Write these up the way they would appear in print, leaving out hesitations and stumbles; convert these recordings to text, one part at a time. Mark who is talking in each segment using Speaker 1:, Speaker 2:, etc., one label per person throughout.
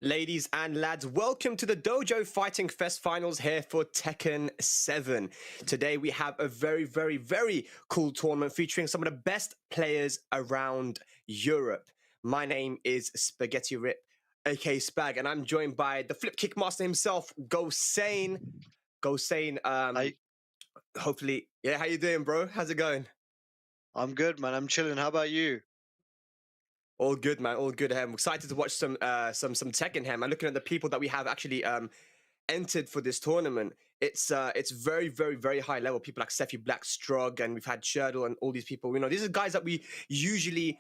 Speaker 1: Ladies and lads, welcome to the DOJO Fighting Fest finals here for Tekken 7. Today we have a very cool tournament featuring some of the best players around Europe. My name is Spaghetti Rip, aka Spag, and I'm joined by the Flip Kick Master himself, Go Sane. Hopefully, yeah, how you doing, bro? How's it going?
Speaker 2: I'm good, man. I'm chilling. How about you?
Speaker 1: All good, man. All good. I'm excited to watch some Tekken here, man. Looking at the people that we have actually entered for this tournament, it's very high level. People like Sephi Black, Strug, and we've had Shurdle and all these people. You know, these are guys that we usually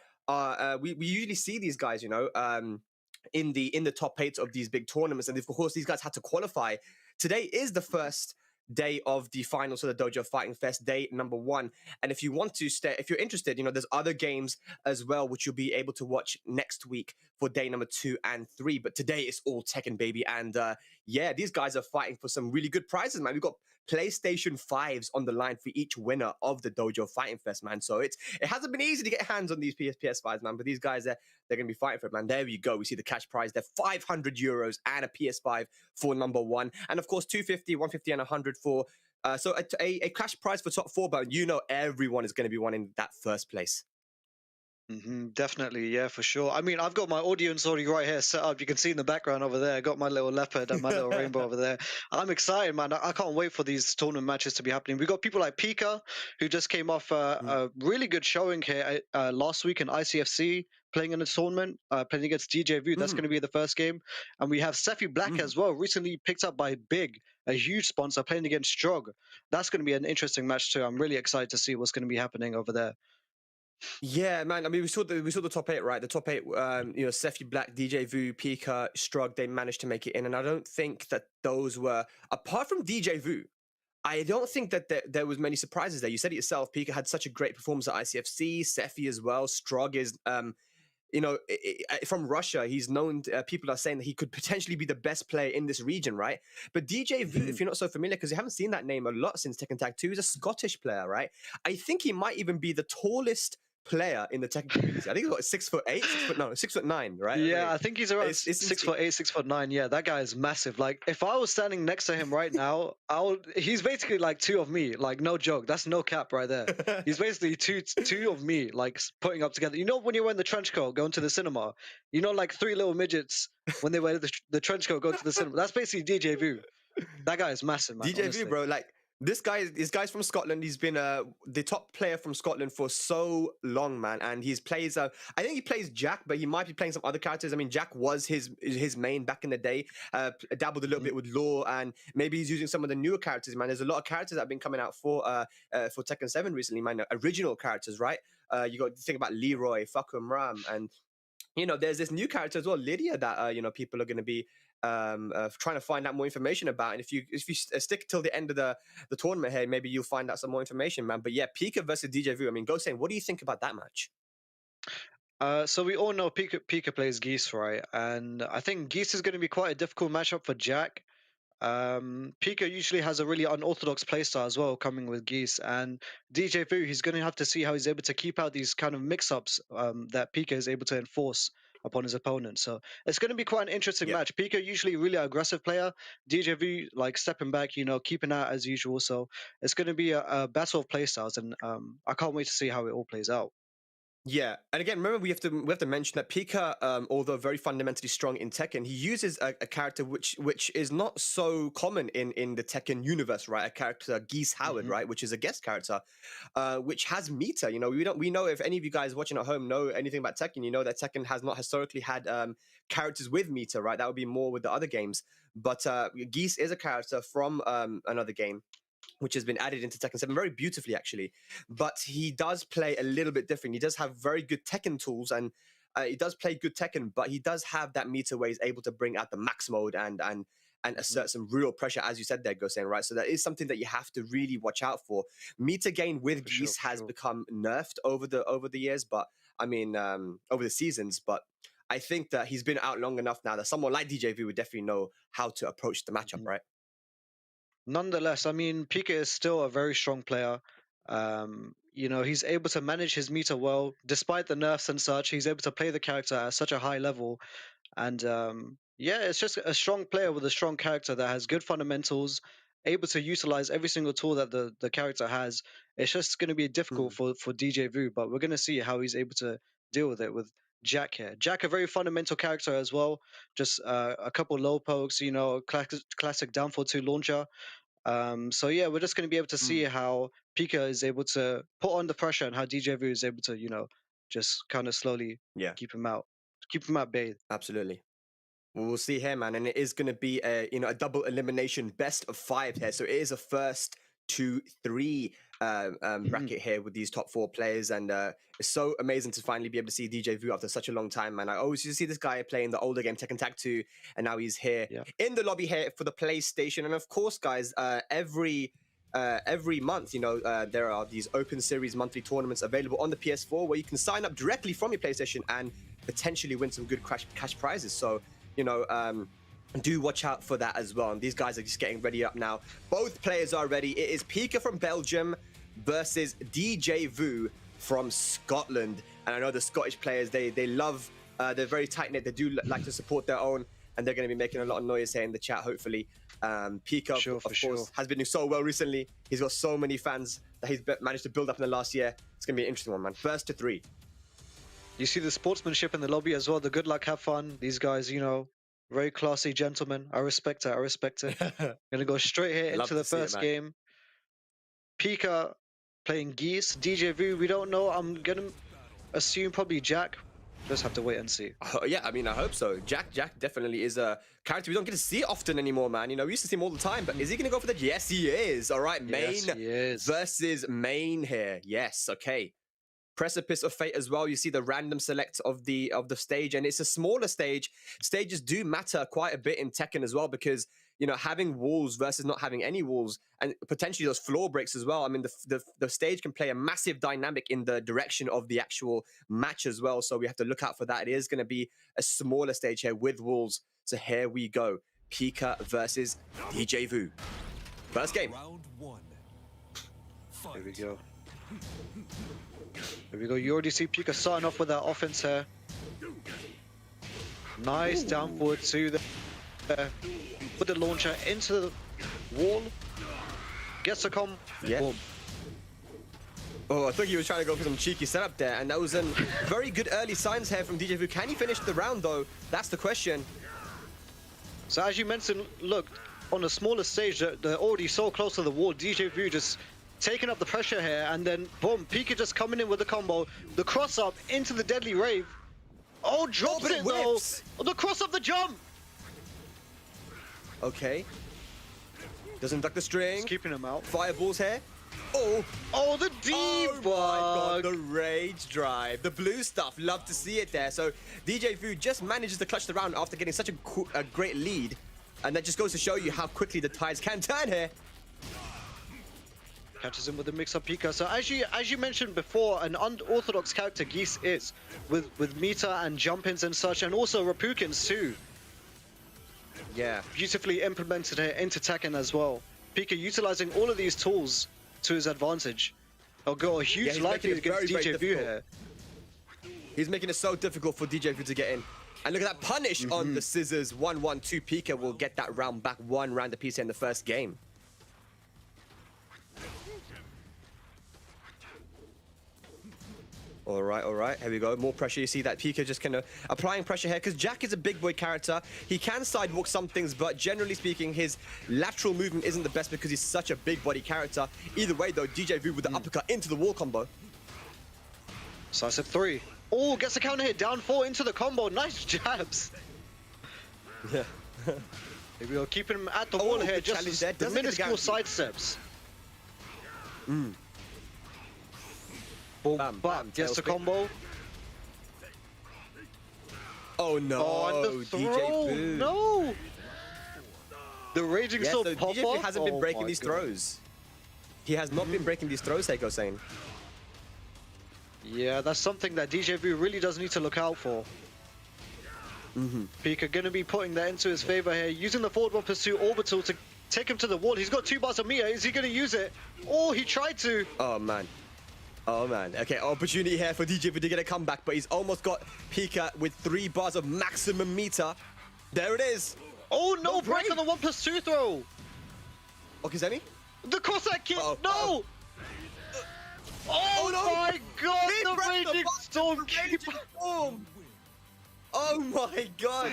Speaker 1: we usually see these guys. You know, in the top 8 of these big tournaments, and of course these guys had to qualify. Today is the first day of the finals of the DOJO Fighting Fest, day number 1. And if you want to if you're interested, you know, there's other games as well which you'll be able to watch next week for day number 2 and 3. But today it's all Tekken, baby. And yeah, these guys are fighting for some really good prizes, man. We've got PlayStation 5s on the line for each winner of the DOJO Fighting Fest, man. So it hasn't been easy to get hands on these PS5s, man. But these guys, they're going to be fighting for it, man. There we go. We see the cash prize there, 500 euros and a PS5 for number 1. And of course, 250, 150 and 100 for... so a cash prize for top 4, but you know everyone is going to be wanting that first place.
Speaker 2: Definitely, yeah, for sure. I mean, I've got my audience already right here set up. You can see in the background over there. I got my little leopard and my little rainbow over there. I'm excited, man. I can't wait for these tournament matches to be happening. We got people like Pika, who just came off a really good showing here last week in ICFC, playing in a tournament, playing against DJ Vu. That's going to be the first game. And we have Sephi Black as well, recently picked up by Big, a huge sponsor, playing against Strog. That's going to be an interesting match too. I'm really excited to see what's going to be happening over there.
Speaker 1: Yeah, man. I mean, we saw the top 8, right? The top 8, you know, Sephi Black, DJ Vu, Pika, Strug, they managed to make it in, and I don't think that those were, apart from DJ Vu, I don't think that there was many surprises there. You said it yourself. Pika had such a great performance at ICFC. Sephi as well. Strug is, you know, from Russia. He's known. People are saying that he could potentially be the best player in this region, right? But DJ Vu, if you're not so familiar, because you haven't seen that name a lot since Tekken Tag 2, he's a Scottish player, right? I think he might even be the tallest player in the Tekken community. I think he's got 6'8", 6'9", right?
Speaker 2: Yeah, I think he's around 6'8", 6'9". Yeah, that guy is massive. Like, if I was standing next to him right now, he's basically like 2 of me. Like, no joke. That's no cap right there. He's basically two of me, like putting up together. You know, when you're wearing the trench coat going to the cinema, you know, like 3 little midgets when they wear the trench coat going to the cinema. That's basically DJ Vu. That guy is massive, man.
Speaker 1: DJ
Speaker 2: honestly.
Speaker 1: Vu, bro, like this guy's from Scotland. He's been the top player from Scotland for so long, man. And he plays I think he plays Jack, but he might be playing some other characters. I mean, Jack was his main back in the day. Dabbled a little bit with Law, and maybe he's using some of the newer characters, man. There's a lot of characters that have been coming out for Tekken 7 recently, man. Original characters, right? You got to think about Leroy, Fakum Ram, and you know, there's this new character as well, Lydia, that you know, people are going to be trying to find out more information about. And if you stick till the end of the tournament here, maybe you'll find out some more information, man. But yeah, Pika versus DJ Vu. I mean, go saying, what do you think about that match?
Speaker 2: So we all know Pika plays Geese, right? And I think Geese is going to be quite a difficult matchup for Jack. Pika usually has a really unorthodox playstyle as well, coming with Geese, and DJ Vu, he's going to have to see how he's able to keep out these kind of mix-ups that Pika is able to enforce upon his opponent. So it's going to be quite an interesting match. Pika usually really aggressive player, DJ Vu like stepping back, you know, keeping out as usual. So it's going to be a battle of playstyles, and I can't wait to see how it all plays out.
Speaker 1: Yeah, and again, remember we have to mention that Pika, although very fundamentally strong in Tekken, he uses a character which is not so common in the Tekken universe, right? A character, Geese Howard, right, which is a guest character, which has meter. You know, we know, if any of you guys watching at home know anything about Tekken, you know that Tekken has not historically had characters with meter, right? That would be more with the other games. But Geese is a character from another game, which has been added into Tekken 7 very beautifully, actually. But he does play a little bit different. He does have very good Tekken tools, and he does play good Tekken, but he does have that meter where he's able to bring out the max mode and assert some real pressure, as you said there, Gosen, right? So that is something that you have to really watch out for. Meter gain with Geese has become nerfed over the years, but I mean, over the seasons, but I think that he's been out long enough now that someone like DJV would definitely know how to approach the matchup, right?
Speaker 2: Nonetheless, I mean, Pika is still a very strong player. You know, he's able to manage his meter well, despite the nerfs and such. He's able to play the character at such a high level, and yeah, it's just a strong player with a strong character that has good fundamentals, able to utilize every single tool that the character has. It's just going to be difficult for DJ Vu, but we're going to see how he's able to deal with it with Jack here. Jack, a very fundamental character as well. Just a couple low pokes, you know, classic downfall 2 launcher. So yeah, we're just going to be able to see how Pika is able to put on the pressure and how DJ Vu is able to, you know, just kind of slowly
Speaker 1: Yeah,
Speaker 2: keep him at bay.
Speaker 1: absolutely. We'll see here, man, and it is going to be a a double elimination best of 5 here. So it is a first 2-3 bracket here with these top 4 players, and it's so amazing to finally be able to see DJ Vu after such a long time, man. I always used to see this guy playing the older game Tekken Tag 2, and now he's here in the lobby here for the PlayStation. And of course, guys, every month, there are these Open Series monthly tournaments available on the PS4 where you can sign up directly from your PlayStation and potentially win some good cash prizes. So do watch out for that as well. And these guys are just getting ready up now. Both players are ready. It is Pika from Belgium versus DJ Vu from Scotland. And I know the Scottish players, they love, they're very tight-knit. They do like to support their own, and they're going to be making a lot of noise here in the chat, hopefully. Pika, of course, has been doing so well recently. He's got so many fans that he's managed to build up in the last year. It's going to be an interesting one, man. First to 3.
Speaker 2: You see the sportsmanship in the lobby as well. The good luck, have fun. These guys, you know, very classy gentlemen. I respect it. I respect it. Gonna go straight here into the first game. Pika playing Geese. DJ Vu, we don't know. I'm gonna assume probably Jack. Just have to wait and see.
Speaker 1: Yeah, I mean, I hope so. Jack definitely is a character we don't get to see often anymore, man. We used to see him all the time, but is he gonna go for that? Yes, he is. All right, main versus main here. Yes, okay. Precipice of Fate as well. You see the random select of the stage, and it's a smaller stage. Stages do matter quite a bit in Tekken as well, because having walls versus not having any walls, and potentially those floor breaks as well. I mean, the stage can play a massive dynamic in the direction of the actual match as well. So we have to look out for that. It is going to be a smaller stage here with walls. So here we go. Pika versus DJ Vu. First game.
Speaker 3: Round 1.
Speaker 2: Here we go. Here we go. You already see Pika starting off with that offense here. Nice down forward to the put the launcher into the wall. Gets a combo.
Speaker 1: Yeah.
Speaker 2: Boom.
Speaker 1: Oh, I thought he was trying to go for some cheeky setup there, and that was a very good early signs here from DJ Vu. Can he finish the round though? That's the question.
Speaker 2: So as you mentioned, look, on a smaller stage, they're already so close to the wall. DJ Vu just taking up the pressure here, and then boom, Pika just coming in with the combo, the cross up into the deadly rave. Oh, drops it though. Oh, the cross up the jump.
Speaker 1: Okay. Doesn't duck the string.
Speaker 2: Just keeping him out.
Speaker 1: Fireballs here. Oh,
Speaker 2: the debug.
Speaker 1: Oh my god, the rage drive, the blue stuff. Love to see it there. So DJ Vu just manages to clutch the round after getting such a great lead, and that just goes to show you how quickly the tides can turn here.
Speaker 2: Catches him with a mix-up Pika. So as you mentioned before, an unorthodox character Geese is with meter and jump-ins and such, and also Rapukins too.
Speaker 1: Yeah.
Speaker 2: Beautifully implemented here into Tekken as well. Pika utilizing all of these tools to his advantage. He'll go a huge life lead against DJ Vu here.
Speaker 1: He's making it so difficult for DJ Vu to get in. And look at that punish on the scissors. 1-1-2. Pika will get that round back. 1 round apiece here in the first game. All right, here we go. More pressure. You see that Pika just kind of applying pressure here, because Jack is a big boy character. He can sidewalk some things, but generally speaking, his lateral movement isn't the best because he's such a big body character. Either way, though, DJ Vu with the uppercut into the wall combo.
Speaker 2: Decisive 3. Oh, gets a counter hit. Down 4 into the combo. Nice jabs.
Speaker 1: Yeah.
Speaker 2: Here we go. Keeping him at the wall here. Just the minuscule side steps. Boom,
Speaker 1: bam,
Speaker 2: bam. Gets the combo.
Speaker 1: Oh no,
Speaker 2: oh, and the throw.
Speaker 1: DJ Vu.
Speaker 2: No! The raging
Speaker 1: yeah,
Speaker 2: so
Speaker 1: so
Speaker 2: pop
Speaker 1: DJ Vu hasn't been breaking these throws. He has not been breaking these throws, Heiko saying.
Speaker 2: Yeah, that's something that DJ Vu really does need to look out for. Pika gonna be putting that into his favor here, using the forward one pursuit orbital to take him to the wall. He's got 2 bars of meter. Is he gonna use it? Oh, he tried to.
Speaker 1: Oh man. Oh man. Okay, opportunity here for DJ to get a comeback, but he's almost got Pika with 3 bars of maximum meter. There it is.
Speaker 2: Oh no, break on the 1+2 throw.
Speaker 1: Okay, Zemi?
Speaker 2: The Cossack kick.
Speaker 1: Uh-oh.
Speaker 2: No. Oh,
Speaker 1: no.
Speaker 2: my God,
Speaker 1: He
Speaker 2: the
Speaker 1: pressed
Speaker 2: Raging
Speaker 1: button,
Speaker 2: Storm
Speaker 1: the
Speaker 2: keeper.
Speaker 1: Raging Storm. Oh my God.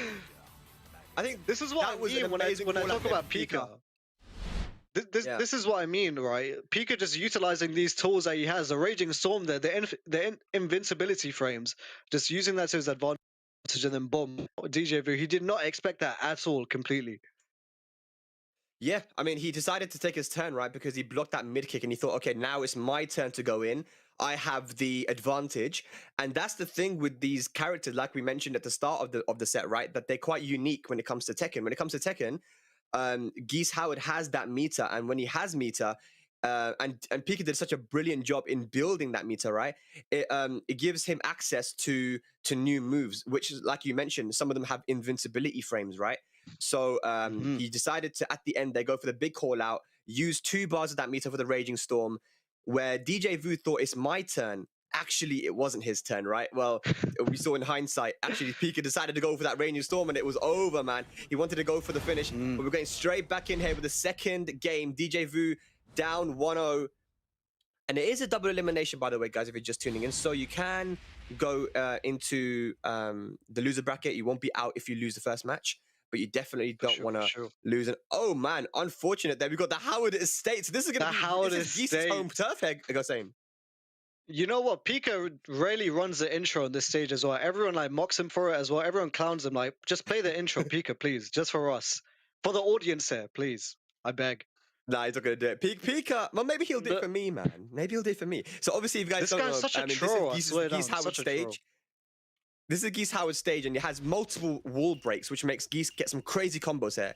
Speaker 1: I think
Speaker 2: This is what I mean when I talk about Pika. This is what I mean, right? Pika just utilizing these tools that he has, the Raging Storm there, the invincibility frames, just using that to his advantage, and then boom, DJ Vu, he did not expect that at all, completely.
Speaker 1: Yeah, I mean, he decided to take his turn, right? Because he blocked that mid kick and he thought, okay, now it's my turn to go in. I have the advantage. And that's the thing with these characters, like we mentioned at the start of the set, right? That they're quite unique when it comes to Tekken. When it comes to Tekken, Geese Howard has that meter. And when he has meter, and Pika did such a brilliant job in building that meter, right? It gives him access to new moves, which is, like you mentioned, some of them have invincibility frames, right? So he decided to, at the end, they go for the big call out, use 2 bars of that meter for the Raging Storm, where DJ Vu thought it's my turn. Actually, it wasn't his turn, right? Well, we saw in hindsight, actually, Pika decided to go for that Raging Storm and it was over, man. He wanted to go for the finish, but we're going straight back in here with the second game. DJ Vu down 1-0. And it is a double elimination, by the way, guys, if you're just tuning in. So you can go into the loser bracket. You won't be out if you lose the first match. But you definitely don't want to lose it. Oh man, unfortunate there. We got the Howard Estate. So this is going to be
Speaker 2: Howard
Speaker 1: Geese's home turf here, I got saying.
Speaker 2: You know what? Pika rarely runs the intro on this stage as well. Everyone like mocks him for it as well. Everyone clowns him. Like, just play the intro, Pika, please, just for us, for the audience here, please. I beg.
Speaker 1: Nah, he's not gonna do it. Pika, well, maybe he'll do it for me, man. Maybe he'll do it for me. So obviously, if you guys don't know,
Speaker 2: such a
Speaker 1: I mean,
Speaker 2: troll,
Speaker 1: this is Geese Howard stage. This is Geese Howard stage, and it has multiple wall breaks, which makes Geese get some crazy combos here.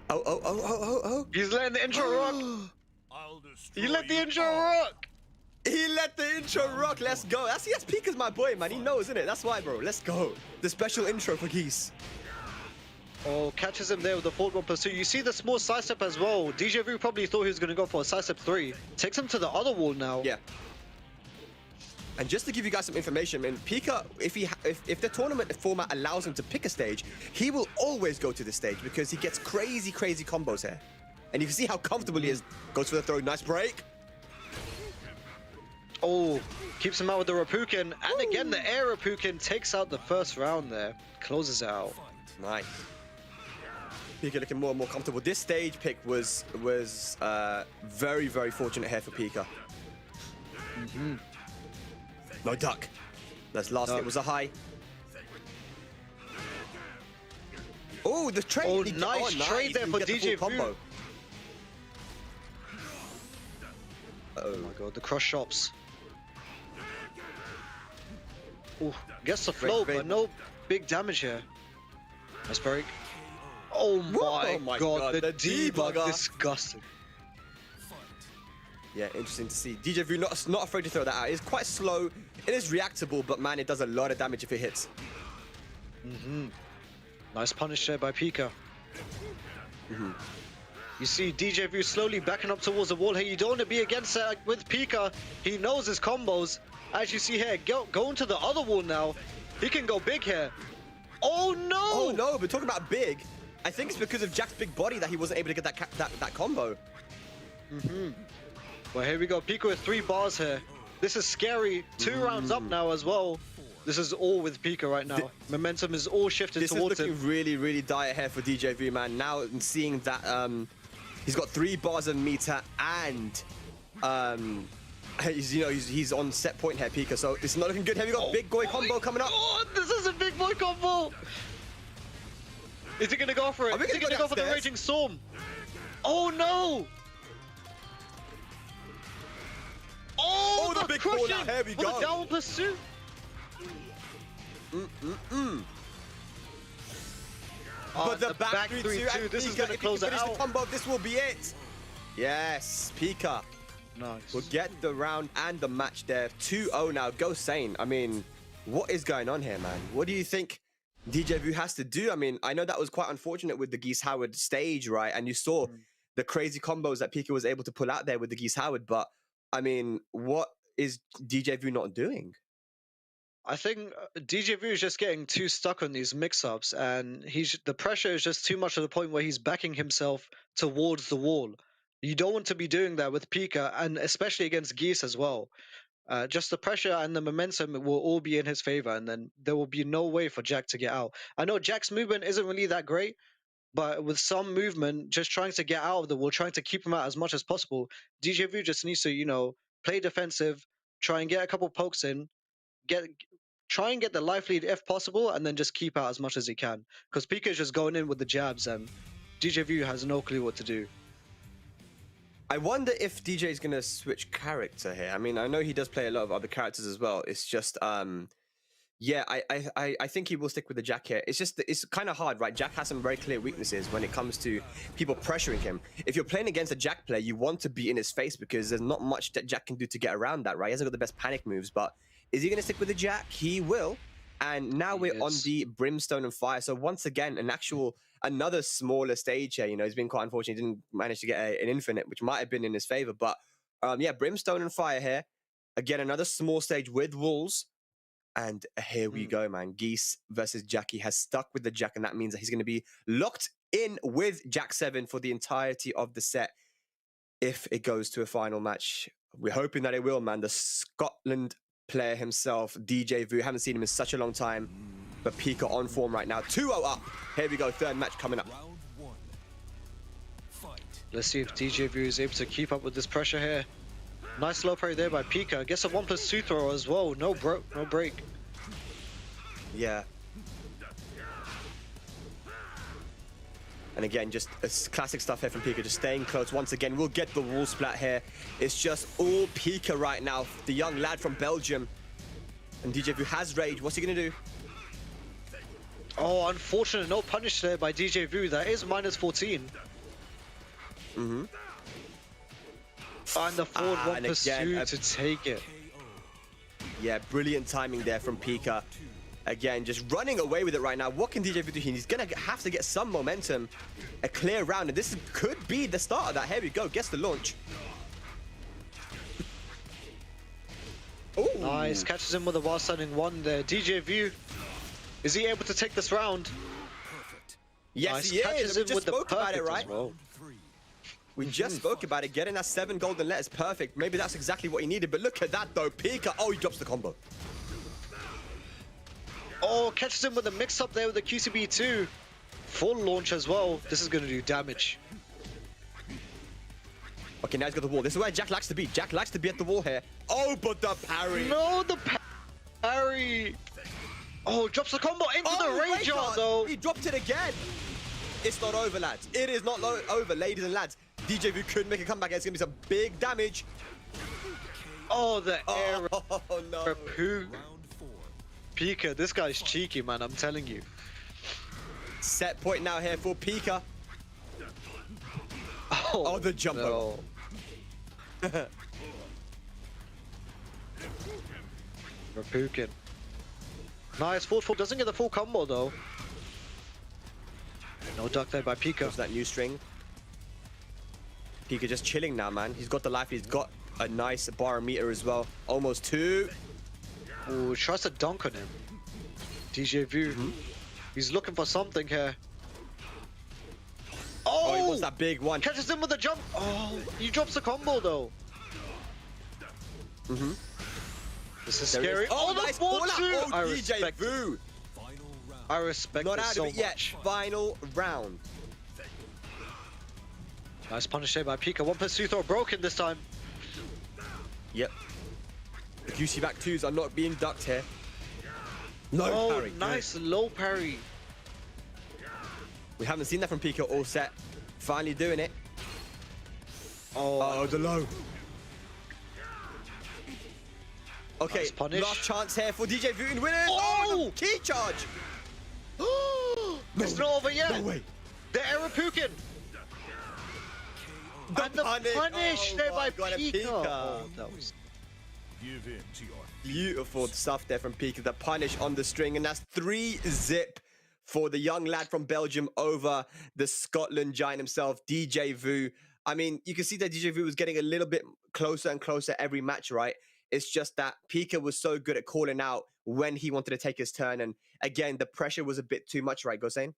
Speaker 1: Oh!
Speaker 2: He's letting the intro rock. He let the intro rock.
Speaker 1: He let the intro rock. Let's go. That's Pika's my boy, man. He knows, isn't it? That's why, bro. Let's go. The special intro for Geese.
Speaker 2: Oh, catches him there with the forward one pursuit. You see the small side step as well. DJ Vu probably thought he was going to go for a side step 3. Takes him to the other wall now.
Speaker 1: Yeah. And just to give you guys some information, man, Pika, if the tournament format allows him to pick a stage, he will always go to this stage because he gets crazy combos here. And you can see how comfortable he is. Goes for the throw. Nice break.
Speaker 2: Oh, keeps him out with the Rapukin. And again, the air Rapukin takes out the first round there. Closes it out.
Speaker 1: Nice. Pika looking more and more comfortable. This stage pick was very fortunate here for Pika. No duck. That's last hit was a high. Oh, the trade.
Speaker 2: Oh, nice trade there for DJ Vu. Oh my god, the cross shops. Oh, gets the flow, but no big damage here. Nice break. Oh my god, the debug, disgusting.
Speaker 1: Yeah, interesting to see. DJ Vu not afraid to throw that out. It's quite slow. It is reactable, but man, it does a lot of damage if it hits.
Speaker 2: Nice punish there by Pika. You see DJ Vu slowly backing up towards the wall here. You don't want to be against that with Pika. He knows his combos. As you see here, going to the other wall now. He can go big here. Oh no!
Speaker 1: Oh no, but talking about big, I think it's because of Jack's big body that he wasn't able to get that combo.
Speaker 2: Well, here we go. Pika with 3 bars here. This is scary. 2 rounds up now as well. This is all with Pika right now. Momentum is all shifted towards him.
Speaker 1: This is looking really dire here for DJ Vu, man. Now seeing that he's got 3 bars of meter and he's on set point here, Pika. So it's not looking good. Here we got big boy combo coming up.
Speaker 2: Oh, this is a big boy combo. Is he gonna go for it? Is he gonna go for the Raging Storm? Oh no! Oh,
Speaker 1: the big call out. Here we go.
Speaker 2: The down pursuit.
Speaker 1: But the back 3-2.
Speaker 2: This is gonna close it out.
Speaker 1: The combo. This will be it. Yes, Pika.
Speaker 2: Nice.
Speaker 1: We'll get the round and the match there. 2-0 now. Go Sane. I mean, what is going on here, man? What do you think DJ Vu has to do. I mean, I know that was quite unfortunate with the Geese Howard stage, right? And you saw the crazy combos that Pika was able to pull out there with the Geese Howard. But I mean, what is DJ Vu not doing?
Speaker 2: I think DJ Vu is just getting too stuck on these mix-ups, and the pressure is just too much to the point where he's backing himself towards the wall. You don't want to be doing that with Pika, and especially against Geese as well. Just the pressure and the momentum will all be in his favor, and then there will be no way for Jack to get out. I know Jack's movement isn't really that great, but with some movement, just trying to get out of the wall, trying to keep him out as much as possible, DJ Vu just needs to, play defensive, try and get a couple pokes in, get try and get the life lead if possible, and then just keep out as much as he can. Because Pika is just going in with the jabs, and DJ Vu has no clue what to do.
Speaker 1: I wonder if DJ is going to switch character here. I mean, I know he does play a lot of other characters as well. It's just, yeah, I think he will stick with the Jack here. It's just, it's kind of hard, right? Jack has some very clear weaknesses when it comes to people pressuring him. If you're playing against a Jack player, you want to be in his face because there's not much that Jack can do to get around that, right? He hasn't got the best panic moves, but is he going to stick with the Jack? He will. And now we're on the Brimstone and Fire. So once again, another smaller stage here. You know, he's been quite unfortunate. He didn't manage to get an infinite, which might have been in his favor. But yeah, Brimstone and Fire here. Again, another small stage with walls. And here we go, man. Geese versus Jackie has stuck with the Jack, and that means that he's going to be locked in with Jack 7 for the entirety of the set if it goes to a final match. We're hoping that it will, man. The Scotland player himself, DJ Vu. Haven't seen him in such a long time, but Pika on form right now. 2-0 up. Here we go. Third match coming up.
Speaker 2: Let's see if DJ Vu is able to keep up with this pressure here. Nice low parry there by Pika. Gets a 1+2 throw as well. No break.
Speaker 1: Yeah. And again, just classic stuff here from Pika, just staying close. Once again, we'll get the wall splat here. It's just all Pika right now, the young lad from Belgium. And DJ Vu has rage. What's he going to do?
Speaker 2: Oh, unfortunate. No punish there by DJ Vu. That is -14. And the forward 1+2 to take it.
Speaker 1: Yeah, brilliant timing there from Pika. Again, just running away with it right now. What can DJ Vu do? He's going to have to get some momentum. A clear round, and this could be the start of that. Here we go. Gets the launch. Ooh.
Speaker 2: Nice. Catches him with a while standing 1 there. DJ Vu, is he able to take this round?
Speaker 1: Yes,
Speaker 2: nice.
Speaker 1: he is.
Speaker 2: Catches
Speaker 1: We
Speaker 2: him
Speaker 1: just
Speaker 2: with the
Speaker 1: spoke about it,
Speaker 2: perfect
Speaker 1: right?
Speaker 2: as well.
Speaker 1: We just spoke about it. Getting that 7 golden letters, perfect. Maybe that's exactly what he needed. But look at that, though. Pika. Oh, he drops the combo.
Speaker 2: Oh, catches him with a mix-up there with the QCB2. Full launch as well. This is going to do damage.
Speaker 1: Okay, now he's got the wall. This is where Jack likes to be. Jack likes to be at the wall here. Oh, but the parry.
Speaker 2: No, the parry. Oh, drops the combo into the rage art, though.
Speaker 1: He dropped it again. It's not over, lads. It is not over, ladies and lads. DJ Vu could make a comeback. It's going to be some big damage.
Speaker 2: Oh, the air.
Speaker 1: Oh, no.
Speaker 2: Pika, this guy's cheeky, man. I'm telling you.
Speaker 1: Set point now here for Pika. Oh, the jump.
Speaker 2: No. Rapukin. Nice, full doesn't get the full combo though. No duck there by Pika.
Speaker 1: Goes that new string. Pika just chilling now, man. He's got the life. He's got a nice barometer as well. Almost 2.
Speaker 2: Ooh, tries to dunk on him. DJ Vu. He's looking for something here.
Speaker 1: Oh, he wants that big one.
Speaker 2: Catches him with a jump. Oh, he drops the combo though. This is scary.
Speaker 1: Oh, nice ball out. Oh,
Speaker 2: I
Speaker 1: DJ
Speaker 2: respect
Speaker 1: Vu.
Speaker 2: I respect
Speaker 1: Not
Speaker 2: it
Speaker 1: out
Speaker 2: so
Speaker 1: of it yet.
Speaker 2: much.
Speaker 1: Final round.
Speaker 2: Nice punish there by Pika. 1+2 throw broken this time.
Speaker 1: Yep. The QC back 2s are not being ducked here. No parry.
Speaker 2: Nice low parry.
Speaker 1: We haven't seen that from Pika all set. Finally doing it.
Speaker 2: Oh,
Speaker 1: the low. Okay,
Speaker 2: nice punish.
Speaker 1: last chance here for DJ Vu and winners.
Speaker 2: Oh!
Speaker 1: The key charge.
Speaker 2: It's not over yet.
Speaker 1: No way.
Speaker 2: The Arapukin. And the punish there by Pika. Oh, that was
Speaker 1: beautiful stuff there from Pika. The punish on the string, and that's 3-zip for the young lad from Belgium over the Scotland giant himself, DJ Vu. I mean, you can see that DJ Vu was getting a little bit closer and closer every match, right? It's just that Pika was so good at calling out when he wanted to take his turn. And again, the pressure was a bit too much, right, Gosain?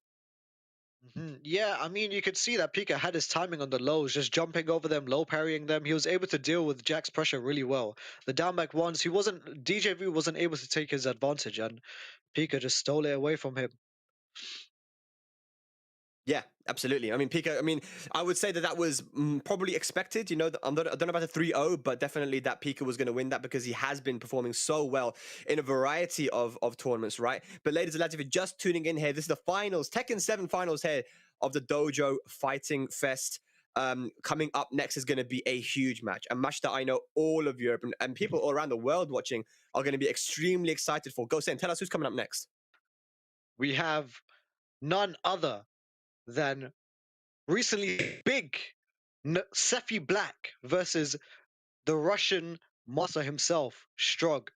Speaker 2: Yeah, I mean, you could see that Pika had his timing on the lows, just jumping over them, low parrying them. He was able to deal with Jack's pressure really well. The down back ones, DJ Vu wasn't able to take his advantage, and Pika just stole it away from him.
Speaker 1: Yeah, absolutely. I mean, Pika, I mean, I would say that that was probably expected. You know, I don't know about the 3-0, but definitely that Pika was going to win that because he has been performing so well in a variety of tournaments, right? But ladies and lads, if you're just tuning in here, this is the finals, Tekken 7 finals here of the DOJO Fighting Fest. Coming up next is going to be a huge match, a match that I know all of Europe and people all around the world watching are going to be extremely excited for. Go, Sam, tell us who's coming up next.
Speaker 2: We have none other than recently big Sefi Black versus the Russian master himself, Strog.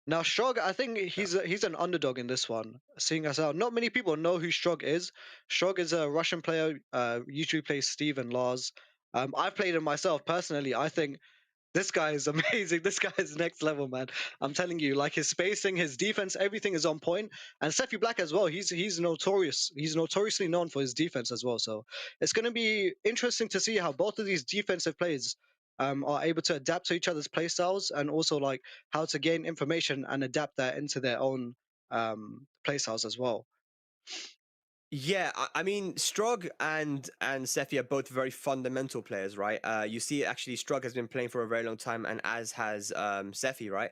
Speaker 2: Now, Strog, I think he's an underdog in this one, seeing as how not many people know who Strog is. Strog is a Russian player, usually plays Steve and Lars. I've played him myself personally. I think this guy is amazing. This guy is next level, man. I'm telling you, like his spacing, his defense, everything is on point. And Sefi Black as well. He's notorious. He's notoriously known for his defense as well. So it's going to be interesting to see how both of these defensive players are able to adapt to each other's play styles and also like how to gain information and adapt that into their own play styles as well.
Speaker 1: Yeah, I mean, Strug and Sefi are both very fundamental players, right? You see, actually, Strug has been playing for a very long time, and as has Sefi, right?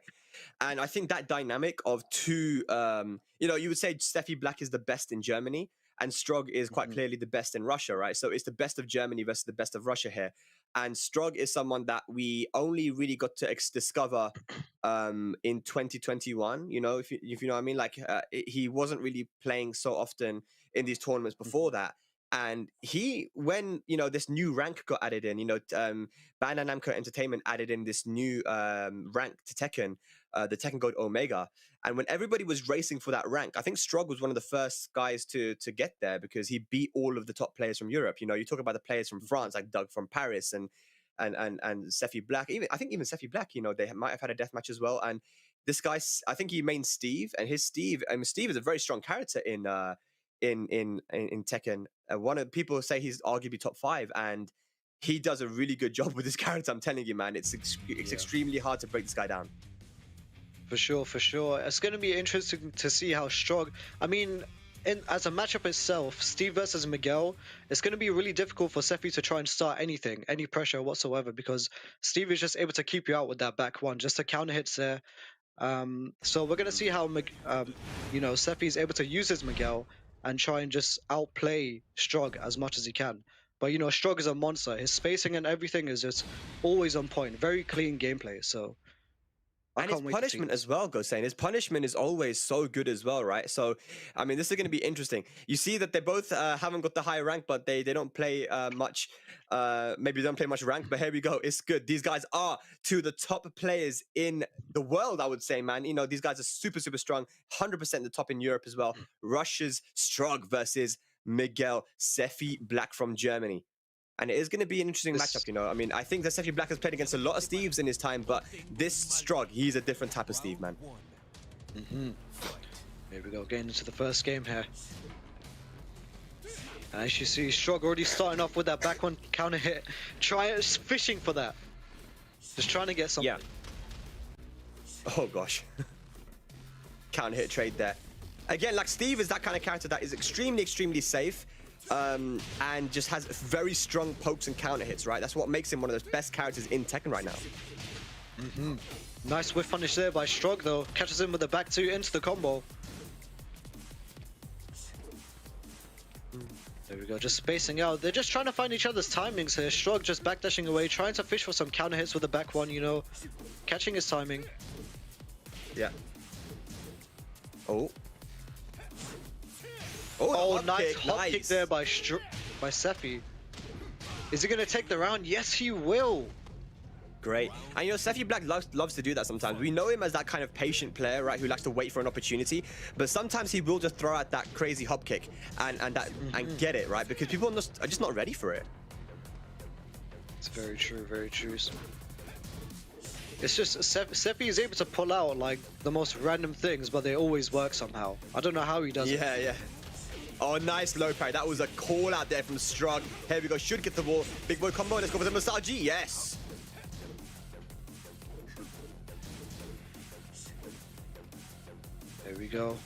Speaker 1: And I think that dynamic of two, you know, you would say Sefi Black is the best in Germany, and Strug is quite clearly the best in Russia, right? So it's the best of Germany versus the best of Russia here. And Strug is someone that we only really got to discover in 2021. You know, if you know what I mean, like he wasn't really playing so often in these tournaments before that. And when you know this new rank got added in, you know, Bandai Namco Entertainment added in this new rank to Tekken, the Tekken Gold Omega. And when everybody was racing for that rank, I think Strog was one of the first guys to get there because he beat all of the top players from Europe. You know, you talk about the players from France, like Doug from Paris and Sefi Black. I think even Sefi Black, you know, they might have had a death match as well. And this guy, I think he main Steve, and his Steve, Steve is a very strong character in Tekken. One of people say he's arguably top 5, and he does a really good job with his character. I'm telling you, man, it's extremely hard to break this guy down.
Speaker 2: For sure, for sure. It's going to be interesting to see how Strog. I mean, as a matchup itself, Steve versus Miguel, it's going to be really difficult for Sefi to try and start anything, any pressure whatsoever, because Steve is just able to keep you out with that back one, just the counter hits there. So we're going to see how you know, Sefi is able to use his Miguel and try and just outplay Strog as much as he can. But you know, Strog is a monster. His spacing and everything is just always on point. Very clean gameplay. So.
Speaker 1: And his punishment as well, Gosain. His punishment is always so good as well, right? So, I mean, this is going to be interesting. You see that they both haven't got the high rank, but they don't play much. Maybe they don't play much rank, but here we go. It's good. These guys are two of the top players in the world, I would say, man. You know, these guys are super, super strong. 100% the top in Europe as well. Russia's Strog versus Miguel Sefi Black from Germany. And it is going to be an interesting matchup, you know. I mean, I think that Sefi Black has played against a lot of Steves in his time, but this Strog, he's a different type of Steve, man.
Speaker 2: Here we go, getting into the first game here. As you see, Strog already starting off with that back one counter hit. Fishing for that. Just trying to get something.
Speaker 1: Yeah. Oh, gosh. Counter hit trade there. Again, like Steve is that kind of character that is extremely, extremely safe. And just has very strong pokes and counter hits, right? That's what makes him one of the best characters in Tekken right now.
Speaker 2: Nice whiff punish there by Strog, though. Catches him with the back two into the combo. There we go, just spacing out. They're just trying to find each other's timings here. Strog just backdashing away, trying to fish for some counter hits with the back one, you know. Catching his timing.
Speaker 1: Yeah. Oh.
Speaker 2: Oh, nice hop kick there by Sefi. Is he going to take the round? Yes, he will.
Speaker 1: Great. And you know, Sephi Black loves to do that sometimes. We know him as that kind of patient player, right, who likes to wait for an opportunity. But sometimes he will just throw out that crazy hop kick and get it, right? Because people are just not ready for it.
Speaker 2: It's very true, very true. It's just Sephi is able to pull out like the most random things, but they always work somehow. I don't know how he does it.
Speaker 1: Yeah. Oh, nice low parry. That was a call out there from Strug. Here we go. Should get the wall. Big boy combo. Let's go for the Masaji. Yes.
Speaker 2: There we go.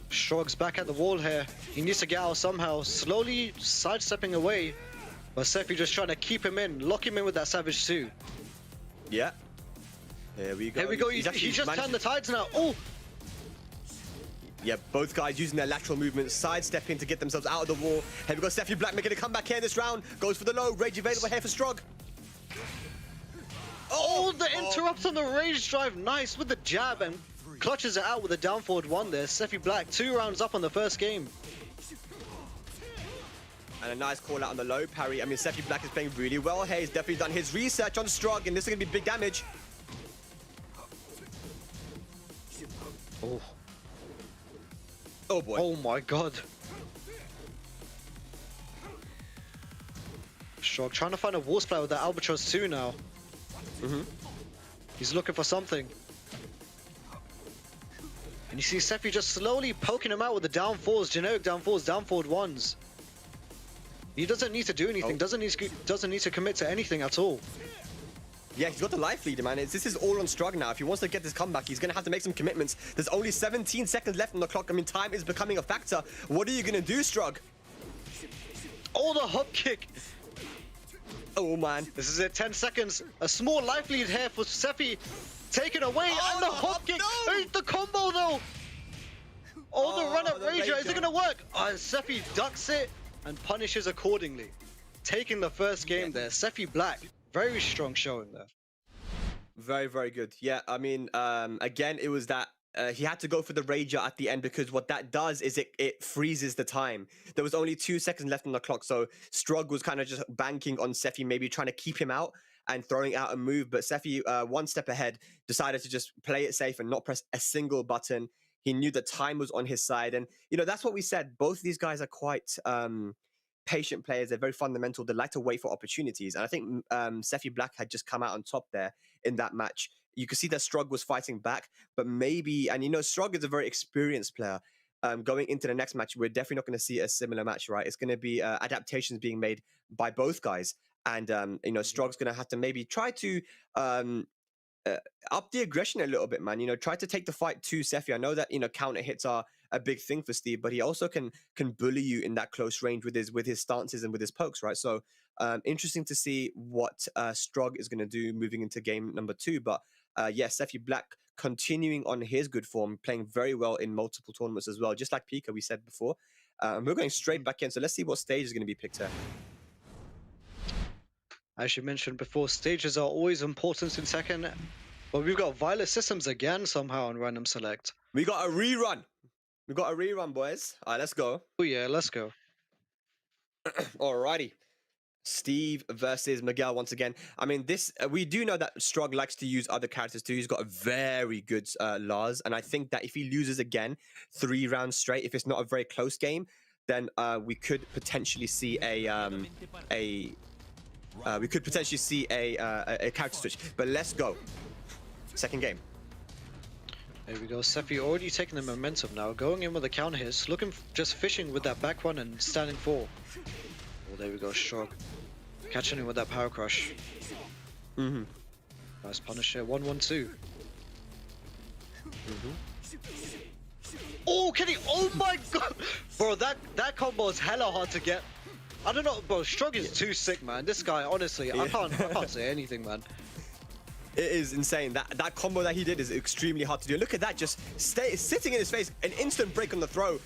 Speaker 2: Strug's back at the wall here. He needs to get out somehow. Slowly sidestepping away. But Sephi just trying to keep him in. Lock him in with that Savage 2.
Speaker 1: Yeah. Here we go.
Speaker 2: Here we go. He just turned the tides now. Oh!
Speaker 1: Yeah, both guys using their lateral movements, sidestepping to get themselves out of the wall. Here we go, Sephi Black making a comeback here this round. Goes for the low, rage available here for Strug.
Speaker 2: Oh, the interrupt on the rage drive. Nice with the jab and clutches it out with a down forward 1 there. Sephi Black 2 rounds up on the first game.
Speaker 1: And a nice call out on the low parry. I mean, Sephi Black is playing really well here. He's definitely done his research on Strug, and this is going to be big damage.
Speaker 2: Oh.
Speaker 1: Oh boy.
Speaker 2: Oh my god. Strug trying to find a wall splatter with that Albatross 2 now. He's looking for something. And you see Sephi just slowly poking him out with the down fours, generic down fours, down forward 1s. He doesn't need to do anything, doesn't need to commit to anything at all.
Speaker 1: Yeah, he's got the life leader, man. This is all on Strug now. If he wants to get this comeback, he's going to have to make some commitments. There's only 17 seconds left on the clock. I mean, time is becoming a factor. What are you going to do, Strug?
Speaker 2: Oh, the hop kick.
Speaker 1: Oh, man.
Speaker 2: This is it, 10 seconds. A small life lead here for Sephi. Taken away, and the hop kick.
Speaker 1: No!
Speaker 2: The combo, though. Oh, the run-up Rager. Is it going to work? Sephi ducks it and punishes accordingly. Taking the first game there. Sephi Black. Very strong showing there.
Speaker 1: Very, very good. Yeah, I mean, again, it was that he had to go for the Rager at the end because what that does is it freezes the time. There was only 2 seconds left on the clock, so Strug was kind of just banking on Sephi, maybe trying to keep him out and throwing out a move, but Sephi, 1 step ahead, decided to just play it safe and not press a single button. He knew the time was on his side, and, you know, that's what we said. Both of these guys are quite... patient players. They're very fundamental. They like to wait for opportunities, and I think Sephi Black had just come out on top there in that match. You could see that Strug was fighting back, but maybe, and you know, Strug is a very experienced player. Going into the next match, we're definitely not going to see a similar match, right? It's going to be adaptations being made by both guys, and you know, Strug's going to have to maybe try to up the aggression a little bit, man. You know, try to take the fight to Sephi. I know that, you know, counter hits are a big thing for Steve, but he also can bully you in that close range with his stances and with his pokes, right? So interesting to see what Strug is going to do moving into game number 2. But yeah, Sephi Black continuing on his good form, playing very well in multiple tournaments as well, just like Pika we said before. And we're going straight back in, so let's see what stage is going to be picked here.
Speaker 2: As you mentioned before, stages are always important in Tekken, but we've got Violet Systems again somehow on Random Select.
Speaker 1: We got a rerun. We got a rerun, boys. All right, let's go.
Speaker 2: Oh yeah, let's go.
Speaker 1: Alrighty. Steve versus Miguel once again. I mean, this we do know that Strug likes to use other characters too. He's got a very good Lars, and I think that if he loses again 3 rounds straight, if it's not a very close game, then we could potentially see a character switch. But let's go. Second game.
Speaker 2: There we go. Sephi already taking the momentum now, going in with the counter hits, just fishing with that back one and standing 4. Oh, there we go. Strug catching him with that power crush. Nice punish here. 1-1-2. Oh, can he? Oh my god, bro! That combo is hella hard to get. I don't know, bro. Strug is too sick, man. This guy, honestly, I can't say anything, man.
Speaker 1: It is insane. That combo that he did is extremely hard to do. Look at that, just sitting in his face, an instant break on the throw.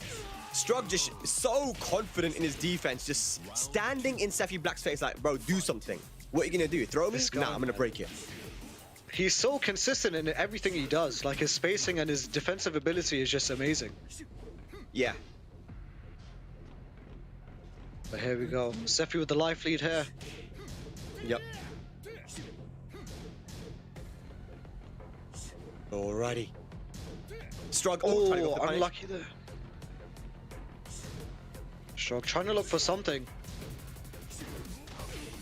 Speaker 1: Strug just so confident in his defense, just standing in Sephi Black's face like, bro, do something. What are you gonna do? Throw me? Nah, I'm gonna break it.
Speaker 2: He's so consistent in everything he does. Like, his spacing and his defensive ability is just amazing.
Speaker 1: Yeah.
Speaker 2: But here we go. Sephi with the life lead here.
Speaker 1: Yep. Alrighty. Strug.
Speaker 2: Oh,
Speaker 1: trying to go for the punish.
Speaker 2: unlucky there. Strug trying to look for something.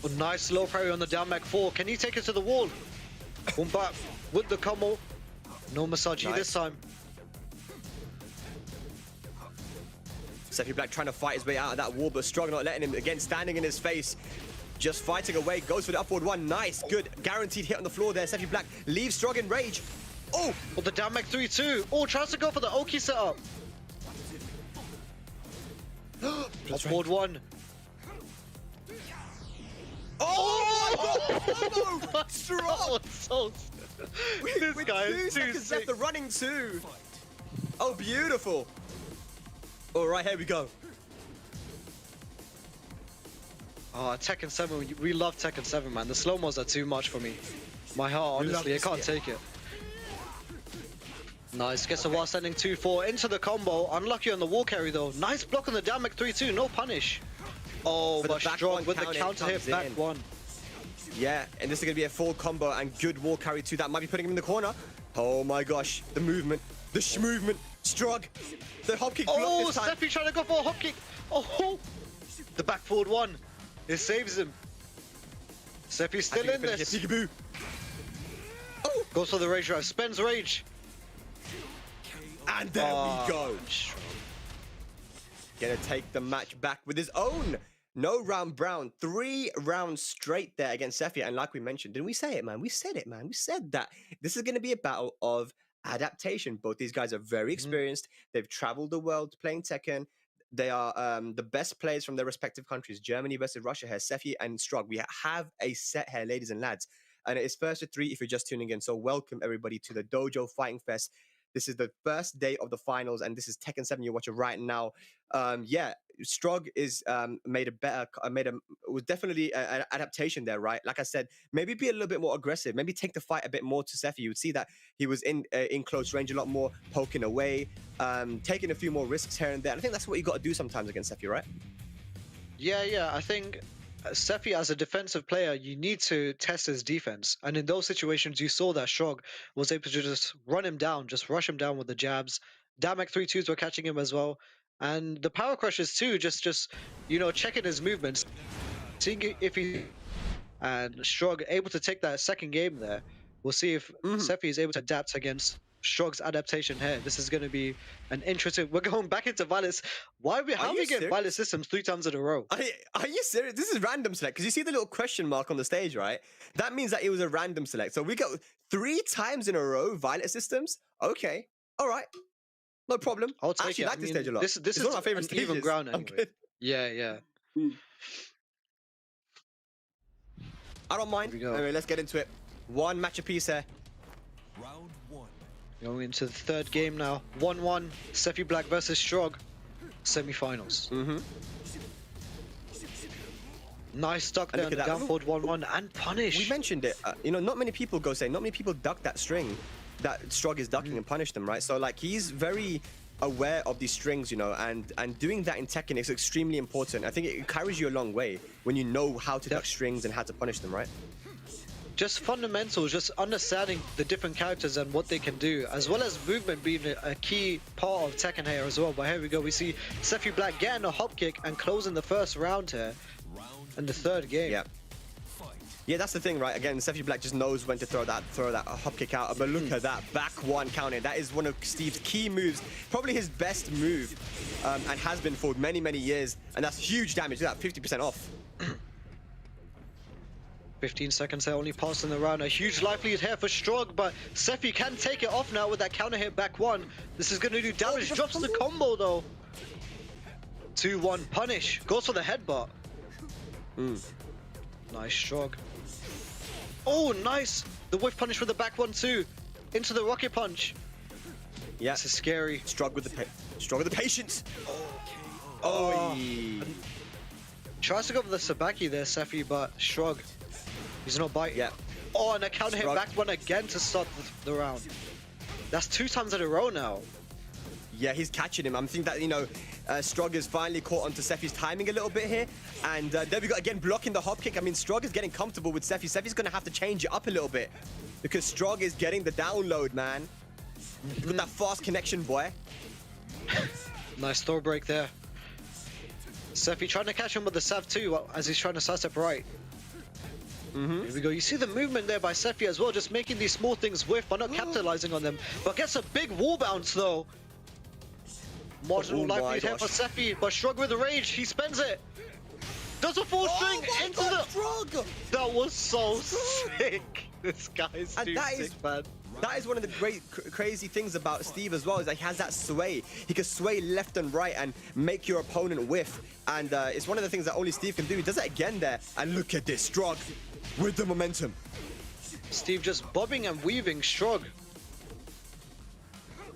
Speaker 2: Oh, nice low parry on the down back 4. Can he take it to the wall? One back with the combo. No Masaji
Speaker 1: Nice.
Speaker 2: this time.
Speaker 1: Sephi Black trying to fight his way out of that wall, but Strug not letting him. Again, standing in his face. Just fighting away. Goes for the upward one. Nice. Good. Guaranteed hit on the floor there. Sephi Black leaves Strug in rage. Oh!
Speaker 2: Oh, the down back 3-2. Oh, tries to go for the Oki setup. Upward 1.
Speaker 1: Oh!
Speaker 2: Oh!
Speaker 1: My Strug!
Speaker 2: So this
Speaker 1: With
Speaker 2: guy
Speaker 1: 2
Speaker 2: is too
Speaker 1: seconds left,
Speaker 2: sick.
Speaker 1: the running 2. Oh, beautiful. All right, here we go.
Speaker 2: Oh, Tekken 7. We love Tekken 7, man. The slow-mos are too much for me. My heart,
Speaker 1: We love
Speaker 2: honestly, I
Speaker 1: this,
Speaker 2: can't
Speaker 1: yeah.
Speaker 2: take it. Nice. Gets a while sending 2-4 into the combo. Unlucky on the wall carry, though. Nice block on the down back 3-2. No punish. Oh,
Speaker 1: For the
Speaker 2: but
Speaker 1: back
Speaker 2: strong
Speaker 1: one
Speaker 2: with the
Speaker 1: counter,
Speaker 2: counter hit
Speaker 1: comes
Speaker 2: back
Speaker 1: in.
Speaker 2: 1.
Speaker 1: Yeah, and this is going to be a full combo and good wall carry too. That might be putting him in the corner. Oh my gosh, the movement, the movement. Strug, the hop kick block
Speaker 2: Oh,
Speaker 1: this time.
Speaker 2: Steffi trying to go for a hop kick. Oh, the back forward 1. It saves him. Steffi's still in this.
Speaker 1: Peekaboo. Oh,
Speaker 2: Goes for the rage drive. Spends rage.
Speaker 1: and there
Speaker 2: Ah,
Speaker 1: we go. Gonna take the match back with his own. No round brown, 3 rounds straight there against Sephi. And like we mentioned, didn't we say it, man? We said it, man. We said that this is going to be a battle of adaptation. Both these guys are very experienced. They've traveled the world playing Tekken. They are the best players from their respective countries. Germany versus Russia here. Sephi and Strug. We have a set here, ladies and lads. And it is first to 3 if you're just tuning in. So welcome everybody to the Dojo Fighting Fest. This is the first day of the finals, and this is Tekken 7 you're watching right now. Yeah, Strug is was definitely an adaptation there, right? Like I said, maybe be a little bit more aggressive, maybe take the fight a bit more to Sephi. You would see that he was in close range a lot more, poking away, taking a few more risks here and there. And I think that's what you got to do sometimes against Sephi, right?
Speaker 2: Yeah. I think Sephi, as a defensive player, you need to test his defense. And in those situations, you saw that Strog was able to just run him down, just rush him down with the jabs. Damek 3-2s were catching him as well. And the power crushes too, just checking his movements, seeing if he and Strog able to take that second game there. We'll see if Sephi is able to adapt against Strog's adaptation here. This is going to be an interesting. We're going back into Violence. How are we getting Violence systems 3 times in a row?
Speaker 1: Are you serious? This is random select because you see the little question mark on the stage, right? That means that it was a random select. So we got 3 times in a row Violet systems. Okay, all right, no problem.
Speaker 2: I'll take
Speaker 1: I actually
Speaker 2: it.
Speaker 1: like this stage a lot.
Speaker 2: This
Speaker 1: It's
Speaker 2: is
Speaker 1: one of my favorite
Speaker 2: an
Speaker 1: stages.
Speaker 2: even ground
Speaker 1: I'm
Speaker 2: anyway.
Speaker 1: good.
Speaker 2: Yeah.
Speaker 1: I don't mind.
Speaker 2: Here we go.
Speaker 1: Anyway, let's get into it. 1 match apiece here.
Speaker 3: Round 1.
Speaker 2: Going into the 3rd game now. 1-1. Sephi Black versus Strog. Semi-finals. Nice duck
Speaker 1: And
Speaker 2: there on
Speaker 1: look
Speaker 2: the
Speaker 1: at that.
Speaker 2: down forward 1-1 and punish.
Speaker 1: We mentioned it. Not many people not many people duck that string that Strog is ducking and punish them, right? So like he's very aware of these strings, and doing that in Tekken is extremely important. I think it carries you a long way when you know how to duck strings and how to punish them, right?
Speaker 2: Just fundamentals, just understanding the different characters and what they can do, as well as movement being a key part of Tekken here as well. But here we go, we see Sephi Black getting a hop kick and closing the first round here in the 3rd game.
Speaker 1: Yeah. Yeah, that's the thing, right? Again, Sephi Black just knows when to throw that hop kick out. But look at that back 1 counter. That is one of Steve's key moves, probably his best move, and has been for many, many years. And that's huge damage. Look at that, 50% off.
Speaker 2: 15 seconds there, only passing the round. A huge life lead here for Strog, but Sephi can take it off now with that counter hit back 1. This is going to do damage. Drops the combo though. 2-1 punish. Goes for the headbutt. Nice Strog. Oh, nice. The whiff punish with the back 1 too. Into the rocket punch.
Speaker 1: Yeah.
Speaker 2: This is scary.
Speaker 1: Strug with the patience.
Speaker 2: Oh. Tries to go for the Sabaki there, Sephi, but Strog. He's not biting.
Speaker 1: Yeah.
Speaker 2: Oh, and a counter hit
Speaker 1: Strug.
Speaker 2: back 1 again to start the round. That's 2 times in a row now.
Speaker 1: Yeah, he's catching him. I'm thinking that, Strog is finally caught onto Sephi's timing a little bit here. And there we go, again, blocking the hop kick. I mean, Strog is getting comfortable with Sephi. Sephi's going to have to change it up a little bit because Strog is getting the download, man. With that fast connection, boy.
Speaker 2: Nice throw break there. Seffi trying to catch him with the Sav too as he's trying to sidestep right. Here we go. You see the movement there by Seffi as well, just making these small things whiff but not capitalizing on them. But gets a big wall bounce though. Marginal livelihood here for Seffi, but Shrug with the rage, he spends it. Does a full string into the
Speaker 1: Shrug!
Speaker 2: That was so sick. This guy's too sick, man.
Speaker 1: That is one of the great crazy things about Steve as well, is that he has that sway. He can sway left and right and make your opponent whiff. And it's one of the things that only Steve can do. He does it again there. And look at this, Shrug with the momentum.
Speaker 2: Steve just bobbing and weaving Shrug.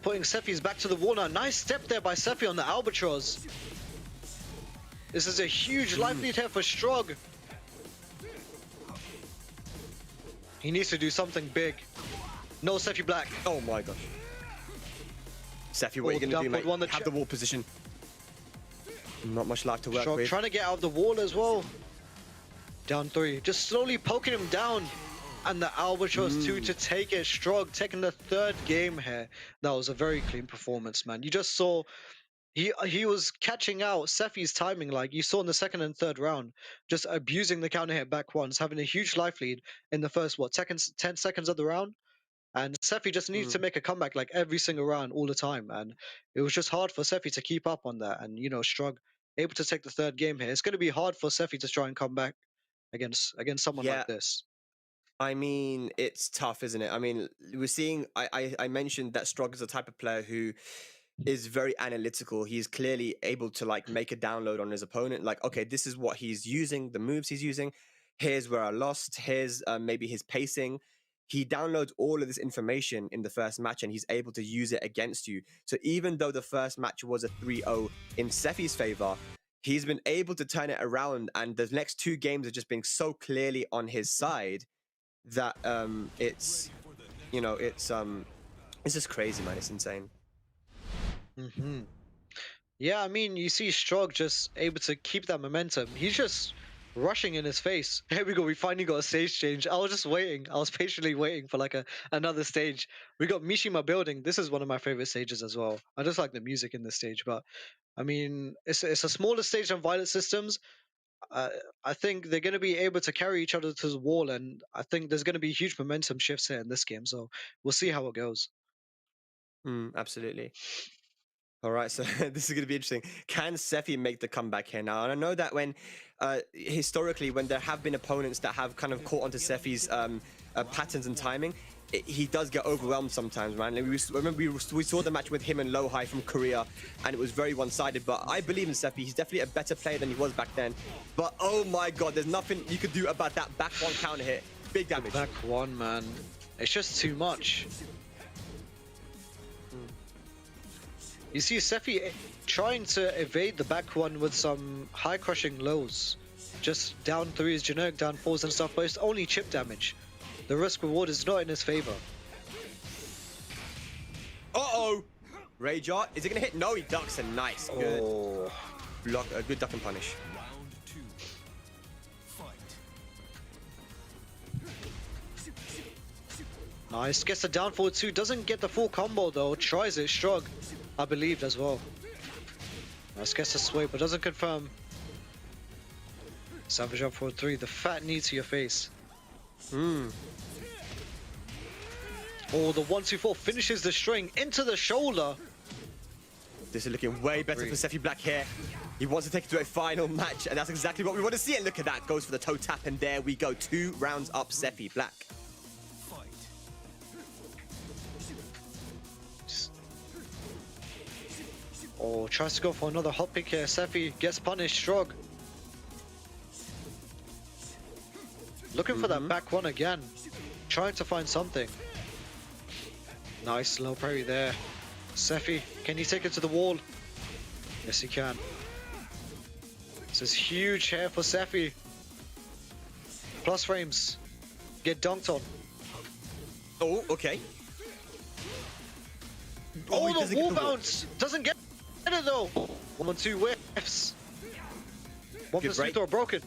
Speaker 2: Putting Seffi's back to the wall now. Nice step there by Seffi on the Albatross. This is a huge livelihood here for Shrug. He needs to do something big. No Seffi Black.
Speaker 1: Oh my gosh. Seffi, what are you going to do, mate? Have the wall position. Not much life to work
Speaker 2: Shrug
Speaker 1: with.
Speaker 2: trying to get out of the wall as well. Down 3. Just slowly poking him down. And the Albatross 2 to take it. Shrug taking the 3rd game here. That was a very clean performance, man. You just saw he was catching out Seffi's timing, like you saw in the 2nd and 3rd round, just abusing the counter hit back ones, having a huge life lead in the first 10 seconds of the round. And Seffi just needs to make a comeback like every single round all the time. And it was just hard for Seffi to keep up on that. And, you know, Shrug able to take the 3rd game here. It's going to be hard for Seffi to try and come back against someone like this.
Speaker 1: I mean, it's tough, isn't it? I mean, we're seeing, I mentioned that Shrug is the type of player who is very analytical. He's clearly able to like make a download on his opponent. Like, okay, this is what he's using, the moves he's using. Here's where I lost. Here's maybe his pacing. He downloads all of this information in the first match and he's able to use it against you. So even though the first match was a 3-0 in Seffi's favor, he's been able to turn it around, and the next 2 games have just been so clearly on his side that it's, you know, it's just crazy, man. It's insane.
Speaker 2: Yeah, I mean, you see Shrug just able to keep that momentum. He's just rushing in his face. Here we go. We finally got a stage change. I was just waiting. I was patiently waiting for like another stage. We got Mishima building. This is one of my favorite stages as well. I just like the music in this stage, but I mean, it's a smaller stage than Violet Systems. I think they're going to be able to carry each other to the wall, and I think there's going to be huge momentum shifts here in this game. So we'll see how it goes.
Speaker 1: Absolutely. All right, so this is going to be interesting. Can Seffi make the comeback here now? And I know that when, historically, when there have been opponents that have kind of caught onto Seffi's patterns and timing, he does get overwhelmed sometimes, man. We saw the match with him and Lohai from Korea, and it was very one-sided. But I believe in Seffi. He's definitely a better player than he was back then. But oh my God, there's nothing you could do about that back 1 counter hit. Big damage.
Speaker 2: Back 1, man. It's just too much. You see Seffi trying to evade the back 1 with some high crushing lows. Just down 3s, generic down 4s and stuff, but it's only chip damage. The risk reward is not in his favor.
Speaker 1: Uh-oh! Rage art. Is it going to hit? No, he ducks. And nice. Good.
Speaker 2: Oh.
Speaker 1: Block, a good duck and punish.
Speaker 3: Round 2. Fight.
Speaker 2: Nice. Gets the down forward 2. Doesn't get the full combo though. Tries it. Shrug, I believed as well. Nice. Gets the sway, but doesn't confirm. Savage up forward 3. The fat knee to your face. Oh, the 1-2-4 finishes the string into the shoulder.
Speaker 1: This is looking way better for Seffi Black here. He wants to take it to a final match, and that's exactly what we want to see. And look at that. Goes for the toe tap, and there we go. 2 rounds up, Seffi Black.
Speaker 3: Fight.
Speaker 2: Oh, tries to go for another hot pick here. Seffi gets punished. Shrug. Looking for that back 1 again. Trying to find something. Nice low parry there. Seffi, can he take it to the wall? Yes, he can. This is huge here for Seffi. Plus frames. Get dunked on.
Speaker 1: Oh, okay.
Speaker 2: Oh, the wall bounce! Doesn't get it though! 1-2 whiffs. 1 plus 2 throw broken.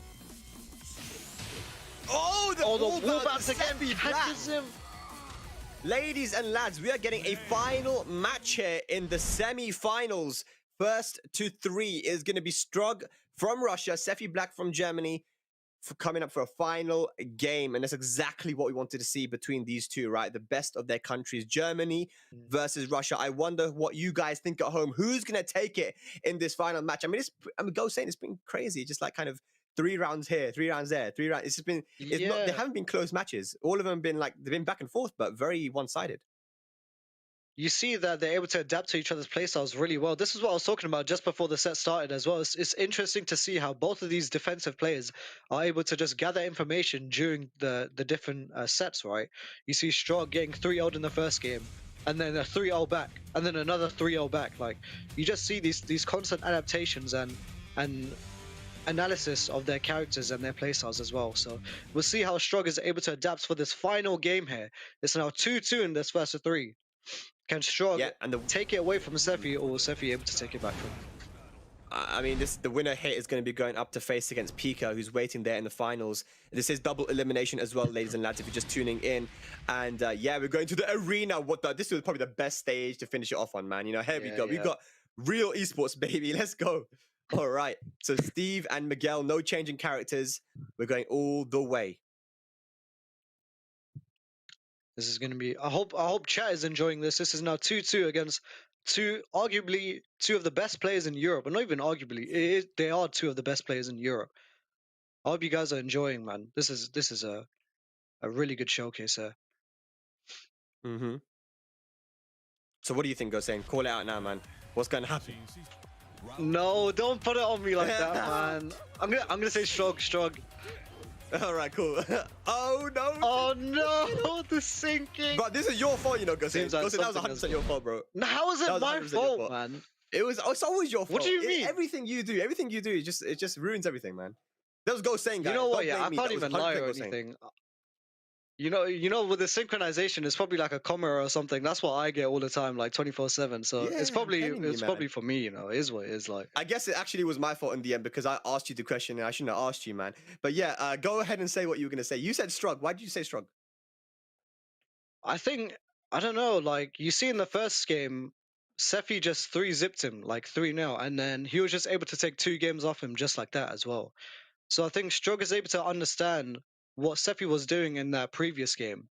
Speaker 1: Oh, the
Speaker 2: wall bounce again catches him.
Speaker 1: Ladies and lads, we are getting a final match here in the semi-finals. First to three is going to be Strug from Russia, Sefi Black from Germany, for coming up for a final game. And that's exactly what we wanted to see between these two, right? The best of their countries, Germany versus Russia. I wonder what you guys think at home. Who's going to take it in this final match? I mean, go saying it's been crazy. Just like kind of 3 rounds here, 3 rounds there, 3 rounds. It's just been, it's not, they haven't been close matches. All of them have been like, they've been back and forth, but very one-sided.
Speaker 2: You see that they're able to adapt to each other's playstyles really well. This is what I was talking about just before the set started as well. It's interesting to see how both of these defensive players are able to just gather information during the different sets, right? You see Strog getting 3-0'd in the first game, and then a 3-0 back, and then another 3-0 back. Like, you just see these constant adaptations and analysis of their characters and their playstyles as well. So we'll see how Strog is able to adapt for this final game here. It's now 2-2 in this first of 3. Can Strog take it away from Sefi, or will Sefi able to take it back from him?
Speaker 1: I mean, the winner here is going to be going up to face against Pika, who's waiting there in the finals. This is double elimination as well, ladies and lads, if you're just tuning in. And yeah, we're going to the arena. This was probably the best stage to finish it off on, man. You know, here we go. We've got real esports, baby. Let's go. All right. So Steve and Miguel, no change in characters. We're going all the way.
Speaker 2: This is going to be. I hope chat is enjoying this. This is now 2-2 against arguably two of the best players in Europe, but not even arguably. They are two of the best players in Europe. I hope you guys are enjoying, man. This is a really good showcase here.
Speaker 1: Mm-hmm. So what do you think, Gosain? Call it out now, man. What's going to happen?
Speaker 2: No, don't put it on me like that, man. I'm gonna say Strog.
Speaker 1: All right, cool. Oh no!
Speaker 2: Oh no! The sinking.
Speaker 1: But this is your fault, you know, Gosain. That was 100% your fault, bro.
Speaker 2: No, how is it my fault, man?
Speaker 1: It's always your fault.
Speaker 2: What do you mean?
Speaker 1: Everything you do, it just ruins everything, man. That was Gosain, guys.
Speaker 2: You know what? Yeah, I can't even lie or anything. You know, with the synchronization, it's probably like a comma or something. That's what I get all the time, like 24/7. So it's probably for me. You know, it is what it is. Like,
Speaker 1: I guess it actually was my fault in the end because I asked you the question and I shouldn't have asked you, man. But yeah, go ahead and say what you were gonna say. You said Strug. Why did you say Strug?
Speaker 2: I don't know. Like, you see in the first game, Sefi just 3-zipped him, like 3-0, and then he was just able to take 2 games off him just like that as well. So I think Strug is able to understand what Sefi was doing in that previous game.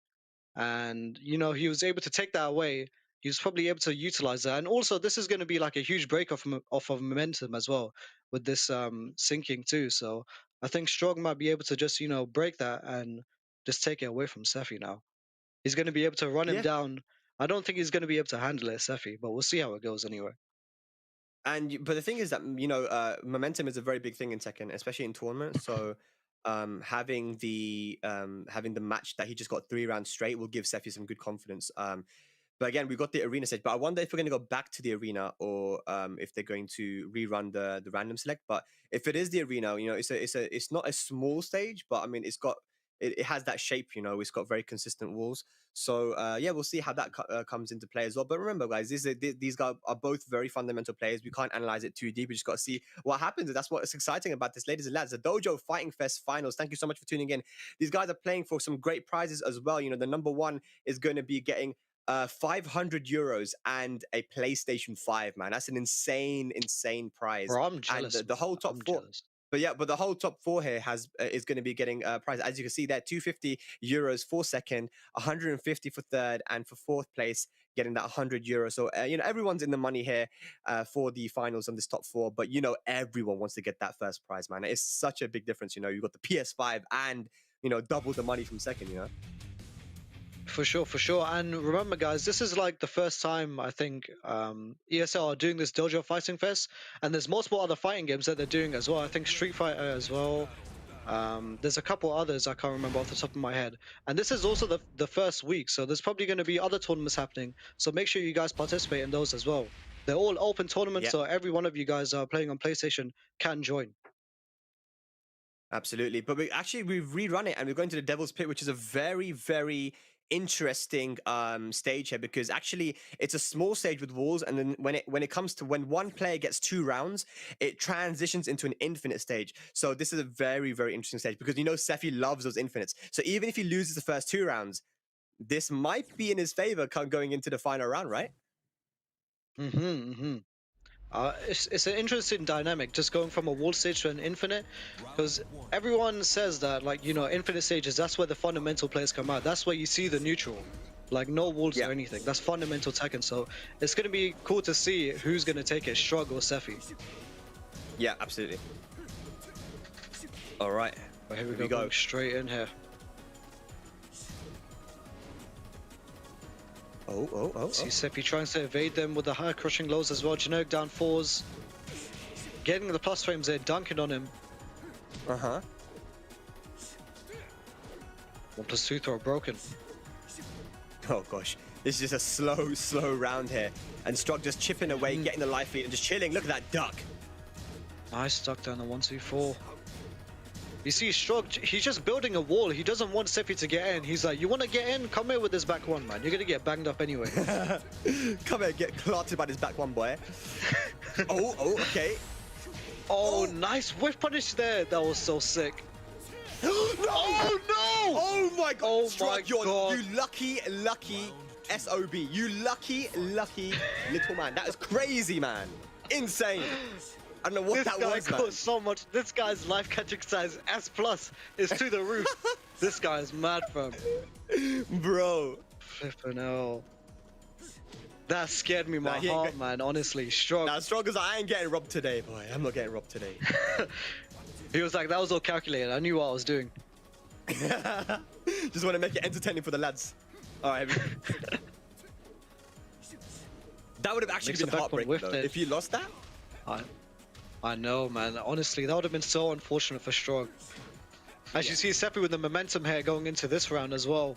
Speaker 2: And, you know, he was able to take that away. He was probably able to utilize that. And also, this is going to be like a huge break off of momentum as well with this sinking too. So I think Strog might be able to just, you know, break that and just take it away from Sefi now. He's going to be able to run him down. I don't think he's going to be able to handle it, Sefi, but we'll see how it goes anyway.
Speaker 1: But the thing is that, you know, momentum is a very big thing in Tekken, especially in tournaments. So having the match that he just got 3 rounds straight will give Sefi some good confidence. But again, we've got the arena stage. But I wonder if we're going to go back to the arena or if they're going to rerun the random select. But if it is the arena, you know, it's not a small stage, but I mean, it has that shape, you know. It's got very consistent walls. So yeah, we'll see how that comes into play as well. But remember, guys, these guys are both very fundamental players. We can't analyze it too deep. We just got to see what happens. And that's what's exciting about this, ladies and lads. The DOJO Fighting Fest finals. Thank you so much for tuning in. These guys are playing for some great prizes as well. You know, the number one is going to be getting 500 euros and a PlayStation 5, man. That's an insane prize.
Speaker 2: Bro, I'm jealous.
Speaker 1: And the whole top 4.
Speaker 2: Jealous.
Speaker 1: But yeah, the whole top 4 here is going to be getting prizes. As you can see there, 250 euros for second, 150 for third, and for fourth place, getting that 100 euros. So, you know, everyone's in the money here for the finals on this top 4. But, you know, everyone wants to get that first prize, man. It's such a big difference. You know, you've got the PS5 and, you know, double the money from second, you know.
Speaker 2: For sure. And remember, guys, this is like the first time I think ESL are doing this DOJO Fighting Fest, and there's multiple other fighting games that they're doing as well. I think Street Fighter as well. There's a couple others I can't remember off the top of my head. And this is also the first week, so there's probably going to be other tournaments happening. So make sure you guys participate in those as well. They're all open tournaments, so every one of you guys are playing on PlayStation can join.
Speaker 1: Absolutely. But we've rerun it, and we're going to the Devil's Pit, which is a very, very interesting stage here, because actually it's a small stage with walls, and then when it comes to when one player gets 2 rounds, it transitions into an infinite stage. So this is a very, very interesting stage, because you know Sefi loves those infinites. So even if he loses the first 2 rounds, this might be in his favor going into the final round, right?
Speaker 2: It's an interesting dynamic, just going from a wall stage to an infinite, because everyone says that, like, you know, infinite stages, that's where the fundamental players come out. That's where you see the neutral, like no walls or anything. That's fundamental Tekken. So it's gonna be cool to see who's gonna take it, Shrug or Sephi.
Speaker 1: Yeah, absolutely. All right,
Speaker 2: But here we go, going straight in here. See Sephi trying to evade them with the high crushing lows as well. Generic down fours. Getting the plus frames there, dunking on him. 1+2 throw broken.
Speaker 1: Oh gosh, this is just a slow round here. And Stroke just chipping away, getting the life lead and just chilling. Look at that duck.
Speaker 2: Nice duck down the 1-2-4. You see, Stroke, he's just building a wall. He doesn't want Sephi to get in. He's like, you want to get in? Come here with this back one, man. You're going to get banged up anyway.
Speaker 1: Come here, get clotted by this back one, boy. Okay.
Speaker 2: Oh, nice whiff punish there. That was so sick.
Speaker 1: No!
Speaker 2: Oh, no!
Speaker 1: Oh my god!
Speaker 2: Oh
Speaker 1: Stroke,
Speaker 2: my god.
Speaker 1: You lucky SOB. You lucky little man. That is crazy, man. Insane. I don't know what that was, man.
Speaker 2: So much. This guy's life catching size S+ is to the roof. This guy is mad, fam.
Speaker 1: Bro.
Speaker 2: Flippin' hell. That scared me, my heart, man. Honestly, Stroke.
Speaker 1: Nah, Stroke is like, I ain't getting robbed today, boy. I'm not getting robbed today.
Speaker 2: He was like, that was all calculated. I knew what I was doing.
Speaker 1: Just want to make it entertaining for the lads. All right. That would have actually been heartbreaking though. If you lost that.
Speaker 2: I know, man. Honestly, that would have been so unfortunate for Stroke. As you see, Sephi with the momentum here going into this round as well.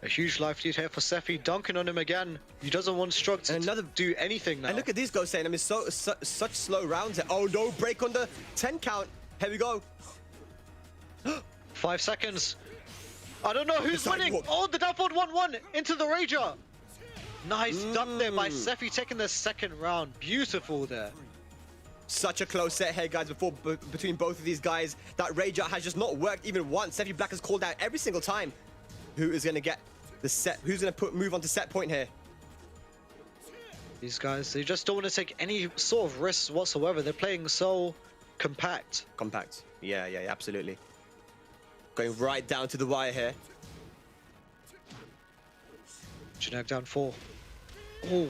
Speaker 2: A huge life lead here for Sephi, dunking on him again. He doesn't want Stroke to do anything now.
Speaker 1: And look at these guys saying, I mean, such slow rounds. Oh no, break on the 10 count. Here we go.
Speaker 2: 5 seconds. I don't know who's winning. Oh, the down forward 1-1 into the Rager. Nice duck there by Sephi, taking the second round. Beautiful there.
Speaker 1: Such a close set here, guys, between both of these guys. That Rager has just not worked even once. Sephi Black has called out every single time. Who is going to get the set? Who's going to move on to set point here?
Speaker 2: These guys, they just don't want to take any sort of risks whatsoever. They're playing so compact.
Speaker 1: Compact. Yeah, absolutely. Going right down to the wire here.
Speaker 2: Generic down 4. Oh.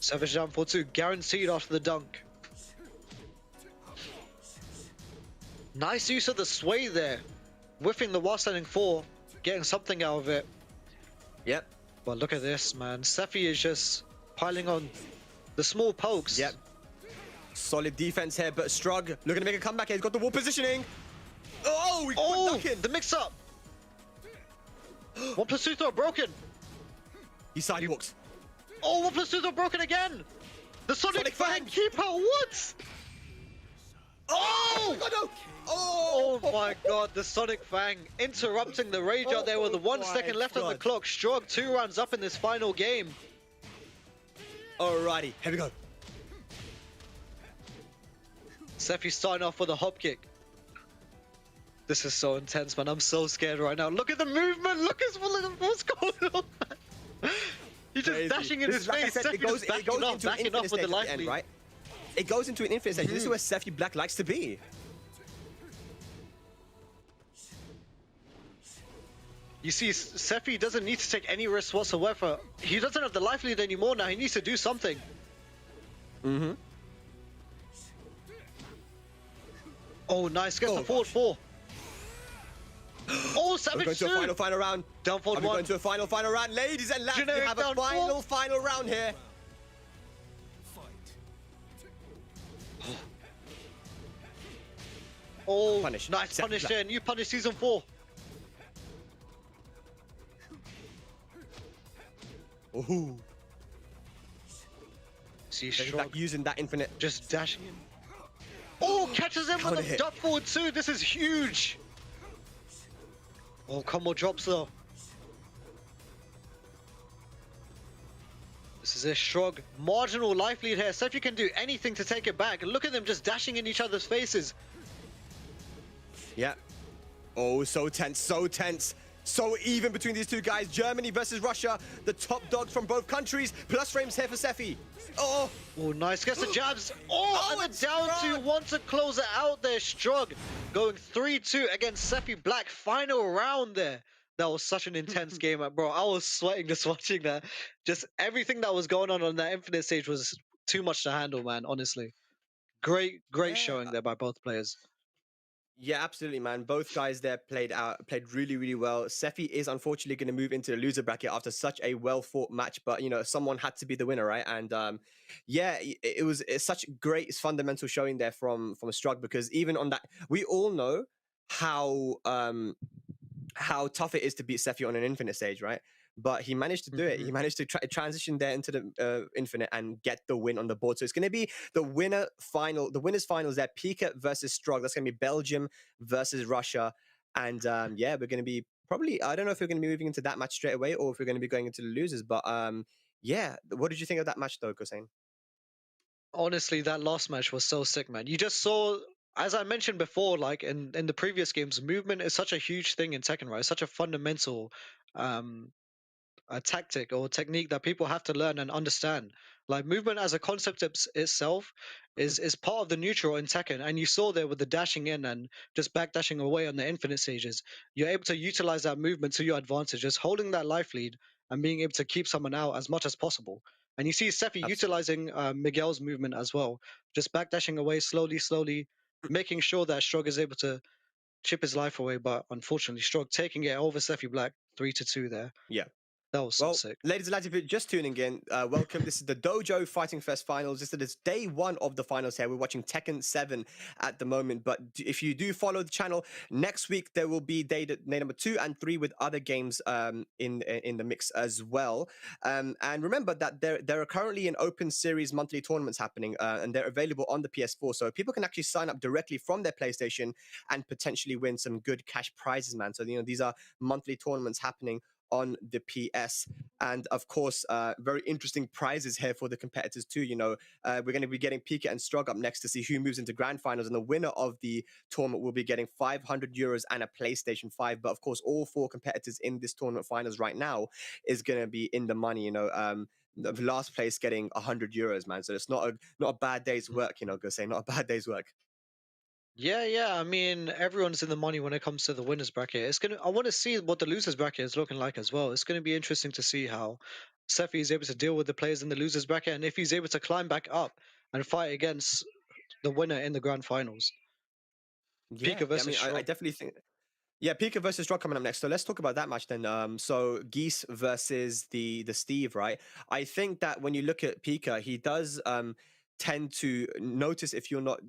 Speaker 2: Savage down 4-2. Guaranteed after the dunk. Nice use of the sway there. Whiffing the while standing 4. Getting something out of it.
Speaker 1: Yep.
Speaker 2: But look at this, man. Sephi is just piling on the small pokes.
Speaker 1: Yep. Solid defense here, but Strug looking to make a comeback here. He's got the wall positioning. Oh,
Speaker 2: the mix-up. 1+2 throw broken.
Speaker 1: He sidewalks.
Speaker 2: Oh, 1+2 throw broken again. The Sonic Fang keeper, what? Oh!
Speaker 1: No.
Speaker 2: Oh my god, the Sonic Fang interrupting the rage out there with the 1 second left on the clock. Strug 2 rounds up in this final game.
Speaker 1: Alrighty, here we go.
Speaker 2: Sephi starting off with a hop kick. This is so intense, man. I'm so scared right now. Look at the movement. Look at what's going on. He's just dashing in his face. Sephi just backing off with the life lead.
Speaker 1: Right? It goes into an infinite stage. This is where Sephi Black likes to be.
Speaker 2: You see, Sephi doesn't need to take any risks whatsoever. He doesn't have the life lead anymore now. He needs to do something. Oh, nice. Gets the forward 4. Oh, Savage
Speaker 1: We're going to a final round.
Speaker 2: Down forward 1.
Speaker 1: We're going to a final round. Ladies and lads, we have a final round here.
Speaker 2: Oh,
Speaker 1: punish.
Speaker 2: Nice punish there. New punish season 4.
Speaker 1: Ooh.
Speaker 2: See,
Speaker 1: Shrug using that infinite.
Speaker 2: Just dashing in. Oh, catches him with a duck forward 2. This is huge. Oh, combo drops though. This is a Shrug. Marginal life lead here. Sephi can do anything to take it back. Look at them just dashing in each other's faces.
Speaker 1: Yeah. Oh, so tense, so tense. So even between these two guys. Germany versus Russia. The top dogs from both countries. Plus frames here for Sefi. Oh,
Speaker 2: Oh, nice. Gets the jabs.
Speaker 1: Oh,
Speaker 2: And
Speaker 1: it's
Speaker 2: the down
Speaker 1: Strug.
Speaker 2: two wants to close it out there. Strug going 3-2 against Sefi Black. Final round there. That was such an intense game, bro. I was sweating just watching that. Just everything that was going on that Infinite stage was too much to handle, man, honestly. Great
Speaker 1: yeah.
Speaker 2: showing there by both players.
Speaker 1: Yeah, absolutely, man. Both guys there played really, really well. Sefi is unfortunately going to move into the loser bracket after such a well-fought match, but you know, someone had to be the winner, right? And yeah, it's such great fundamental showing there from Strug, because even on that, we all know how tough it is to beat Sefi on an infinite stage, right? But he managed to do it. He managed to transition there into the infinite and get the win on the board. So it's going to be the winners finals there. Pika versus Strug. That's going to be Belgium versus Russia. And yeah, we're going to be probably, I don't know if we're going to be moving into that match straight away or if we're going to be going into the losers. But yeah, what did you think of that match though, Kosain?
Speaker 2: Honestly, that last match was so sick, man. You just saw, as I mentioned before, like in the previous games, movement is such a huge thing in Tekken, right? It's such a fundamental um a tactic or technique that people have to learn and understand. Like movement as a concept itself is part of the neutral in Tekken, and you saw there with the dashing in and just backdashing away on the infinite stages. You're able to utilize that movement to your advantage, just holding that life lead and being able to keep someone out as much as possible. And you see Sefi
Speaker 1: Absolutely.
Speaker 2: utilizing Miguel's movement as well, just backdashing away slowly, making sure that Strug is able to chip his life away. But unfortunately, Strug taking it over Sefi Black 3-2 there.
Speaker 1: Yeah.
Speaker 2: That was so
Speaker 1: Well,
Speaker 2: sick.
Speaker 1: ladies and lads, if you're just tuning in, welcome. This is the DOJO Fighting Fest finals. This is day one of the finals here. We're watching Tekken 7 at the moment. But if you do follow the channel, next week there will be day number 2 and 3 with other games in the mix as well. And remember that there are currently an open series monthly tournaments happening, and they're available on the PS4. So people can actually sign up directly from their PlayStation and potentially win some good cash prizes, man. So, you know, these are monthly tournaments happening on the PS. And of course, very interesting prizes here for the competitors too. You know, we're going to be getting Pika and Strug up next to see who moves into grand finals, and the winner of the tournament will be getting 500 euros and a PlayStation 5. But of course, all 4 competitors in this tournament finals right now is going to be in the money. You know, the last place getting 100 euros, man. So it's not a bad day's work. You know, go say not a bad day's work.
Speaker 2: Yeah. I mean, everyone's in the money when it comes to the winners bracket. I want to see what the losers bracket is looking like as well. It's gonna be interesting to see how Sefi is able to deal with the players in the losers bracket and if he's able to climb back up and fight against the winner in the grand finals.
Speaker 1: Yeah,
Speaker 2: Pika
Speaker 1: I
Speaker 2: versus
Speaker 1: mean, I
Speaker 2: Strug.
Speaker 1: definitely think. Yeah, Pika versus Rock coming up next. So let's talk about that match then. So Geese versus the Steve, right? I think that when you look at Pika, he does tend to notice if you're not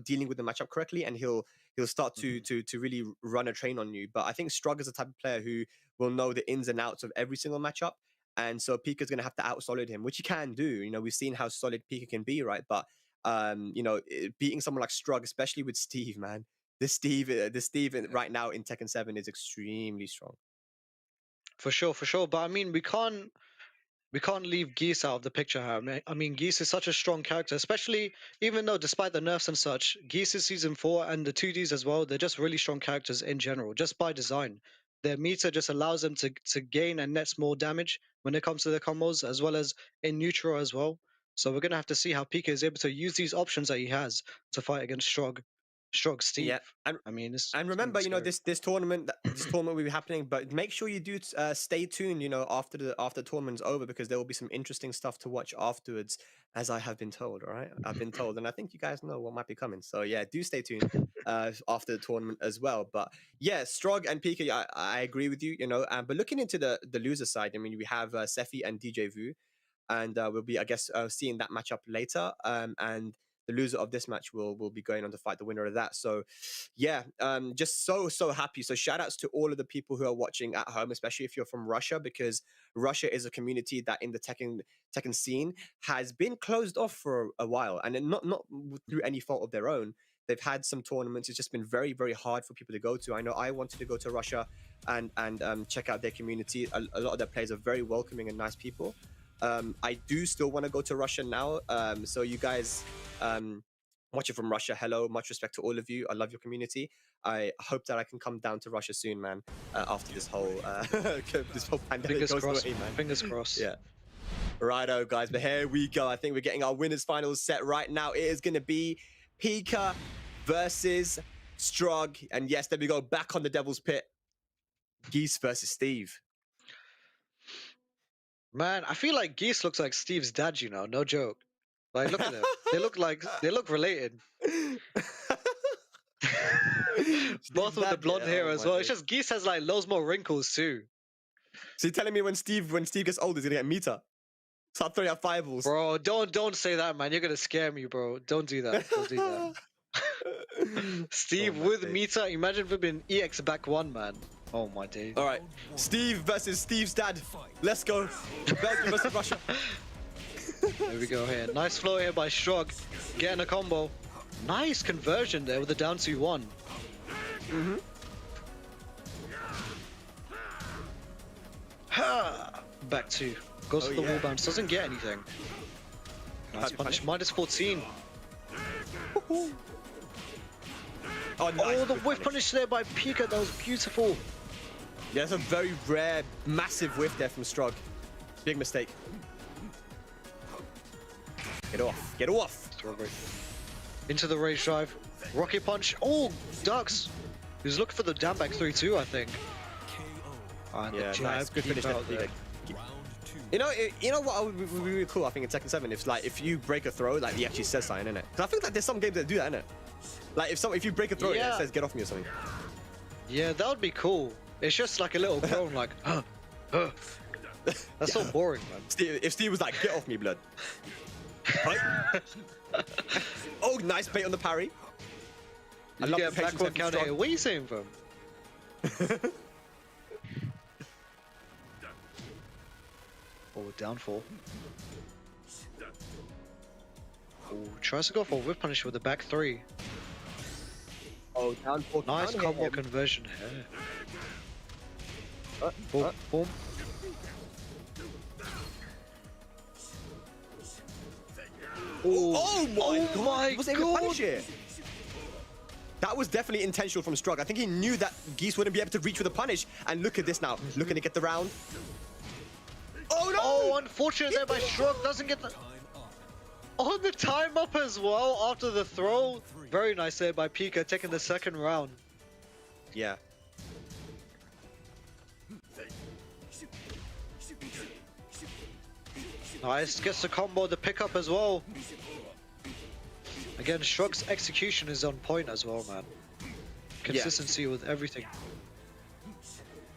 Speaker 1: dealing with the matchup correctly, and he'll start to really run a train on you. But I think Strug is the type of player who will know the ins and outs of every single matchup. And so Pika's gonna have to out solid him, which he can do. You know, we've seen how solid Pika can be, right? But you know, beating someone like Strug, especially with Steve, man, right now in Tekken 7 is extremely strong.
Speaker 2: For sure. But I mean, we can't leave Geese out of the picture here. I mean, Geese is such a strong character, especially even though despite the nerfs and such, Geese is season 4 and the 2Ds as well, they're just really strong characters in general, just by design. Their meter just allows them to gain and nets more damage when it comes to their combos, as well as in neutral as well. So we're gonna have to see how Pika is able to use these options that he has to fight against Strog
Speaker 1: Yeah,
Speaker 2: Steve.
Speaker 1: and
Speaker 2: I mean,
Speaker 1: and
Speaker 2: it's gonna be
Speaker 1: remember, you know,
Speaker 2: scary.
Speaker 1: this tournament will be happening, but make sure you do stay tuned. You know, after the tournament's over, because there will be some interesting stuff to watch afterwards, as I have been told. All right, I've been told, and I think you guys know what might be coming. So yeah, do stay tuned after the tournament as well. But yeah, Strog and Pika, I agree with you. You know, but looking into the loser side, I mean, we have Sefi and DJ Vu, and we'll be, I guess, seeing that matchup later. And the loser of this match will be going on to fight the winner of that. So, yeah, just so happy. So, shout outs to all of the people who are watching at home, especially if you're from Russia, because Russia is a community that in the Tekken scene has been closed off for a while, and not through any fault of their own. They've had some tournaments. It's just been very hard for people to go to. I know I wanted to go to Russia and check out their community. A lot of their players are very welcoming and nice people. I do still want to go to Russia now. So you guys, watching from Russia. Hello, much respect to all of you. I love your community. I hope that I can come down to Russia soon, man. After this whole pandemic
Speaker 2: Fingers
Speaker 1: goes
Speaker 2: crossed.
Speaker 1: away, man.
Speaker 2: Fingers crossed.
Speaker 1: Yeah. Righto, guys. But here we go. I think we're getting our winners finals set right now. It is going to be Pika versus Strug. And yes, there we go. Back on the Devil's Pit. Geese versus Steve.
Speaker 2: Man, I feel like Geese looks like Steve's dad, you know, no joke. Like, look at them. They look related. Both with the
Speaker 1: dad,
Speaker 2: blonde
Speaker 1: yeah,
Speaker 2: hair
Speaker 1: oh
Speaker 2: as
Speaker 1: my
Speaker 2: well. It's
Speaker 1: days.
Speaker 2: just Geese has like loads more wrinkles too.
Speaker 1: So you're telling me when Steve gets older, he's gonna get meter? Start throwing out fireballs.
Speaker 2: Bro, don't say that, man. You're gonna scare me, bro. Don't do that. Don't do that. Steve
Speaker 1: Oh my
Speaker 2: with
Speaker 1: days.
Speaker 2: meter. Imagine if it been EX back one, man. Oh my days.
Speaker 1: All right, Steve versus Steve's dad. Let's go. Belgium versus Russia.
Speaker 2: There we go here. Nice flow here by Shrug. Getting a combo. Nice conversion there with the down 2-1. Ha! Back two. Goes
Speaker 1: Oh,
Speaker 2: for the
Speaker 1: yeah.
Speaker 2: wall bounce. Doesn't get anything. Nice
Speaker 1: Happy
Speaker 2: punish.
Speaker 1: punish.
Speaker 2: Minus 14.
Speaker 1: Oh, nice.
Speaker 2: Oh, the
Speaker 1: Good
Speaker 2: whiff punish there by Pika. That was beautiful.
Speaker 1: Yeah, that's a very rare, massive whiff there from Strug. Big mistake. Get off. Get off.
Speaker 2: Strawberry. Into the rage drive. Rocket punch. Oh, ducks. He was looking for the down back 3-2, I think. And
Speaker 1: Yeah,
Speaker 2: the jab
Speaker 1: nice. Good
Speaker 2: deep
Speaker 1: finish there.
Speaker 2: out there.
Speaker 1: You know what would be really cool, I think, in Tekken 7? If you break a throw, like, he actually says something, innit? Because I think that there's some games that do that, innit? Like, if you break a throw,
Speaker 2: Yeah.
Speaker 1: it says, get off me or something.
Speaker 2: Yeah, that would be cool. It's just like a little groan, like, That's so boring, man.
Speaker 1: If Steve was like, get off me, blood. Right? Oh, nice bait on the parry.
Speaker 2: Did you get a backward counter here? What are you saying, fam? Oh, downfall. Oh, tries to go for whip punish with the back three.
Speaker 1: Oh, down 4.
Speaker 2: Nice combo conversion here. Boom, boom.
Speaker 1: Oh my
Speaker 2: Oh
Speaker 1: god!
Speaker 2: my
Speaker 1: He was able to
Speaker 2: God.
Speaker 1: punish it. That was definitely intentional from Strug. I think he knew that Geese wouldn't be able to reach with a punish. And look at this now. Looking to get the round. Oh no!
Speaker 2: Oh, unfortunate there by Shrug. Doesn't get the... Oh, the time up as well after the throw. Very nice there by Pika, taking the second round.
Speaker 1: Yeah.
Speaker 2: Nice, gets the combo, the pickup as well. Again, Shrug's execution is on point as well, man. Consistency with everything.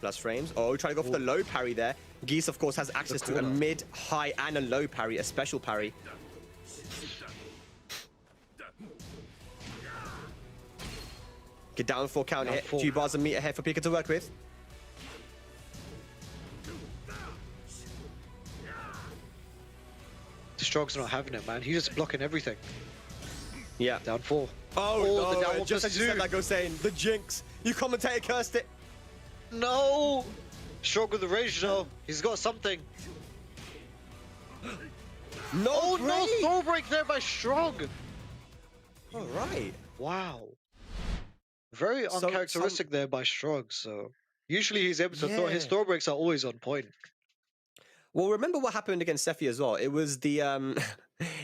Speaker 1: Plus frames. Oh, trying to go for the low parry there. Geese, of course, has access to a
Speaker 2: corner.
Speaker 1: mid, high, and a low parry, a special parry. Get down for counter hit. 2 bars of meat ahead for Pika to work with.
Speaker 2: Shrug's not having it, man. He's just blocking everything.
Speaker 1: Yeah.
Speaker 2: Down 4.
Speaker 1: Oh,
Speaker 2: the
Speaker 1: no.
Speaker 2: down one
Speaker 1: Just as you said,
Speaker 2: pursuit.
Speaker 1: like I was saying, the jinx. You commentator cursed it.
Speaker 2: No! Shrug with the rage though. He's got something.
Speaker 1: No,
Speaker 2: Oh no,
Speaker 1: great.
Speaker 2: throw break there by Shrug.
Speaker 1: All right.
Speaker 2: Wow. Very
Speaker 1: So-
Speaker 2: uncharacteristic there by Shrug, so usually he's able to throw his
Speaker 1: Yeah.
Speaker 2: throw breaks are always on point.
Speaker 1: Well, remember what happened against Sephi as well. It was the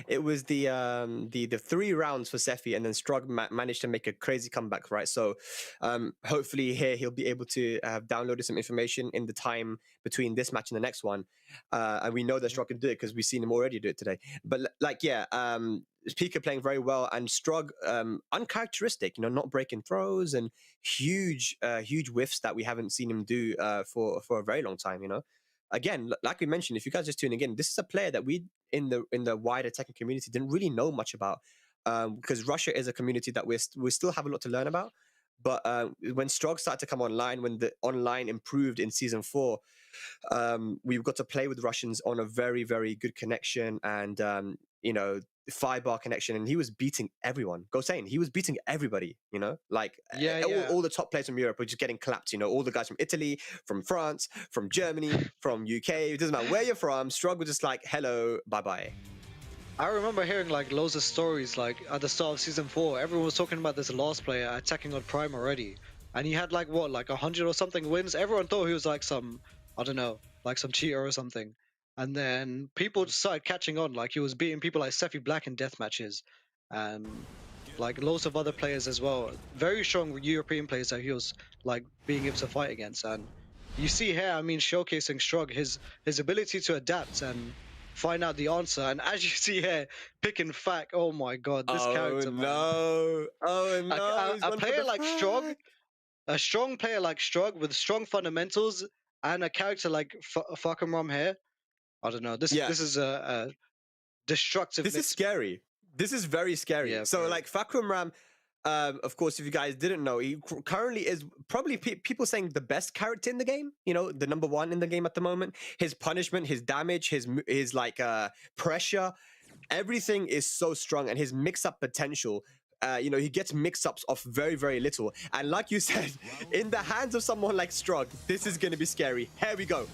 Speaker 1: it was the 3 rounds for Sephi, and then Strug managed to make a crazy comeback, right? So, hopefully here he'll be able to have downloaded some information in the time between this match and the next one, and we know that Strug can do it because we've seen him already do it today. But like, yeah, Pika playing very well, and Strug uncharacteristic, you know, not breaking throws and huge whiffs that we haven't seen him do for a very long time, you know. Again, like we mentioned, if you guys are just tuning in, this is a player that we in the wider Tekken community didn't really know much about, because Russia is a community that we still have a lot to learn about. But when Strog started to come online, when the online improved in season 4, we've got to play with Russians on a very, very good connection, and you know, 5-bar connection, and he was beating everyone. Go saying he was beating everybody, you know, like all the top players from Europe were just getting clapped. You know, all the guys from Italy, from France, from Germany, from UK. It doesn't matter where you're from. Strug was just like, hello, bye bye.
Speaker 2: I remember hearing like loads of stories like at the start of season 4. Everyone was talking about this last player attacking on Prime already, and he had like what, like 100 or something wins. Everyone thought he was like some, I don't know, like some cheater or something. And then people just started catching on. Like he was beating people like Sephi Black in death matches, and like loads of other players as well. Very strong European players that he was like being able to fight against. And you see here, I mean, showcasing Strug his ability to adapt and find out the answer. And as you see here, picking fact. Oh my god, this
Speaker 1: Oh
Speaker 2: character, man.
Speaker 1: no! Oh no! He's
Speaker 2: A
Speaker 1: gone for
Speaker 2: player
Speaker 1: the
Speaker 2: like Strug,
Speaker 1: flag.
Speaker 2: a strong player like Strug with strong fundamentals, and a character like Fuckum here. I don't know.
Speaker 1: Yeah.
Speaker 2: This is a destructive.
Speaker 1: This is
Speaker 2: mix.
Speaker 1: scary. This is very scary.
Speaker 2: Yeah,
Speaker 1: So
Speaker 2: very.
Speaker 1: like Fakrum Ram, of course, if you guys didn't know, he currently is probably people saying the best character in the game. You know, the #1 in the game at the moment. His punishment, his damage, his like pressure, everything is so strong, and his mix-up potential. You know, he gets mix-ups off very, very little. And like you said, in the hands of someone like Strug, this is going to be scary. Here we go.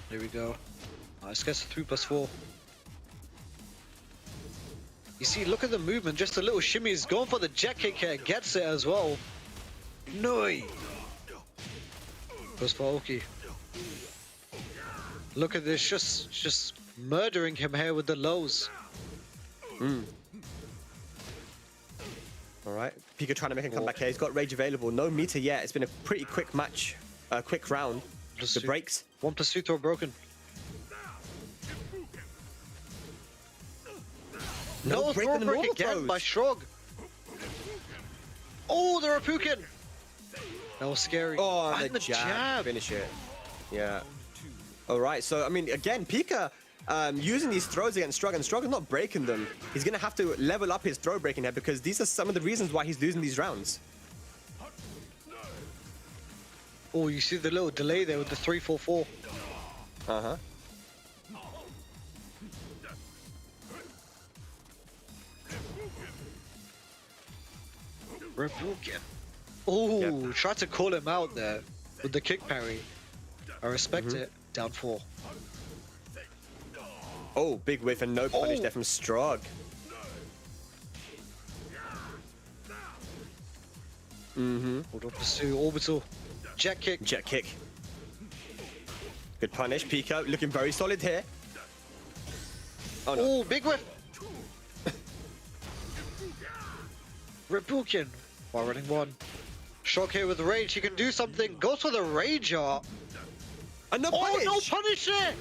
Speaker 2: There we go. Let's get 3+4. You see, look at the movement. Just a little shimmy. He's going for the jet kick here. Gets it as well. No. Goes for Oki. Look at this. Just murdering him here with the lows.
Speaker 1: All right. Pika trying to make a comeback here. He's got Rage available. No meter yet. It's been a pretty quick match. Quick round. The breaks.
Speaker 2: 1+2 throw broken. No
Speaker 1: break
Speaker 2: throw
Speaker 1: in the
Speaker 2: break
Speaker 1: normal
Speaker 2: again
Speaker 1: throws.
Speaker 2: by Strog. Oh, the Rapukin. That was scary.
Speaker 1: Oh,
Speaker 2: and
Speaker 1: the jab. Finish it. Yeah. All right. So, I mean, again, Pika using these throws against Strug, and Strug is not breaking them. He's going to have to level up his throw breaking here because these are some of the reasons why he's losing these rounds.
Speaker 2: Oh, you see the little delay there with the 3-4-4.
Speaker 1: Uh-huh.
Speaker 2: Rapukin. Oh,
Speaker 1: Yep.
Speaker 2: tried to call him out there with the kick parry. I respect it. Down 4.
Speaker 1: Oh, big whiff and no punish there from Strug.
Speaker 2: Hold on, pursue orbital. Jet kick.
Speaker 1: Jet kick. Good punish. Pika looking very solid here. Oh, no.
Speaker 2: Oh, big whiff. Rapukin. While running 1. Shock here with rage. He can do something. Goes for the rager.
Speaker 1: And no
Speaker 2: Oh,
Speaker 1: punish!
Speaker 2: no punish there.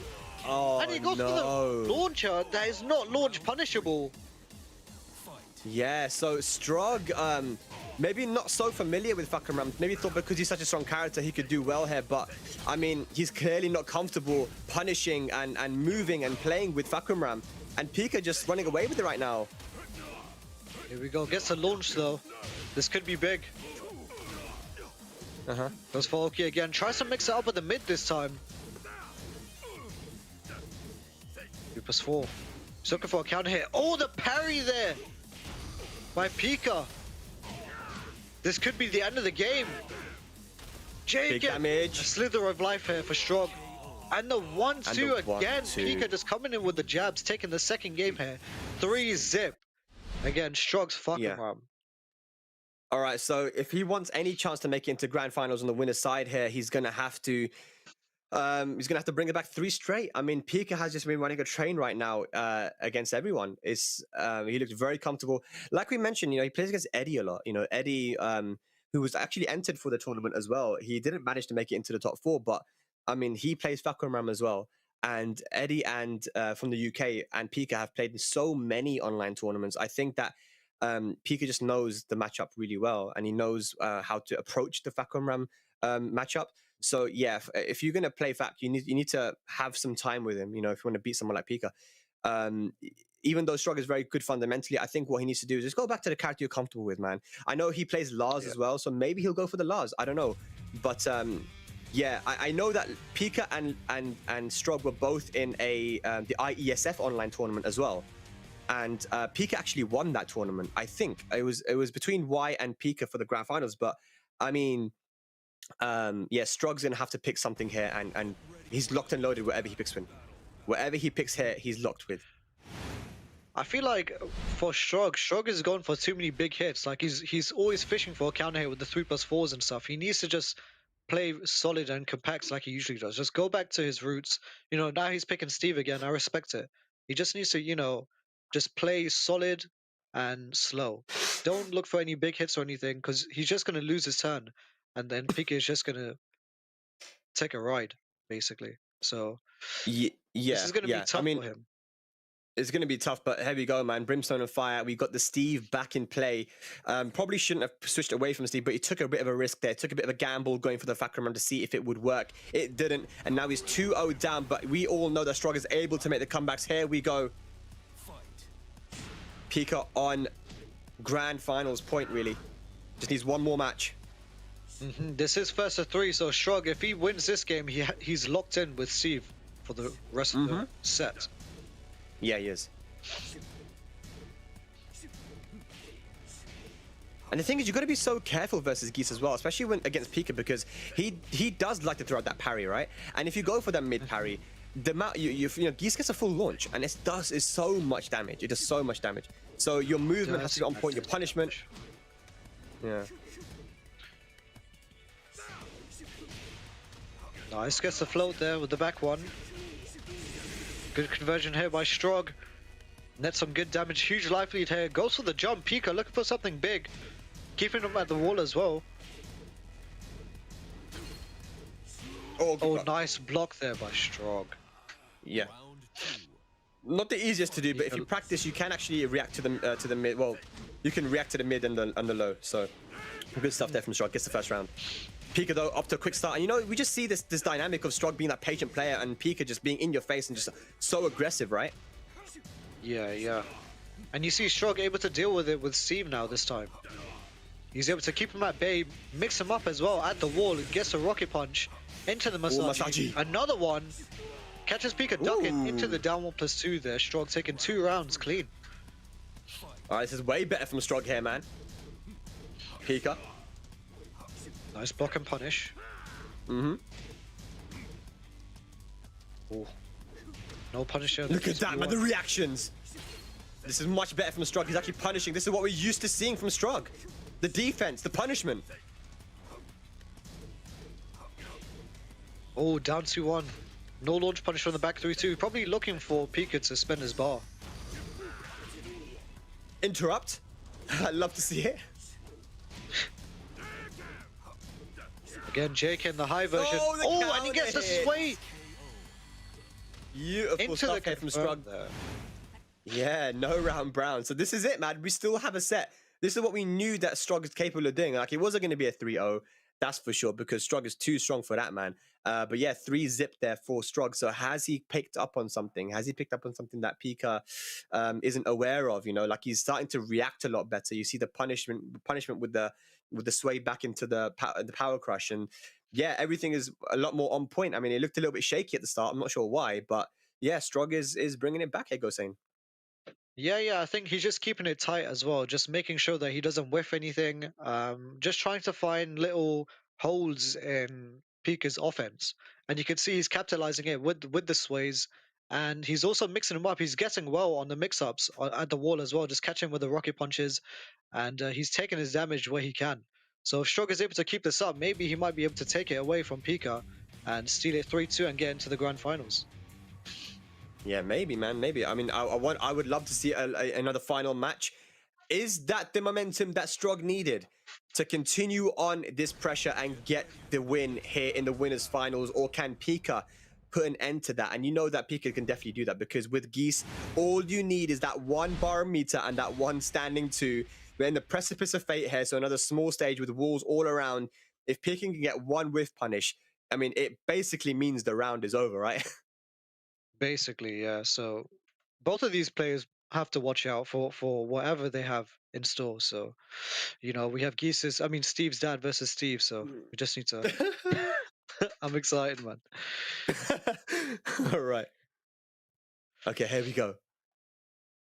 Speaker 1: Oh,
Speaker 2: And he goes
Speaker 1: no.
Speaker 2: for the launcher that is not launch punishable.
Speaker 1: Yeah, so Strug, maybe not so familiar with Fakram Ram. Maybe thought because he's such a strong character, he could do well here. But, I mean, he's clearly not comfortable punishing and moving and playing with Fakram Ram. And Pika just running away with it right now.
Speaker 2: Here we go. Gets a launch, though. This could be big.
Speaker 1: Uh-huh.
Speaker 2: Goes for Oki again. Tries to mix it up at the mid this time. 3+4. He's looking for a counter hit. Oh, the parry there by Pika. This could be the end of the game.
Speaker 1: Big
Speaker 2: Jacob. A
Speaker 1: damage.
Speaker 2: slither of life here for Strog. And the 1-2
Speaker 1: And the
Speaker 2: again.
Speaker 1: 1-2.
Speaker 2: Pika just coming in with the jabs, taking the second game here. 3-zip. Again, Strog's fucking
Speaker 1: Yeah. All right, so if he wants any chance to make it into grand finals on the winner's side here, he's gonna have to bring it back 3 straight. I mean, Pika has just been running a train right now against everyone. He looks very comfortable. Like we mentioned, you know, he plays against Eddie a lot. You know, Eddie, who was actually entered for the tournament as well. He didn't manage to make it into the top 4, but I mean, he plays Fakram Ram as well. And Eddie and from the UK and Pika have played in so many online tournaments. I think that Pika just knows the matchup really well, and he knows how to approach the Fakram Ram matchup. So yeah, if you're gonna play Fak, you need to have some time with him. You know, if you want to beat someone like Pika. Even though Strug is very good fundamentally, I think what he needs to do is just go back to the character you're comfortable with, man. I know he plays Lars as well, so maybe he'll go for the Lars. I don't know, but yeah, I know that Pika and Strug were both in the IESF online tournament as well. And Pika actually won that tournament. I think it was between Y and Pika for the grand finals. But I mean, yeah, Strug's gonna have to pick something here, and he's locked and loaded wherever he picks win. Whatever he picks here, he's locked with.
Speaker 2: I feel like for Shrug has gone for too many big hits. Like he's always fishing for a counter hit with the 3+4s and stuff. He needs to just play solid and compact like he usually does. Just go back to his roots. You know, now he's picking Steve again. I respect it. He just needs to, you know, just play solid and slow. Don't look for any big hits or anything because he's just gonna lose his turn, and then Pika is just gonna take a ride basically. So this
Speaker 1: Yeah,
Speaker 2: is gonna be
Speaker 1: yeah.
Speaker 2: tough for him.
Speaker 1: It's going to be tough, but here we go, man. Brimstone and Fire. We got the Steve back in play. Probably shouldn't have switched away from Steve, but he took a bit of a risk there. Took a bit of a gamble going for the Fakram run to see if it would work. It didn't, and now he's 2-0 down, but we all know that Strog is able to make the comebacks. Here we go. Pika on grand finals point, really. Just needs one more match.
Speaker 2: This is first of 3, so Shrug, if he wins this game, he's locked in with Steve for the rest of the set.
Speaker 1: Yeah, he is. And the thing is, you've got to be so careful versus Geese as well, especially when against Pika, because he does like to throw out that parry, right? And if you go for that mid parry, the amount you know, Geese gets a full launch, and it is so much damage. It does so much damage. So your movement has to be on point. Your punishment. Yeah.
Speaker 2: Nice, gets the float there with the back one. Good conversion here by Strog. Nets some good damage, huge life lead here. Goes for the jump. Pika looking for something big. Keeping him at the wall as well. Oh, nice block there by Strog.
Speaker 1: Yeah. Not the easiest to do, but if you practice, you can actually react to the mid. Well, you can react to the mid and the low. So good stuff there from Strog. Gets the first round. Pika though up to a quick start, and you know, we just see this dynamic of Strog being that patient player and Pika just being in your face and just so aggressive, right?
Speaker 2: Yeah. And you see Strog able to deal with it with Steve now this time. He's able to keep him at bay, mix him up as well at the wall, and gets a rocket punch into the Masaji. Another one. Catches Pika ducking into the down 1+2 there. Strog taking 2 rounds clean.
Speaker 1: Alright, this is way better from Strog here, man. Pika.
Speaker 2: Nice block and punish.
Speaker 1: Oh.
Speaker 2: No punish here.
Speaker 1: Look at that, man, the reactions. This is much better from Strog. He's actually punishing. This is what we're used to seeing from Strog. The defense, the punishment.
Speaker 2: Oh, down 2-1. No launch punish from the back 3-2. Probably looking for Pika to spend his bar.
Speaker 1: Interrupt. I'd love to see it.
Speaker 2: Again, Jake in the high version. Oh, and he gets the sway.
Speaker 1: Beautiful
Speaker 2: into
Speaker 1: stuff
Speaker 2: the
Speaker 1: here from Strug
Speaker 2: there.
Speaker 1: Yeah, no round brown. So this is it, man. We still have a set. This is what we knew that Strug is capable of doing. Like, it wasn't going to be a 3-0. That's for sure, because Strug is too strong for that, man. But yeah, 3-zip there for Strug. So has he picked up on something? Has he picked up on something that Pika isn't aware of? You know, like, he's starting to react a lot better. You see the punishment with the sway back into the power crush, and yeah, everything is a lot more on point. I mean, it looked a little bit shaky at the start. I'm not sure why, but yeah, Strug is bringing it back here, Gosane.
Speaker 2: Yeah, I think he's just keeping it tight as well, just making sure that he doesn't whiff anything, just trying to find little holes in Pika's offense. And you can see he's capitalizing it with the sways, and he's also mixing them up. He's getting well on the mix-ups at the wall as well, just catching with the rocket punches, and he's taking his damage where he can. So if Strog is able to keep this up, maybe he might be able to take it away from Pika and steal it 3-2 and get into the grand finals.
Speaker 1: Yeah, maybe, man, maybe. I mean, I would love to see another final match. Is that the momentum that Strog needed to continue on this pressure and get the win here in the winners finals, or can Pika put an end to that? And you know that Pika can definitely do that, because with Geese, all you need is that one barometer and that one standing 2. We're in the precipice of fate here, so another small stage with walls all around. If Pika can get one whiff punish, I mean, it basically means the round is over, right?
Speaker 2: Basically, yeah. So both of these players have to watch out for whatever they have in store. So, you know, we have Steve's dad versus Steve. So we just need to. I'm excited, man.
Speaker 1: All right. Okay, here we go.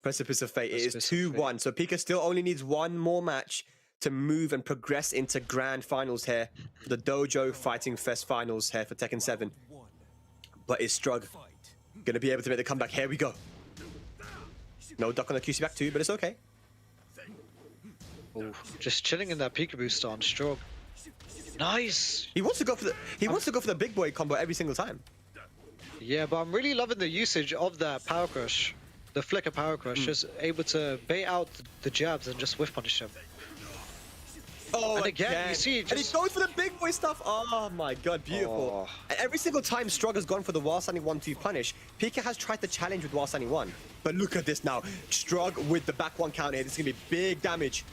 Speaker 1: Precipice of fate. It is 2-1. So Pika still only needs one more match to move and progress into grand finals here. The Dojo Fighting Fest finals here for Tekken 7. But is Strug Gonna be able to make the comeback. Here we go. No duck on the QC back too, but it's okay.
Speaker 2: Ooh, just chilling in that peekaboo stance, Strog. Nice.
Speaker 1: He wants to go for the wants to go for the big boy combo every single time.
Speaker 2: Yeah, but I'm really loving the usage of that power crush, the flicker power crush, just able to bait out the jabs and just whiff punish him.
Speaker 1: Oh,
Speaker 2: And again, you see,
Speaker 1: and he
Speaker 2: just-
Speaker 1: goes for the big boy stuff. Oh my god, beautiful.
Speaker 2: Oh.
Speaker 1: And every single time Strug has gone for the while standing 1-2 punish, Pika has tried to challenge with while standing 1. But look at this now. Strug with the back 1 counter here. This is gonna be big damage.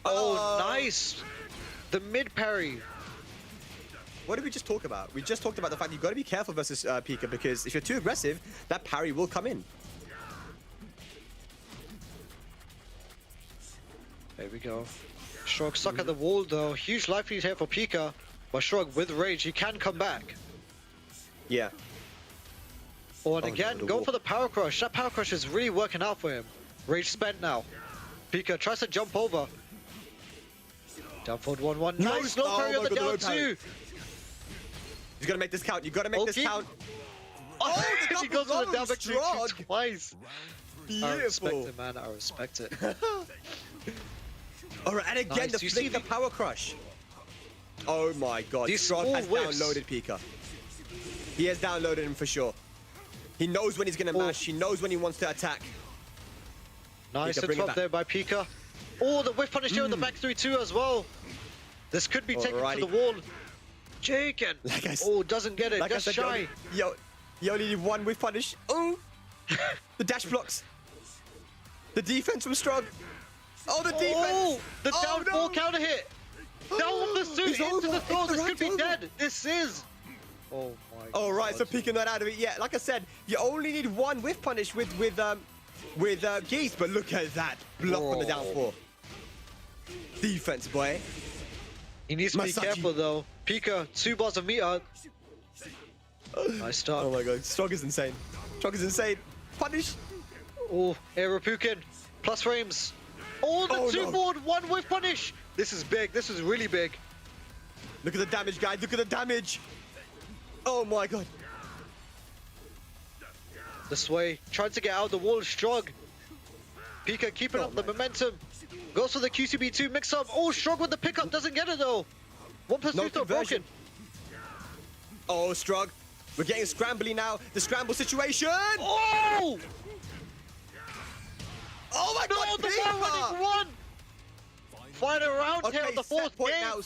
Speaker 2: Oh, nice. The mid parry.
Speaker 1: What did we just talk about? We just talked about the fact you've got to be careful versus Pika, because if you're too aggressive, that parry will come in.
Speaker 2: There we go. Strog stuck at the wall though. Huge life lead here for Pika. But Strog with rage, he can come back.
Speaker 1: Yeah.
Speaker 2: Oh, and
Speaker 1: Oh, no,
Speaker 2: again,
Speaker 1: the
Speaker 2: go
Speaker 1: wall.
Speaker 2: for the power crush. That power crush is really working out for him. Rage spent now. Pika tries to jump over. Down forward 1-1.
Speaker 1: No,
Speaker 2: Nice low
Speaker 1: oh
Speaker 2: parry
Speaker 1: my
Speaker 2: on the
Speaker 1: God, the low
Speaker 2: down
Speaker 1: parry.
Speaker 2: 2.
Speaker 1: You gotta make this count. You gotta make this
Speaker 2: Okay.
Speaker 1: count.
Speaker 2: Oh,
Speaker 1: the
Speaker 2: he goes
Speaker 1: double
Speaker 2: for the down
Speaker 1: roll,
Speaker 2: back two
Speaker 1: Strog.
Speaker 2: twice. I respect
Speaker 1: Beautiful.
Speaker 2: it, man. I respect it.
Speaker 1: All right, and again,
Speaker 2: Nice.
Speaker 1: the
Speaker 2: You see
Speaker 1: flick, the power crush. Oh my god,
Speaker 2: These
Speaker 1: Strog has
Speaker 2: small whiffs.
Speaker 1: downloaded Pika. He has downloaded him for sure. He knows when he's gonna mash. He knows when he wants to attack.
Speaker 2: Nice
Speaker 1: Pika, bring it
Speaker 2: interrupt
Speaker 1: back.
Speaker 2: there by Pika. Oh, the whiff punish here on the back 3-2 as well. This could be taken to
Speaker 1: Alrighty.
Speaker 2: the wall. Jaken.
Speaker 1: Like I s-
Speaker 2: Oh, doesn't get it.
Speaker 1: Like I
Speaker 2: Just
Speaker 1: said,
Speaker 2: shy.
Speaker 1: you only need one with punish. Oh, the dash blocks. The defense from Strog. Oh, the defense.
Speaker 2: Oh, the
Speaker 1: Oh,
Speaker 2: down
Speaker 1: no.
Speaker 2: 4 counter hit. Down pursuit
Speaker 1: He's
Speaker 2: into
Speaker 1: over.
Speaker 2: the throw.
Speaker 1: It's
Speaker 2: This
Speaker 1: right
Speaker 2: could be
Speaker 1: over.
Speaker 2: dead. This is. Oh my god.
Speaker 1: All right, so Pika not out of it yet. Like I said, you only need one whiff punish with Geese, but look at that block on the down
Speaker 2: Bro.
Speaker 1: 4. Defense, boy.
Speaker 2: He needs to be
Speaker 1: Masaji.
Speaker 2: careful though. Pika, 2 bars of meter. Nice start.
Speaker 1: Oh my god, Strog is insane. Strog is insane. Punish.
Speaker 2: Oh, Aeropukin. Plus frames. Oh, the
Speaker 1: Oh,
Speaker 2: 2
Speaker 1: no.
Speaker 2: forward, 1 whiff punish. This is big. This is really big.
Speaker 1: Look at the damage, guys. Look at the damage. Oh my god.
Speaker 2: This way, trying to get out of the wall, Strog. Pika keeping
Speaker 1: Oh
Speaker 2: up the
Speaker 1: my-
Speaker 2: momentum. Goes for the QCB2 mix up. Oh, Strog with the pickup, doesn't get it though. One
Speaker 1: No
Speaker 2: pursuit though, broken.
Speaker 1: conversion. Oh, Strog. We're getting scrambly now. The scramble situation.
Speaker 2: Oh!
Speaker 1: Oh my
Speaker 2: No,
Speaker 1: god,
Speaker 2: the
Speaker 1: Pika!
Speaker 2: one running one! Final round here
Speaker 1: Okay,
Speaker 2: of the
Speaker 1: set
Speaker 2: 4th
Speaker 1: point
Speaker 2: game.
Speaker 1: now.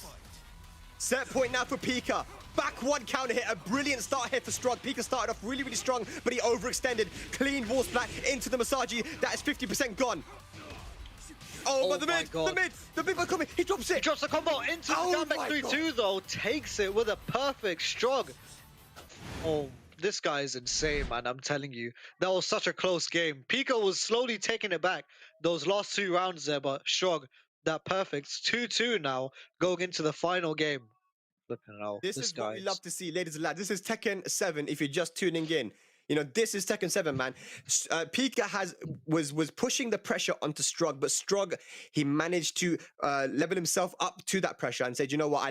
Speaker 1: Set point now for Pika. Back 1 counter hit, a brilliant start here for Strog. Pika started off really, really strong, but he overextended. Clean wall splat into the Masaji. That is 50% gone. Oh,
Speaker 2: Oh
Speaker 1: but the
Speaker 2: my
Speaker 1: mid,
Speaker 2: God.
Speaker 1: the big one coming. He drops
Speaker 2: He
Speaker 1: it.
Speaker 2: drops the combo into
Speaker 1: Oh
Speaker 2: the down back
Speaker 1: my
Speaker 2: 3-2 though. Takes it with a perfect Strog. Oh, this guy is insane, man. I'm telling you. That was such a close game. Pika was slowly taking it back those last 2 rounds there, but Strog, that perfect. 2-2 now, going into the final game. Flipping out.
Speaker 1: This is what we
Speaker 2: guy
Speaker 1: love to see, ladies and lads. This is Tekken 7. If you're just tuning in, you know this is Tekken 7, man. Pika was pushing the pressure onto Strug, but Strug, he managed to level himself up to that pressure and said, you know what,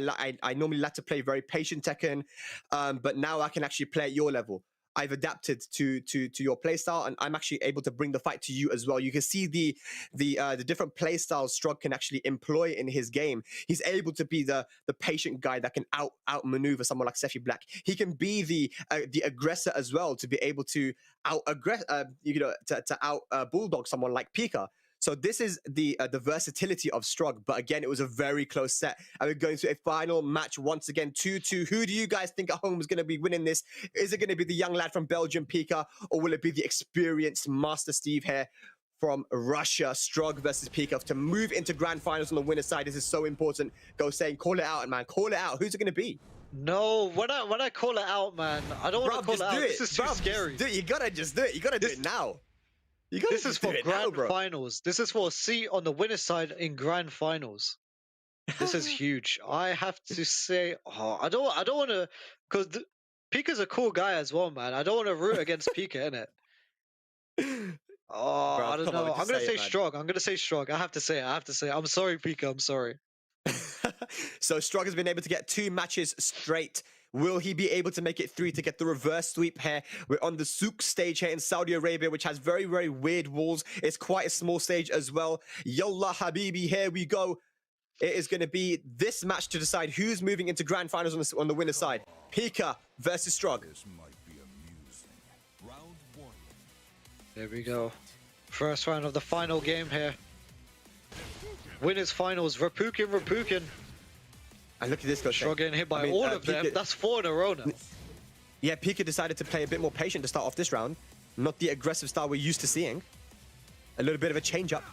Speaker 1: I normally like to play very patient Tekken, but now I can actually play at your level. I've adapted to your playstyle, and I'm actually able to bring the fight to you as well. You can see the different playstyles Strug can actually employ in his game. He's able to be the patient guy that can outmaneuver someone like Sephi Black. He can be the aggressor as well, to be able to out bulldog someone like Pika. So this is the versatility of Strug. But again, it was a very close set. And we're going to a final match once again, 2-2. Who do you guys think at home is going to be winning this? Is it going to be the young lad from Belgium, Pika, or will it be the experienced Master Steve here from Russia, Strug versus Pika, to move into grand finals on the winner's side? This is so important. Go saying, call it out, man. Call it out. Who's it going to be?
Speaker 2: No, when I call it out, man, I don't want to
Speaker 1: Bruv,
Speaker 2: call it
Speaker 1: just
Speaker 2: out.
Speaker 1: do
Speaker 2: This is too
Speaker 1: Bruv,
Speaker 2: scary.
Speaker 1: just do it. You gotta just do it. You gotta do
Speaker 2: This-
Speaker 1: it now. You gotta
Speaker 2: This is
Speaker 1: just do
Speaker 2: for
Speaker 1: it now,
Speaker 2: grand
Speaker 1: bro.
Speaker 2: finals. This is for a seat on the winner's side in grand finals. This is huge. I have to say, I don't want to, because Pika's a cool guy as well, man. I don't want to root against Pika, innit? Oh,
Speaker 1: Bro,
Speaker 2: I don't
Speaker 1: come on,
Speaker 2: know.
Speaker 1: just
Speaker 2: I'm gonna
Speaker 1: say
Speaker 2: say
Speaker 1: it, man.
Speaker 2: Strog. I'm gonna say Strog. I have to say it. I have to say it. I'm sorry, Pika. I'm sorry.
Speaker 1: So Strug has been able to get 2 matches straight Will he be able to make it through to get the reverse sweep here? We're on the Souk stage here in Saudi Arabia, which has very, very weird walls. It's quite a small stage as well. Yallah Habibi, here we go. It is going to be this match to decide who's moving into grand finals on the winner's side. Pika versus Strug.
Speaker 3: This might be amusing. Round 1.
Speaker 2: There we go. First round of the final game here. Winners finals. Rapukin.
Speaker 1: And look at this guy.
Speaker 2: Strug getting hit by all of them. That's 4 in a row now.
Speaker 1: Yeah, Pika decided to play a bit more patient to start off this round. Not the aggressive style we're used to seeing. A little bit of a change up.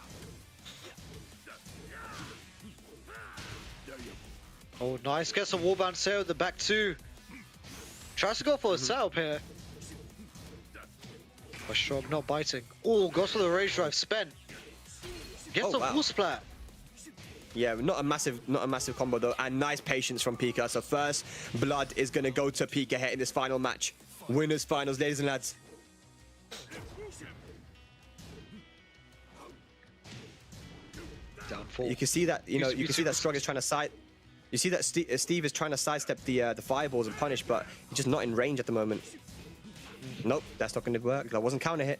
Speaker 2: Oh, nice. Gets a wallbound sail with the back 2. Tries to go for a setup here. But Strug not biting. Oh, goes for the rage drive. Spent. Gets a wall splat.
Speaker 1: Yeah, not a massive combo though, and nice patience from Pika. So first blood is gonna go to Pika here in this final match. Winners finals, ladies and lads.
Speaker 2: Down 4.
Speaker 1: You can see that, you can see that Strug is trying to side. You see that Steve is trying to sidestep the fireballs and punish, but he's just not in range at the moment. Nope, that's not gonna work. That wasn't counter hit.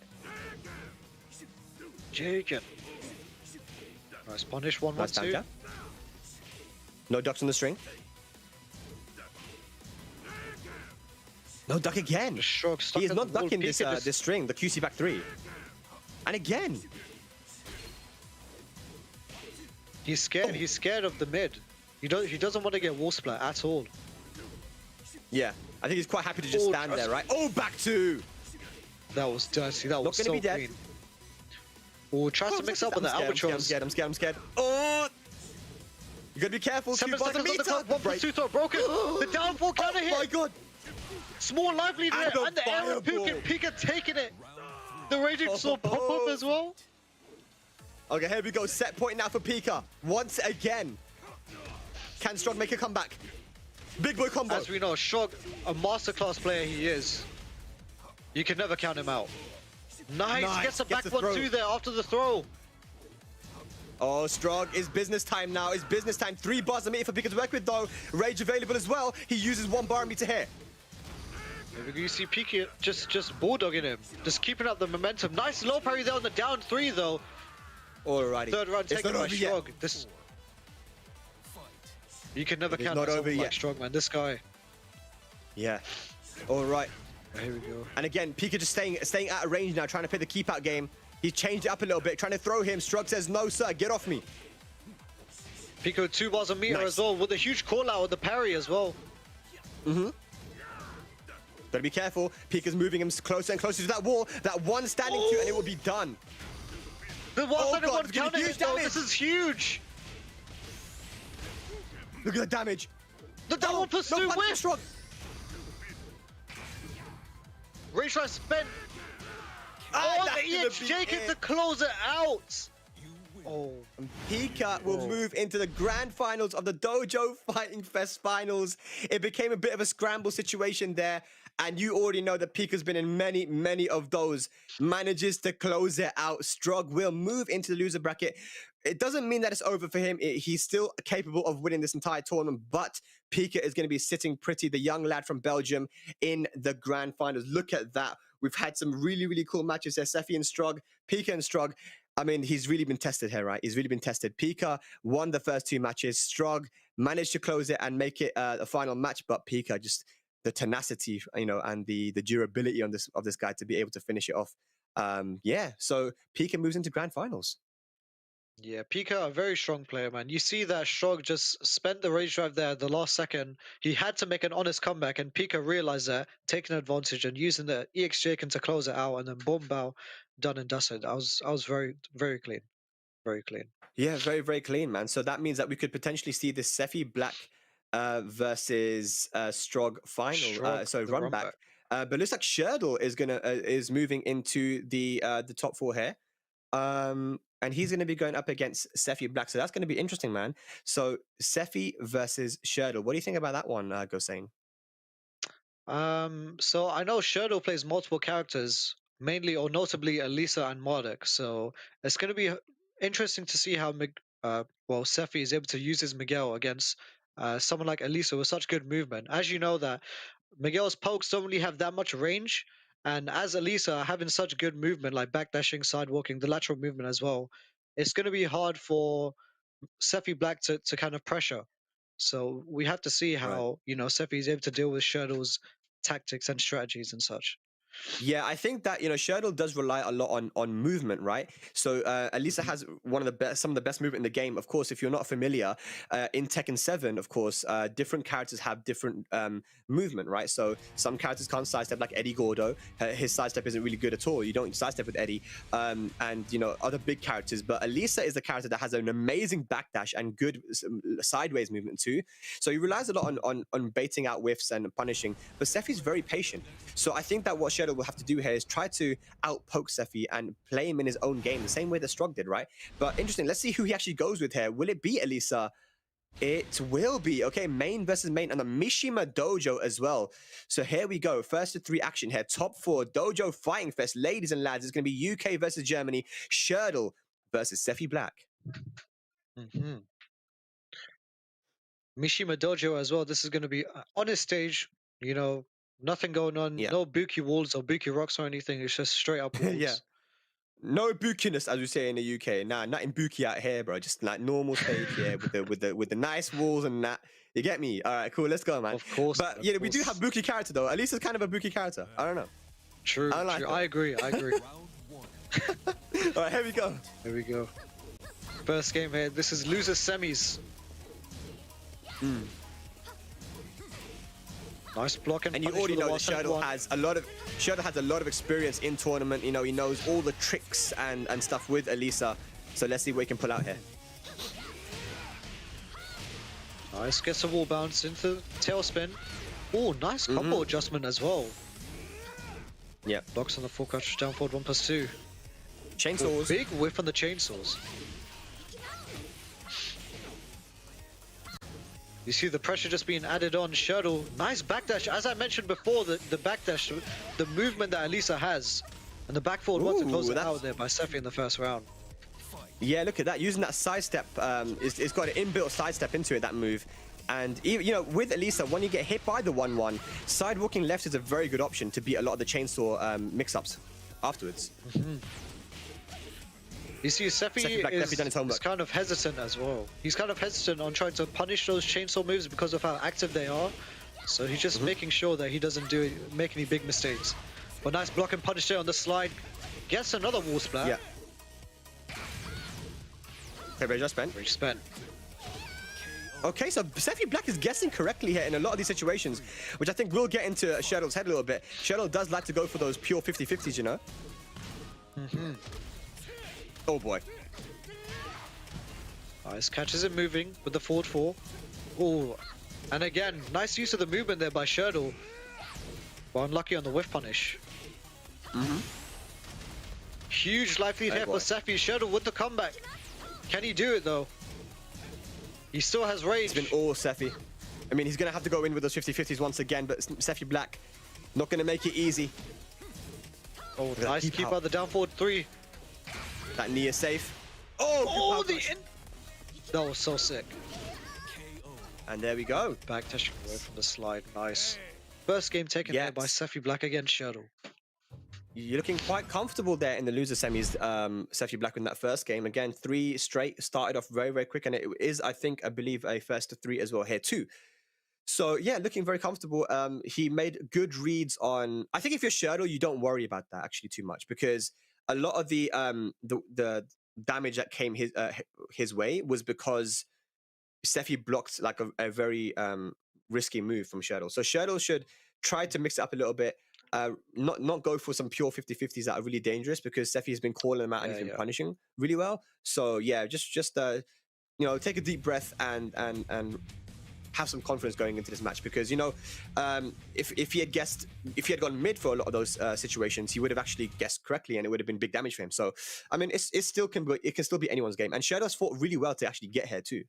Speaker 2: Tekken. Nice punish. 1-1-2.
Speaker 1: Nice down jab. No ducks on the string. No duck again.
Speaker 2: Strug stuck
Speaker 1: He is
Speaker 2: at
Speaker 1: not
Speaker 2: the wall.
Speaker 1: ducking this
Speaker 2: Pika
Speaker 1: this string, the QC back 3. And again.
Speaker 2: He's scared. He's scared of the mid. He doesn't want to get wall splat at all.
Speaker 1: Yeah, I think he's quite happy to just stand there, right? Oh, back 2.
Speaker 2: That was dirty. That
Speaker 1: Not
Speaker 2: was
Speaker 1: gonna
Speaker 2: so
Speaker 1: be dead.
Speaker 2: clean. Oh, tries to mix up with the albatross.
Speaker 1: I'm scared. Oh! You gotta be careful.
Speaker 2: 7
Speaker 1: 2 bars a
Speaker 2: seconds on the
Speaker 1: meter.
Speaker 2: clock. 1+2 throw broken. The downfall counter hit.
Speaker 1: Oh my god.
Speaker 2: Small life lead there.
Speaker 1: And
Speaker 2: And the air
Speaker 1: fireball.
Speaker 2: Pika taking it. The raging saw pop up as well.
Speaker 1: Okay, here we go. Set point now for Pika. Once again. Can Strug make a comeback? Big boy combo.
Speaker 2: As we know, Strug, a masterclass player he is. You can never count him out. Nice. Gets a back
Speaker 1: the
Speaker 2: 1-2
Speaker 1: throw.
Speaker 2: there after the throw.
Speaker 1: Oh, Strug, it's business time now. It's business time. 3 bars a meter for Pika to work with, though. Rage available as well. He uses 1 bar a meter here.
Speaker 2: There we go. You see Pika just bulldogging him. Just keeping up the momentum. Nice low parry there on the down 3, though.
Speaker 1: Alrighty.
Speaker 2: Third round
Speaker 1: It's
Speaker 2: taken
Speaker 1: not
Speaker 2: by
Speaker 1: over yet.
Speaker 2: Strug. This... You can never
Speaker 1: It's
Speaker 2: count
Speaker 1: not
Speaker 2: out
Speaker 1: over
Speaker 2: someone like
Speaker 1: yet.
Speaker 2: Strug, man. This guy.
Speaker 1: Yeah. Alright.
Speaker 2: Here we go.
Speaker 1: And again, Pika just staying out of range now, trying to play the keep out game. He's changed it up a little bit, trying to throw him. Strug says, no, sir, get off me.
Speaker 2: Pika with 2 bars a meter
Speaker 1: Nice.
Speaker 2: as well, with a huge call out with the parry as well.
Speaker 1: Gotta be careful. Pika's moving him closer and closer to that wall. That one standing to, and it will be done.
Speaker 2: The
Speaker 1: God,
Speaker 2: 1-1
Speaker 1: it's gonna be
Speaker 2: counter
Speaker 1: huge
Speaker 2: hit, though.
Speaker 1: damage.
Speaker 2: This is huge.
Speaker 1: Look at the damage.
Speaker 2: The double pursuit
Speaker 1: no,
Speaker 2: whip.
Speaker 1: Strug.
Speaker 2: Rage Drive spent.
Speaker 1: Ah,
Speaker 2: Oh,
Speaker 1: that's
Speaker 2: the
Speaker 1: gonna
Speaker 2: EXJ
Speaker 1: be
Speaker 2: kick
Speaker 1: it.
Speaker 2: to close it out. Oh,
Speaker 1: Pika will move into the grand finals of the Dojo Fighting Fest finals. It became a bit of a scramble situation there, and you already know that Pika's been in many of those. Manages to close it out. Strug will move into the loser bracket. It doesn't mean that it's over for him. He's still capable of winning this entire tournament, but Pika is going to be sitting pretty, the young lad from Belgium, in the grand finals. Look at that. We've had some really cool matches there. Sefi and Strug, Pika and Strug. I mean, he's really been tested here, right? He's really been tested. Pika won the first 2 matches. Strug managed to close it and make it a final match, but Pika just the tenacity, and the durability of this guy to be able to finish it off. Yeah, so Pika moves into grand finals.
Speaker 2: yeah, Pika, a very strong player, man. You see that Strug just spent the rage drive there at the last second. He had to make an honest comeback, and Pika realized that, taking advantage and using the EXJ to close it out, and then boom, bow, done and dusted. I was very clean, very clean.
Speaker 1: Yeah, very clean, man. So that means that we could potentially see this Sefi Black versus Strog final.
Speaker 2: Strog,
Speaker 1: So
Speaker 2: the
Speaker 1: run
Speaker 2: run
Speaker 1: back.
Speaker 2: back.
Speaker 1: But looks like Sherdle is moving into the top 4 here. And he's going to be going up against Sefi Black. So that's going to be interesting, man. So Sefi versus Sherdle. What do you think about that one, Gosain?
Speaker 2: So I know Sherdle plays multiple characters, mainly or notably Elisa and Marduk. So it's going to be interesting to see how Sefi is able to use his Miguel against someone like Elisa with such good movement. As you know that Miguel's pokes don't really have that much range, and as Elisa having such good movement like backdashing, sidewalking, the lateral movement as well, it's going to be hard for Sephi Black to kind of pressure. So we have to see
Speaker 1: Right.
Speaker 2: how Sephi is able to deal with Shurdle's tactics and strategies and such.
Speaker 1: Yeah, I think that Shurdle does rely a lot on movement, right? So Elisa has some of the best movement in the game. Of course, if you're not familiar, in Tekken 7, of course, different characters have different movement, right? So some characters can't sidestep, like Eddie Gordo. His sidestep isn't really good at all. You don't sidestep with Eddie, and other big characters. But Elisa is the character that has an amazing backdash and good sideways movement too. So he relies a lot on baiting out whiffs and punishing. But Sephi's very patient. So I think that what Shadow will have to do here is try to outpoke Sephi and play him in his own game, the same way that Strog did, right? But interesting, let's see who he actually goes with here. Will it be Elisa? It will be. Okay, main versus main, and the Mishima Dojo as well. So here we go. First to 3 action here. Top 4 Dojo Fighting Fest. Ladies and lads, it's going to be UK versus Germany. Shurdle versus Sephi Black.
Speaker 2: Mishima Dojo as well. This is going to be on his stage, nothing going on.
Speaker 1: Yeah.
Speaker 2: No Buki walls or Buki rocks or anything. It's just straight up walls.
Speaker 1: Yeah. No bookiness, as we say in the UK. Nah, nothing booky out here, bro. Just like normal stage here with the nice walls and that. You get me? All right, cool. Let's go, man.
Speaker 2: Of course.
Speaker 1: But yeah, we do have booky character though. At least it's kind of a booky character. I don't know.
Speaker 2: True.
Speaker 1: I like
Speaker 2: true.
Speaker 1: it.
Speaker 2: I agree.
Speaker 3: Round 1.
Speaker 1: All right, here we go.
Speaker 2: Here we go. First game here. This is losers semis. Nice blocking.
Speaker 1: And you already know that Shurdle has a lot of experience in tournament. He knows all the tricks and stuff with Elisa. So let's see what he can pull out here.
Speaker 2: Nice. Gets a wall bounce into tailspin. Oh, nice combo adjustment as well.
Speaker 1: Yeah.
Speaker 2: Blocks on the full crouch down forward 1+2.
Speaker 1: Chainsaws.
Speaker 2: Oh, big whiff on the chainsaws. You see the pressure just being added on. Shurdle, nice backdash. As I mentioned before, the backdash, the movement that Elisa has, and the back forward wants to close it out there by Sephi in the first round.
Speaker 1: Yeah, look at that. Using that sidestep, it's got an inbuilt sidestep into it, that move. And even, with Elisa, when you get hit by the 1-1, sidewalking left is a very good option to beat a lot of the chainsaw mix-ups afterwards.
Speaker 2: You see, Sephi is kind of hesitant as well. He's kind of hesitant on trying to punish those chainsaw moves because of how active they are. So he's just making sure that he doesn't make any big mistakes. But nice block and punish there on the slide. Gets another wall splat.
Speaker 1: Yeah. Okay, very just spent.
Speaker 2: Very spent.
Speaker 1: Okay, so Sephi Black is guessing correctly here in a lot of these situations, which I think will get into Shurdle's head a little bit. Shurdle does like to go for those pure 50-50s, you know? Oh boy.
Speaker 2: Nice, catches it moving with the forward 4. Oh, and again, nice use of the movement there by Shurdle. But unlucky on the whiff punish. Huge life lead here for Sephi. Shurdle with the comeback. Can he do it though? He still has rage.
Speaker 1: It's been all Sephi. I mean, he's going to have to go in with those 50-50s once again, but Sephi Black not going to make it easy.
Speaker 2: Oh, nice keep out the down forward 3.
Speaker 1: That knee is safe.
Speaker 2: Oh, that was so sick.
Speaker 1: And there we go.
Speaker 2: Back touching away from the slide. Nice. First game taken there by Sephi Black against Shurdle.
Speaker 1: You're looking quite comfortable there in the loser semis, Sephi Black, in that first game. Again, 3 straight, started off very, very quick, and it is, I believe, a first to 3 as well here too. So yeah, looking very comfortable. He made good reads on. I think if you're Shurdle, you don't worry about that actually too much, because a lot of the damage that came his way was because Sephi blocked like a very risky move from Shurdle. So Shurdle should try to mix it up a little bit. Not go for some pure 50-50s that are really dangerous, because Sephi has been calling them out and he's been punishing really well. So yeah, just take a deep breath and have some confidence going into this match, because if he had gone mid for a lot of those situations, he would have actually guessed correctly and it would have been big damage for him. So I mean, it can still be anyone's game, and Shurdle's fought really well to actually get here too.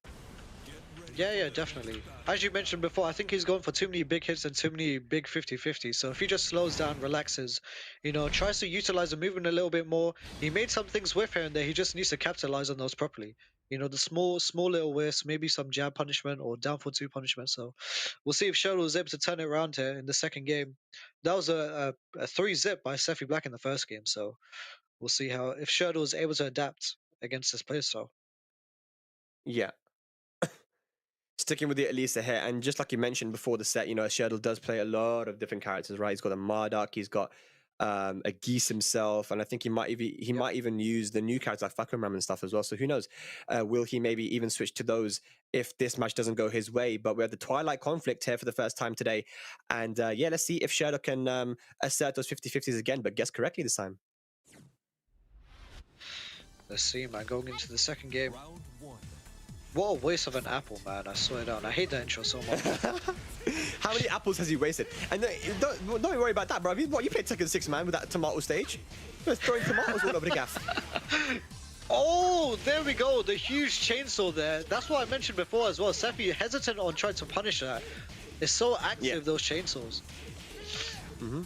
Speaker 2: Yeah, definitely. As you mentioned before, I think he's going for too many big hits and too many big 50-50s. So if he just slows down, relaxes, tries to utilize the movement a little bit more, he made some things with here and there. He just needs to capitalize on those properly. You know, the small little wisps, maybe some jab punishment or down for 2 punishment. So we'll see if Shadow was able to turn it around here in the second game. That was a 3-zip by Sephi Black in the first game. So we'll see how if Shadow is able to adapt against this playstyle.
Speaker 1: Yeah. Sticking with the Elisa here, and just like you mentioned before the set, you know, Sherdle does play a lot of different characters, right? He's got a Marduk, he's got a Geese himself, and I think he might even use the new characters like Fakram and stuff as well. So who knows? Will he maybe even switch to those if this match doesn't go his way? But we have the Twilight conflict here for the first time today, and yeah, let's see if Sherdle can assert those 50-50s again, but guess correctly this time.
Speaker 2: Let's see, man, going into the second game.
Speaker 3: Round 1.
Speaker 2: What a waste of an apple, man. I swear down. I hate that intro so much.
Speaker 1: How many apples has he wasted? And don't worry about that, bro. What, you played Tekken 6, man, with that tomato stage? You're just throwing tomatoes all over the gaff.
Speaker 2: Oh, there we go. The huge chainsaw there. That's what I mentioned before as well. Sephi hesitant on trying to punish that. It's so active, those chainsaws.
Speaker 1: Mm-hmm.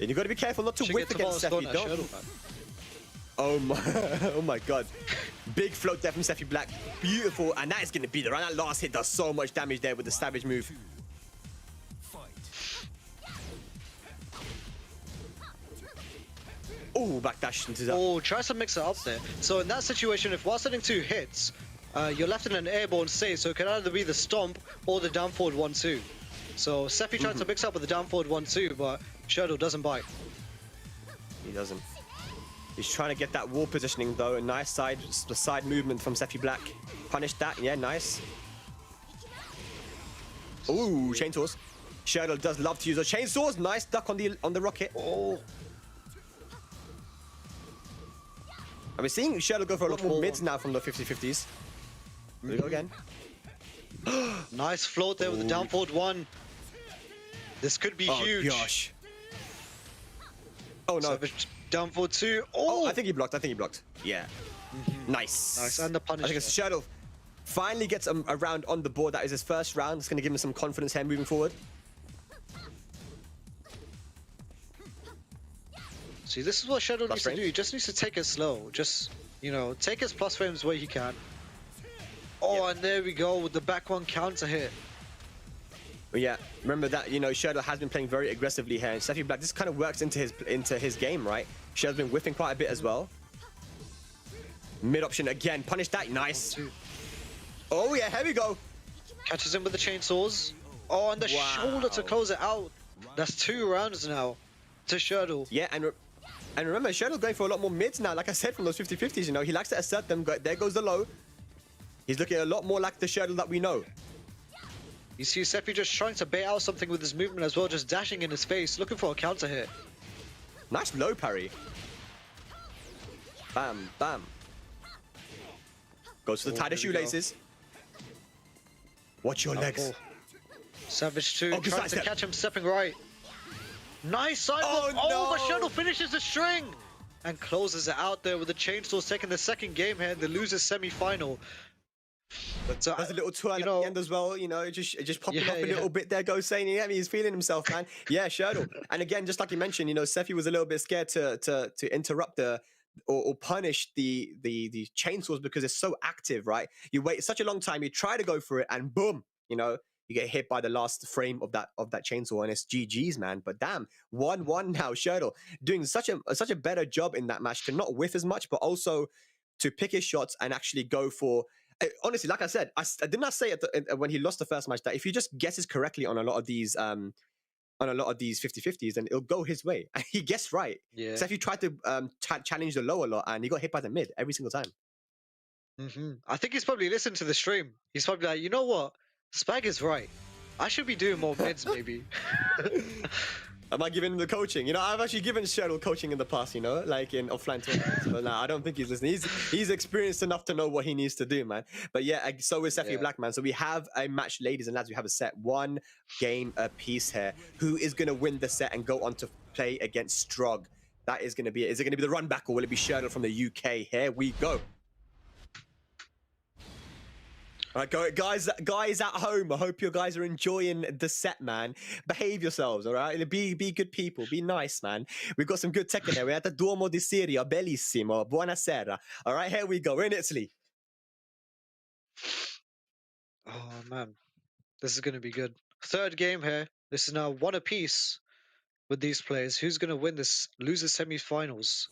Speaker 1: And you got to be careful not to
Speaker 2: Should
Speaker 1: whiff
Speaker 2: get
Speaker 1: against
Speaker 2: tomatoes
Speaker 1: Sephi.
Speaker 2: thrown at
Speaker 1: Don't.
Speaker 2: Shadow, man.
Speaker 1: Oh my, oh my god. Big float there from Sephi Black. Beautiful. And that is going to be the round. That last hit does so much damage there with the Savage move. Oh, backdash into that.
Speaker 2: Oh, tries to mix it up there. So in that situation, if while sending 2 hits, you're left in an airborne state, so it can either be the stomp or the down forward 1-2. So Sephi tried to mix up with the down forward 1-2, but Shadow doesn't bite.
Speaker 1: He doesn't. He's trying to get that wall positioning though. A nice side movement from Sephi Black. Punished that. Yeah, nice. Ooh, chainsaws. Shadow does love to use those chainsaws. Nice duck on the rocket.
Speaker 2: Oh.
Speaker 1: And we're seeing Shadow go for a lot more mids now from the 50-50s. Here we go again.
Speaker 2: Nice float there with the down forward 1. This could be huge.
Speaker 1: Oh gosh. Oh no.
Speaker 2: Savage down forward 2. Oh,
Speaker 1: I think he blocked. Yeah. Nice.
Speaker 2: Nice. And the punish.
Speaker 1: I think Shadow finally gets a round on the board. That is his first round. It's going to give him some confidence here moving forward.
Speaker 2: See, this is what Shadow
Speaker 1: Plus
Speaker 2: needs
Speaker 1: frames?
Speaker 2: to do. He just needs to take it slow. Just, you know, take his plus frames where he can. Oh, and there we go with the back 1 counter hit.
Speaker 1: But yeah, remember that, you know, Shadow has been playing very aggressively here. And Sephi Black, this kind of works into his game, right? Shadow's been whiffing quite a bit as well. Mid option again. Punish that. Nice. Oh, yeah, here we go.
Speaker 2: Catches him with the chainsaws. Oh, and the shoulder to close it out. That's 2 rounds now to Shadow.
Speaker 1: Yeah, and remember, Shadow's going for a lot more mids now. Like I said, from those 50-50s, you know, he likes to assert them. There goes the low. He's looking a lot more like the Shadow that we know.
Speaker 2: You see Sephi just trying to bait out something with his movement as well, just dashing in his face, looking for a counter hit.
Speaker 1: Nice low parry. Bam, bam. Goes to the tighter shoelaces. Watch your legs.
Speaker 2: Savage 2
Speaker 1: Oh, good
Speaker 2: trying
Speaker 1: side
Speaker 2: to
Speaker 1: step.
Speaker 2: catch him stepping right. Nice side
Speaker 1: Oh,
Speaker 2: block. Oh, but
Speaker 1: no.
Speaker 2: Shadow finishes the string and closes it out there with the chainsaws, taking the second game here in the losers semi-final. But
Speaker 1: There's a little twirl
Speaker 2: you
Speaker 1: at
Speaker 2: know,
Speaker 1: the end as well, you know, just popping
Speaker 2: Yeah,
Speaker 1: up a
Speaker 2: yeah.
Speaker 1: little bit there, goes saying, yeah, he's feeling himself, man. Yeah, Shadow. And again, just like you mentioned, you know, Sephi was a little bit scared to interrupt or punish the chainsaws because it's so active, right? You wait such a long time, you try to go for it, and boom, you know, you get hit by the last frame of that chainsaw, and it's GG's, man. But damn, 1-1 now. Shadow doing such a better job in that match to not whiff as much, but also to pick his shots and actually go for. Honestly, like I said, I did not say when he lost the first match that if he just guesses correctly on a lot of these 50-50s, then it'll go his way. And he guessed right.
Speaker 2: Yeah.
Speaker 1: So if you tried to challenge the low a lot, and he got hit by the mid every single time.
Speaker 2: I think he's probably listened to the stream. He's probably like, you know what? Spag is right. I should be doing more mids, maybe.
Speaker 1: Am I giving him the coaching? You know, I've actually given Cheryl coaching in the past, you know, like in offline tournaments. But nah, I don't think he's listening. He's experienced enough to know what he needs to do, man. But yeah, so is Sephi Black, man. So we have a match, ladies and lads. We have a set, 1 game apiece here. Who is going to win the set and go on to play against Strog? That is going to be it. Is it going to be the run back, or will it be Cheryl from the UK? Here we go. All right, guys at home, I hope you guys are enjoying the set, man. Behave yourselves, all right? Be good people. Be nice, man. We've got some good Tekken there. We're at the Duomo di Siria. Bellissimo. Buonasera. All right, here we go. We're in Italy.
Speaker 2: Oh man, this is gonna be good. Third game here. This is now one apiece with these players. Who's gonna win this losers semi-finals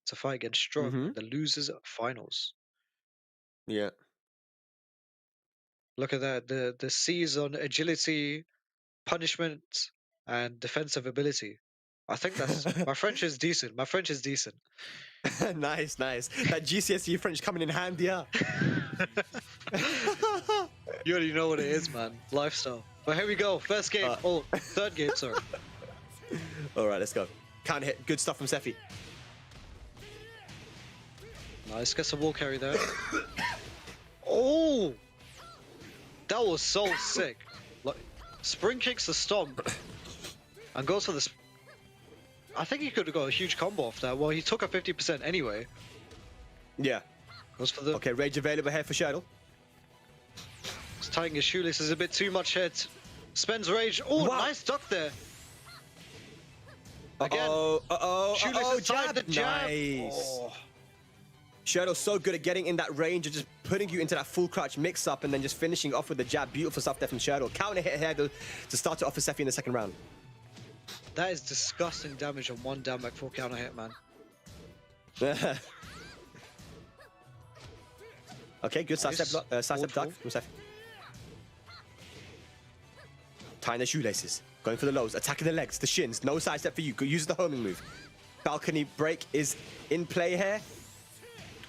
Speaker 2: to fight against Strug in the losers finals?
Speaker 1: Yeah.
Speaker 2: Look at that. The C's on agility, punishment, and defensive ability. I think that's my French is decent. My French is decent.
Speaker 1: Nice. That GCSE French coming in handy, yeah.
Speaker 2: You already know what it is, man. Lifestyle. But here we go. First game. Third game, sorry.
Speaker 1: All right, let's go. Can't hit. Good stuff from Sephi.
Speaker 2: Nice. Gets a wall carry there. Oh! That was so sick. Like, spring kicks the stomp and goes for this. I think he could have got a huge combo off that. Well, he took a 50% anyway.
Speaker 1: Yeah.
Speaker 2: Goes for the.
Speaker 1: Okay, rage available here for Shadow.
Speaker 2: He's tying his shoelaces a bit too much here. Spends rage. Oh,
Speaker 1: Wow.
Speaker 2: nice duck there. Again.
Speaker 1: Shoelaces
Speaker 2: tied the jab.
Speaker 1: Nice.
Speaker 2: Oh.
Speaker 1: Shadow's so good at getting in that range and just putting you into that full crouch mix-up and then just finishing off with the jab. Beautiful stuff there from Shadow. Counter hit here to start it off for Sephi in the second round.
Speaker 2: That is disgusting damage on one down back 4 counter hit, man.
Speaker 1: Okay, good
Speaker 2: Nice.
Speaker 1: sidestep duck from Sephi. Tying the shoelaces. Going for the lows. Attacking the legs, the shins. No sidestep for you. Use the homing move. Balcony break is in play here.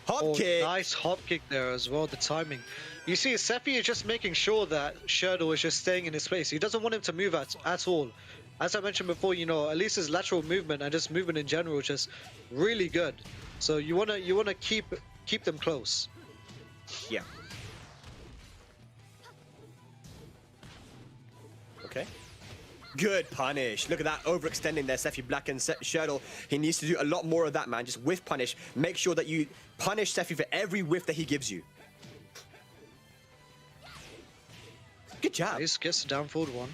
Speaker 1: Hop kick.
Speaker 2: Nice hop kick there as well, the timing. You see, Sephi is just making sure that Sherdo is just staying in his place. He doesn't want him to move at all. As I mentioned before, you know, at least his lateral movement and just movement in general is just really good. So you wanna keep them close.
Speaker 1: Yeah. Okay. Good punish. Look at that overextending there, Sephi Black and Sherdle. He needs to do a lot more of that, man. Just whiff punish. Make sure that you punish Sephi for every whiff that he gives you. Good job.
Speaker 2: Nice, gets down forward 1.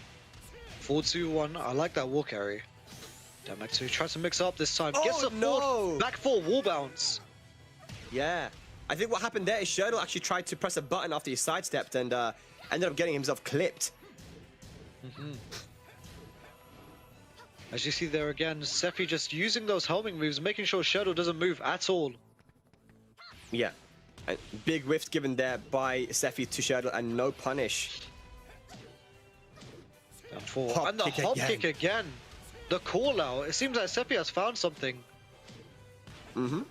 Speaker 2: 4-2-1. I like that wall carry. Down back 2. Tries to mix up this time. Gets a forward, back 4 wall bounce.
Speaker 1: Yeah. I think what happened there is Sherdle actually tried to press a button after he sidestepped and ended up getting himself clipped.
Speaker 2: As you see there again, Sephi just using those homing moves, making sure Shadow doesn't move at all.
Speaker 1: Yeah. And big whiffs given there by Sephi to Shadow and no punish.
Speaker 2: Down 4. And the hop kick again. The call out. It seems like Sephi has found something.
Speaker 1: And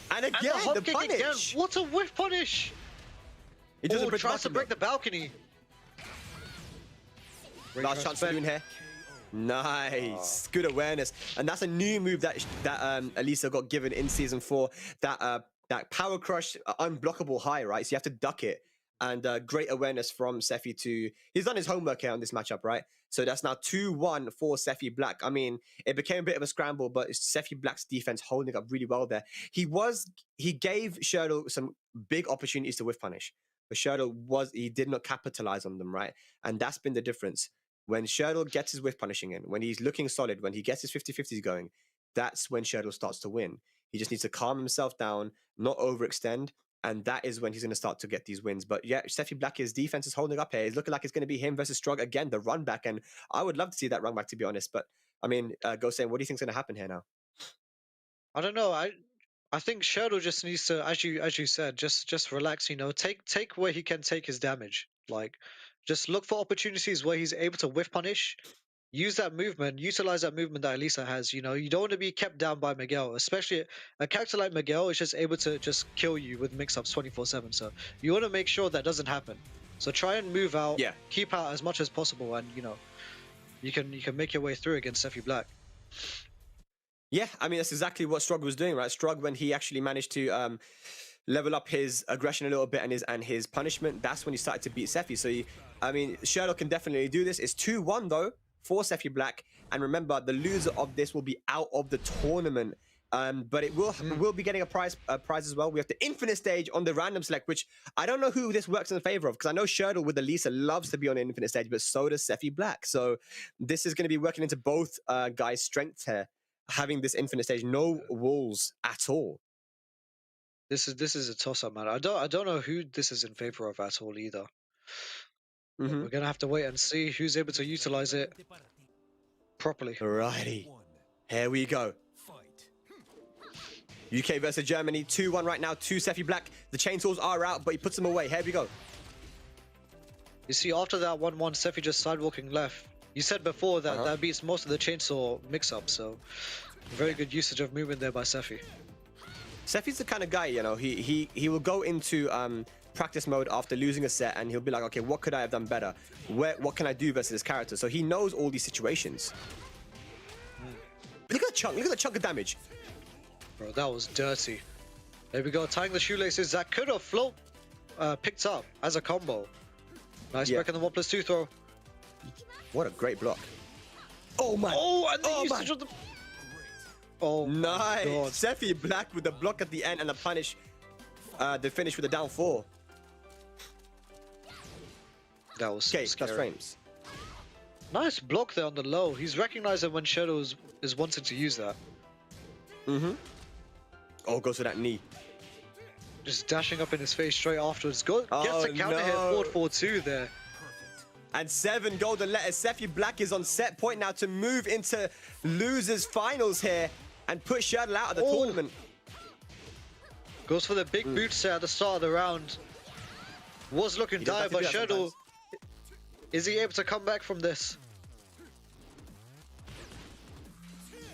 Speaker 1: again,
Speaker 2: And the hop
Speaker 1: the
Speaker 2: kick
Speaker 1: punish.
Speaker 2: again. What a whiff punish.
Speaker 1: He doesn't break
Speaker 2: tries to
Speaker 1: the
Speaker 2: break the balcony.
Speaker 1: last chance for Loon here. Nice, good awareness, and that's a new move that Elisa got given in season 4. That power crush, unblockable high, right? So you have to duck it, and great awareness from Sephi to. He's done his homework here on this matchup, right? So that's now 2-1 for Sephi Black. I mean, it became a bit of a scramble, but Sephi Black's defense holding up really well there. He gave Sherdle some big opportunities to whiff punish, but Sherdle he did not capitalize on them, right? And that's been the difference. When Sherdle gets his whiff punishing in, when he's looking solid, when he gets his 50-50s going, that's when Sherdle starts to win. He just needs to calm himself down, not overextend, and that is when he's going to start to get these wins. But yeah, Sephi Black, his defense is holding up here. It's looking like it's going to be him versus Strug again, the run back, and I would love to see that run back, to be honest. But I mean, go saying, what do you think's going to happen here now?
Speaker 2: I don't know. I think Sherdle just needs to, as you said, just relax. You know, take where he can take his damage. Like, just look for opportunities where he's able to whiff punish. Use that movement, utilize that movement that Elisa has. You know, you don't want to be kept down by Miguel, especially a character like Miguel is just able to just kill you with mix-ups 24/7. So you want to make sure that doesn't happen. So try and move out, keep out as much as possible, and you know, you can make your way through against Sephi Black.
Speaker 1: Yeah, I mean, that's exactly what Strug was doing, right? Strug, when he actually managed to level up his aggression a little bit and his punishment, that's when he started to beat Sephi. So, I mean, Sherlock can definitely do this. It's 2-1, though, for Sephi Black. And remember, the loser of this will be out of the tournament But it will be getting a prize as well. We have the infinite stage on the random select, which I don't know who this works in favor of, because I know Shurdle with Elisa loves to be on an infinite stage, but so does Sephi Black. So this is going to be working into both guys' strengths here, having this infinite stage, no walls at all.
Speaker 2: This is a toss-up, man. I don't know who this is in favor of at all either.
Speaker 1: Mm-hmm.
Speaker 2: We're gonna have to wait and see who's able to utilize it properly.
Speaker 1: Alrighty, here we go. UK versus Germany, 2-1 right now to Sephi Black. The chainsaws are out, but he puts them away. Here we go.
Speaker 2: You see, after that 1-1, Sephi just sidewalking left. You said before that that beats most of the chainsaw mix-up, so very good usage of movement there by Sephi.
Speaker 1: Sephi's the kind of guy, you know, he will go into practice mode after losing a set, and he'll be like, okay, what could I have done better? What can I do versus this character? So he knows all these situations. Look at the chunk. Look at the chunk of damage.
Speaker 2: Bro, that was dirty. There we go, tying the shoelaces. That could have picked up as a combo. Nice break on the 1+2 throw.
Speaker 1: What a great block. Oh my.
Speaker 2: Oh, and the usage of the... Oh,
Speaker 1: nice.
Speaker 2: God.
Speaker 1: Sephi Black with the block at the end and the punish. The finish with the down 4.
Speaker 2: That was so scary.
Speaker 1: That's frames.
Speaker 2: Nice block there on the low. He's recognizing when Shadow is wanting to use that.
Speaker 1: Mm-hmm. Oh, goes for that knee.
Speaker 2: Just dashing up in his face straight afterwards. Gets a counter hit forward 4-2 there.
Speaker 1: And 7 golden letters. Sephi Black is on set point now to move into losers finals here and put Shurdle out of the tournament.
Speaker 2: Goes for the big boots there at the start of the round. Was looking dire, but Shurdle, is he able to come back from this?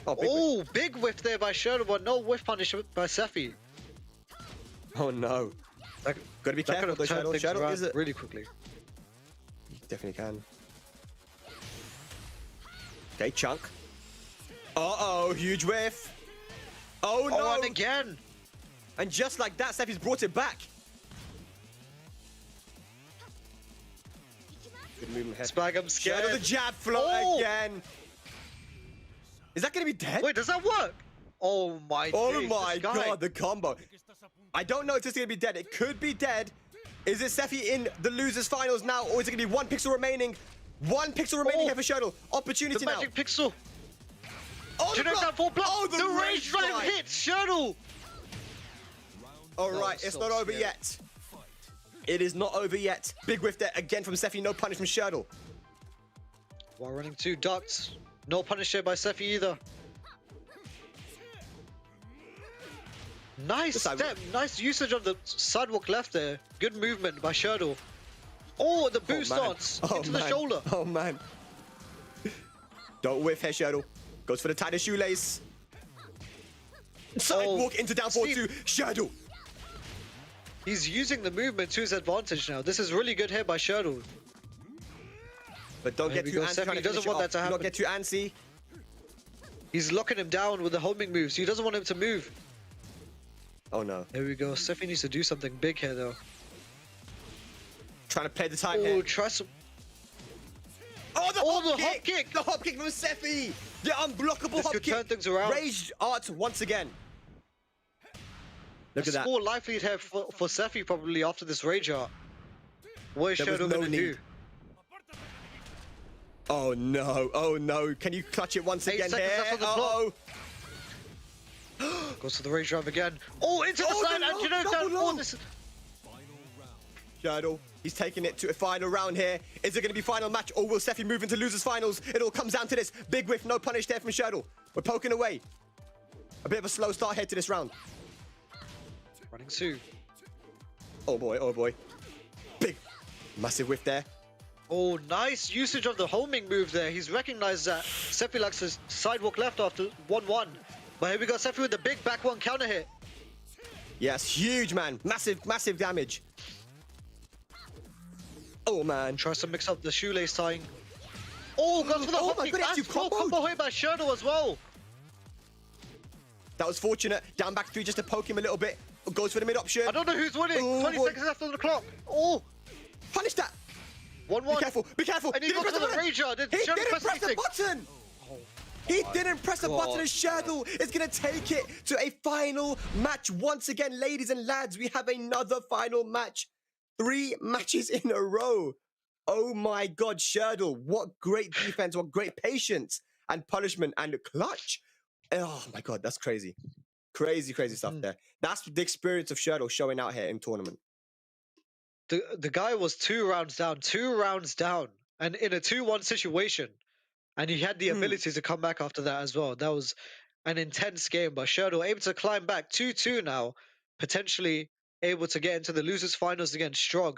Speaker 2: Oh, big whiff there by Shurdle, but no whiff punish by Sephi.
Speaker 1: Oh no. Gotta be careful though, Shurdle is it?
Speaker 2: Really quickly.
Speaker 1: You definitely can. Okay, chunk. Uh-oh, huge whiff. Oh no!
Speaker 2: Oh, and again!
Speaker 1: And just like that, Sephi's brought it back. Good movement here.
Speaker 2: Spag, I'm scared.
Speaker 1: Shurdle the jab float again. Is that gonna be dead?
Speaker 2: Wait, does that work? Oh my god.
Speaker 1: Oh my god, the combo. I don't know if this is gonna be dead. It could be dead. Is it Sephi in the losers finals now, or is it gonna be 1 pixel remaining? 1 pixel remaining here for Shurdle. Opportunity
Speaker 2: the
Speaker 1: now.
Speaker 2: magic pixel.
Speaker 1: Oh, the
Speaker 2: Generic
Speaker 1: block.
Speaker 2: down 4 block.
Speaker 1: Oh,
Speaker 2: the rage drive hits Shurdle.
Speaker 1: All right, it's not over yet. It is not over yet. Big whiff there again from Sephi. No punish from Shurdle.
Speaker 2: While running 2 ducks. No punish there by Sephi either. Nice step, nice usage of the sidewalk left there. Good movement by Shurdle. Oh, the boost dance into the shoulder.
Speaker 1: Oh man. Don't whiff here, Shurdle. Goes for the tighter shoelace. Sidewalk into down 4-2. Shurdle.
Speaker 2: He's using the movement to his advantage now. This is really good here by Shurdle.
Speaker 1: But don't get too antsy.
Speaker 2: He doesn't want that to happen.
Speaker 1: Don't get too antsy.
Speaker 2: He's locking him down with the homing moves. He doesn't want him to move.
Speaker 1: Oh no.
Speaker 2: There we go. Sephi needs to do something big here though.
Speaker 1: Trying to play the time here.
Speaker 2: Try some...
Speaker 1: Oh, the
Speaker 2: hop
Speaker 1: kick! The hop kick from Sephi! The unblockable
Speaker 2: this
Speaker 1: hop
Speaker 2: could
Speaker 1: kick.
Speaker 2: turn things around.
Speaker 1: Rage art once again. Look at that.
Speaker 2: More life lead here for Sephi probably after this rage art. What is Shadow going to do?
Speaker 1: Oh no, oh no. Can you clutch it once again here? Uh-oh.
Speaker 2: Goes to the rage drive again. Oh, into the side and Generic down 4. This...
Speaker 1: Shurdle, he's taking it to a final round here. Is it going to be final match, or will Sephi move into losers finals? It all comes down to this. Big whiff, no punish there from Shurdle. We're poking away. A bit of a slow start here to this round.
Speaker 2: Running 2.
Speaker 1: Oh boy, oh boy. Big, massive whiff there.
Speaker 2: Oh, nice usage of the homing move there. He's recognized that Sephi likes his sidewalk left after 1-1. But here we go, Sephi with the big back 1 counter hit.
Speaker 1: Yes, huge man. Massive, massive damage. Oh man.
Speaker 2: Tries to mix up the shoelace tying. Oh, goes for the hop kick. That's combo hit by Shurdle as well.
Speaker 1: That was fortunate. Down back 3 just to poke him a little bit. Goes for the mid option.
Speaker 2: I don't know who's winning.
Speaker 1: Oh,
Speaker 2: 20 seconds left on the clock. Oh.
Speaker 1: Punish that.
Speaker 2: 1-1.
Speaker 1: Be careful, be careful.
Speaker 2: And he got to the rage art.
Speaker 1: He didn't press the button. He didn't press a button,
Speaker 2: God.
Speaker 1: and Sherdle is going to take it to a final match. Once again, ladies and lads, we have another final match. 3 matches in a row. Oh my God, Sherdle, what great defense, what great patience and punishment and clutch. Oh my God, that's crazy. Crazy, crazy stuff there. That's the experience of Sherdle showing out here in tournament.
Speaker 2: The guy was 2 rounds down, and in a 2-1 situation, and he had the ability to come back after that as well. That was an intense game, but Sherdle able to climb back 2-2 now, potentially able to get into the losers finals against Strog.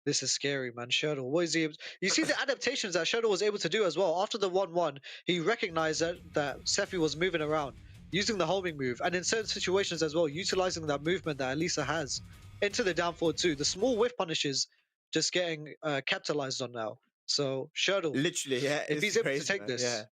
Speaker 2: This is scary, man. Sherdle, what is he? You see the adaptations that Sherdle was able to do as well. After the 1-1, he recognized that Sephi was moving around, using the homing move, and in certain situations as well, utilizing that movement that Elisa has into the down forward too. The small whiff punishes just getting capitalized on now. So Sherdle,
Speaker 1: Literally, yeah.
Speaker 2: if
Speaker 1: it's
Speaker 2: he's able
Speaker 1: crazy,
Speaker 2: to take
Speaker 1: man.
Speaker 2: this,
Speaker 1: Yeah.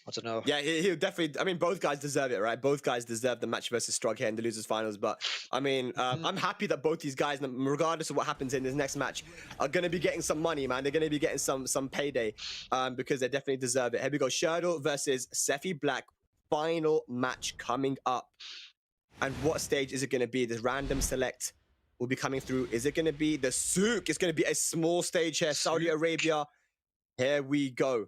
Speaker 2: I don't know.
Speaker 1: Yeah, he'll definitely. I mean, both guys deserve it, right? Both guys deserve the match versus Strug here in the losers finals. But I mean, I'm happy that both these guys, regardless of what happens in this next match, are going to be getting some money, man. They're going to be getting some payday, because they definitely deserve it. Here we go, Sherdle versus Sephi Black, final match coming up. And what stage is it going to be? The random select will be coming through. Is it going to be the Souk? It's going to be a small stage here, Saudi Arabia. Here we go.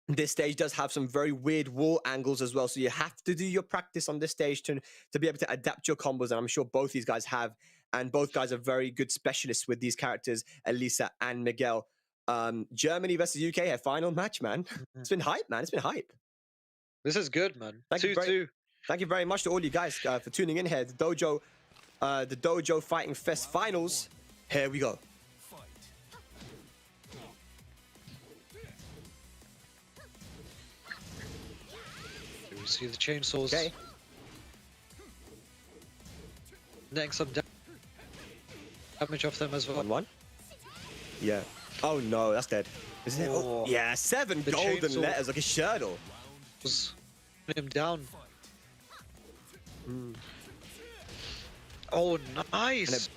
Speaker 1: This stage does have some very weird wall angles as well, so you have to do your practice on this stage to be able to adapt your combos, and I'm sure both these guys have, and both guys are very good specialists with these characters, Elisa and Miguel. Germany versus UK here, final match, man. It's been hype, man. It's been hype.
Speaker 2: This is good, man.
Speaker 1: Thank you
Speaker 2: 2-2.
Speaker 1: Thank you very much to all you guys for tuning in here. The Dojo Fighting Fest finals. Here we go.
Speaker 2: We see the chainsaws.
Speaker 1: Okay.
Speaker 2: Next some damage off them as well.
Speaker 1: 1-1. Yeah. Oh no, that's dead. Isn't it? Oh,
Speaker 2: Oh.
Speaker 1: yeah, 7
Speaker 2: The
Speaker 1: golden
Speaker 2: chainsaw.
Speaker 1: letters like a Sherdle.
Speaker 2: Was him down. Oh, nice.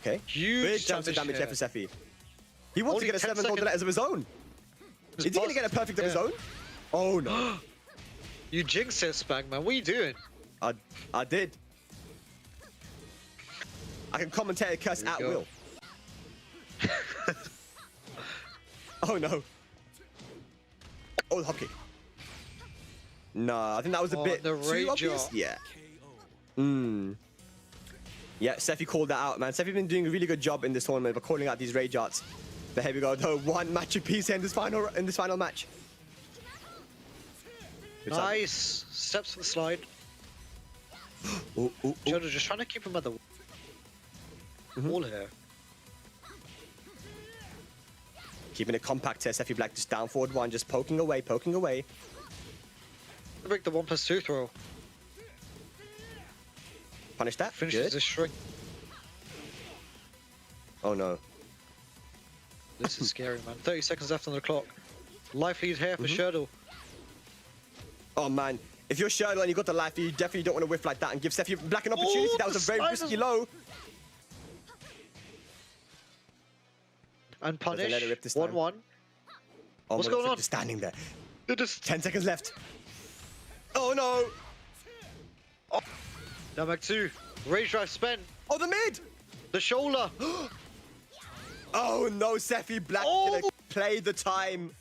Speaker 1: Okay.
Speaker 2: Huge
Speaker 1: Big chance of damage here for Sephi. He wants to
Speaker 2: Only
Speaker 1: get a
Speaker 2: 10
Speaker 1: 7 golden
Speaker 2: seconds.
Speaker 1: letters of his own. Is he going to get a perfect of his
Speaker 2: Yeah.
Speaker 1: own? Oh no.
Speaker 2: You jinxed it, Spag, man. What are you doing?
Speaker 1: I did. I can commentate a curse
Speaker 2: Here
Speaker 1: at
Speaker 2: we go.
Speaker 1: will. Oh no. Oh, the hop kick. Nah, I think that was a
Speaker 2: Oh,
Speaker 1: bit
Speaker 2: the
Speaker 1: too
Speaker 2: rage
Speaker 1: obvious.
Speaker 2: art.
Speaker 1: Yeah. Yeah, Sephi called that out, man. Sephi's been doing a really good job in this tournament by calling out these rage arts. But here we go, though. 1 match apiece here in this final match. Good side.
Speaker 2: Nice. Steps for the slide.
Speaker 1: Ooh, ooh, ooh.
Speaker 2: Jodo just trying to keep him at the wall here.
Speaker 1: Keeping it compact here. Sephi Black just down forward 1, just poking away, poking away.
Speaker 2: Break the 1+2 throw.
Speaker 1: Punish that.
Speaker 2: Finishes
Speaker 1: Good.
Speaker 2: the shrink.
Speaker 1: Oh no.
Speaker 2: This is scary, man. 30 seconds left on the clock. Life lead here for Sherdle.
Speaker 1: Oh man. If you're Sherdle and you got the life, you definitely don't want to whiff like that and give Sephi Black an opportunity.
Speaker 2: Oh,
Speaker 1: That was a
Speaker 2: the
Speaker 1: very
Speaker 2: sliders.
Speaker 1: risky low.
Speaker 2: And
Speaker 1: Doesn't
Speaker 2: punish.
Speaker 1: let it rip this time.
Speaker 2: 1-1.
Speaker 1: Oh,
Speaker 2: What's
Speaker 1: my
Speaker 2: going
Speaker 1: God,
Speaker 2: on?
Speaker 1: just standing there.
Speaker 2: They're just
Speaker 1: 10 seconds left. Oh no.
Speaker 2: down back 2. Rage drive spent.
Speaker 1: Oh, the mid.
Speaker 2: The shoulder.
Speaker 1: Oh no, Sephi Black
Speaker 2: Oh.
Speaker 1: gonna play the time.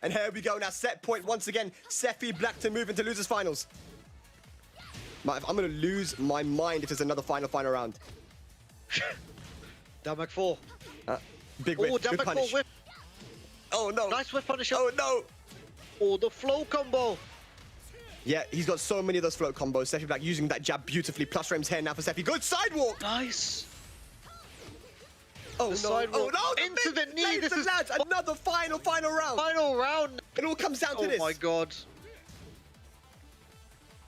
Speaker 1: And here we go now, set point once again. Sephi Black to move into losers finals. I'm gonna lose my mind if there's another final round.
Speaker 2: Down back 4.
Speaker 1: Big
Speaker 2: Oh,
Speaker 1: whip,
Speaker 2: down
Speaker 1: good
Speaker 2: back 4
Speaker 1: punish.
Speaker 2: whip.
Speaker 1: Oh no.
Speaker 2: Nice whip punish.
Speaker 1: Oh no.
Speaker 2: Oh, the flow combo.
Speaker 1: Yeah, he's got so many of those float combos. Sephi Black using that jab beautifully. Plus frames here now for Sephi. Good sidewalk.
Speaker 2: Nice.
Speaker 1: Oh
Speaker 2: The
Speaker 1: no.
Speaker 2: sidewalk
Speaker 1: Oh no.
Speaker 2: into the knee.
Speaker 1: Ladies
Speaker 2: This
Speaker 1: and
Speaker 2: is
Speaker 1: lads, another final round.
Speaker 2: final round.
Speaker 1: It all comes down to
Speaker 2: Oh
Speaker 1: this.
Speaker 2: my god.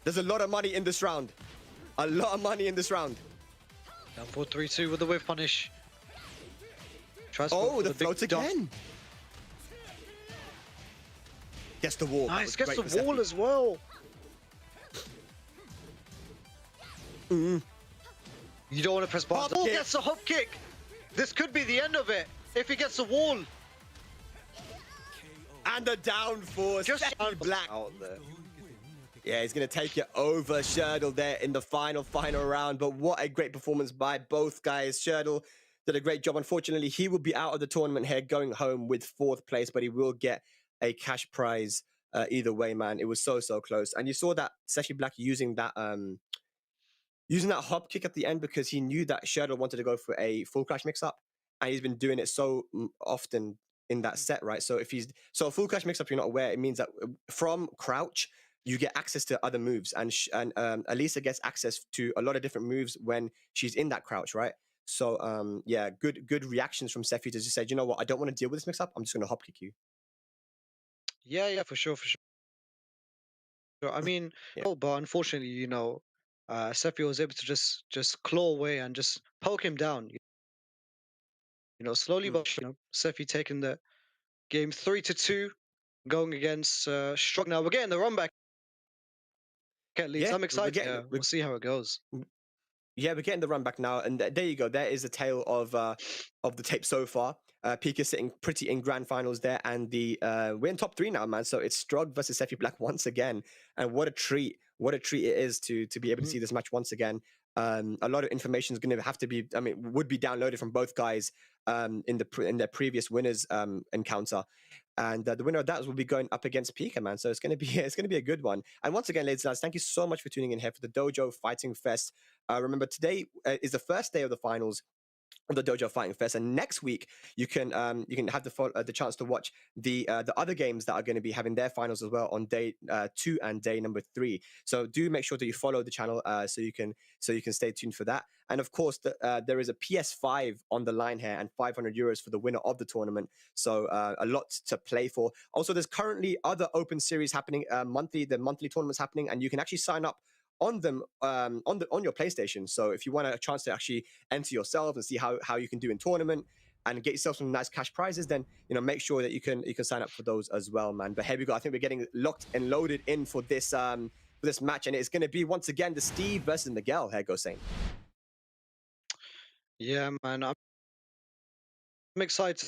Speaker 1: There's a lot of money in this round. A lot of money in this round.
Speaker 2: Down 4-3-2 with the whip punish. Tries
Speaker 1: Oh,
Speaker 2: for
Speaker 1: the
Speaker 2: big
Speaker 1: float
Speaker 2: dump.
Speaker 1: again. Gets the wall. That
Speaker 2: Nice,
Speaker 1: was
Speaker 2: gets
Speaker 1: great
Speaker 2: the
Speaker 1: for
Speaker 2: wall
Speaker 1: Sephi.
Speaker 2: as well. You don't want to press buttons.
Speaker 1: Hop
Speaker 2: Oh,
Speaker 1: kick.
Speaker 2: gets the hop kick. This could be the end of it if he gets the wall.
Speaker 1: And the down four.
Speaker 2: Just
Speaker 1: Seffi Black.
Speaker 2: out there.
Speaker 1: Yeah, he's going to take it over Sherdle there in the final round. But what a great performance by both guys. Sherdle did a great job. Unfortunately, he will be out of the tournament here, going home with 4th place, but he will get a cash prize either way, man. It was so close. And you saw that Seffi Black using that hop kick at the end because he knew that Sherdle wanted to go for a full crash mix-up. And he's been doing it so often in that set, right? So a full crash mix-up, you're not aware, it means that from crouch, you get access to other moves, and Elisa gets access to a lot of different moves when she's in that crouch, right? So yeah, good reactions from Seffi to just say, you know what, I don't want to deal with this mix-up. I'm just going to hop kick you.
Speaker 2: Yeah, for sure. I mean,
Speaker 1: Yeah.
Speaker 2: but unfortunately, Seffi was able to just claw away and just poke him down. Slowly, but Seffi taking the game 3-2, going against Strug. Now we're getting the run back at least.
Speaker 1: Yeah,
Speaker 2: I'm excited. We'll see how it goes.
Speaker 1: Yeah, we're getting the run back now, and there you go. There is the tale of the tape so far. Pika sitting pretty in grand finals there, and we're in top 3 now, man. So it's Strug versus Seffi Black once again, and what a treat! What a treat it is to be able to see this match once again. A lot of information is going to have to be, would be downloaded from both guys in their previous winners encounter. And the winner of that will be going up against Pika, man. So it's going to be a good one. And once again, ladies and gents, thank you so much for tuning in here for the DOJO Fighting Fest. Remember, today is the first day of the finals of the DOJO Fighting Fest, and next week you can have the chance to watch the other games that are going to be having their finals as well on day 2 and day number 3. So do make sure that you follow the channel so you can stay tuned for that. And of course, there is a PS5 on the line here and €500 for the winner of the tournament. So a lot to play for. Also, there's currently other open series happening monthly. The monthly tournaments happening, and you can actually sign up on them on your PlayStation. So if you want a chance to actually enter yourself and see how you can do in tournament and get yourself some nice cash prizes, then make sure that you can sign up for those as well, man. But here we go. I think we're getting locked and loaded in for this match, and it's going to be once again the Steve versus Miguel. Here goes Saint.
Speaker 2: Yeah, man. I'm excited.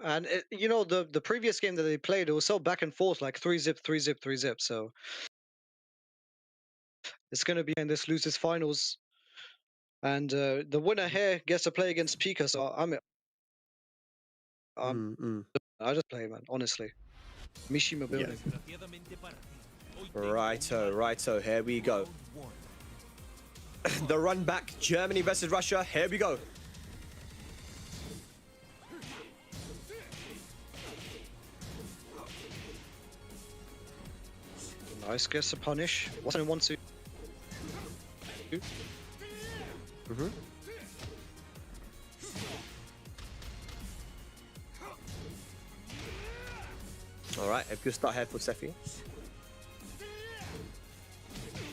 Speaker 2: And the previous game that they played, it was so back and forth, like 3-zip, 3-zip, 3-zip. So it's going to be in this losers finals, and the winner here gets to play against Pika. So I just play, man. Honestly, Mishima building.
Speaker 1: Righto. Here we go. The run back, Germany versus Russia. Here we go.
Speaker 2: Nice, gets a punish. What's in 1-2?
Speaker 1: All right, a good start here for Seffi.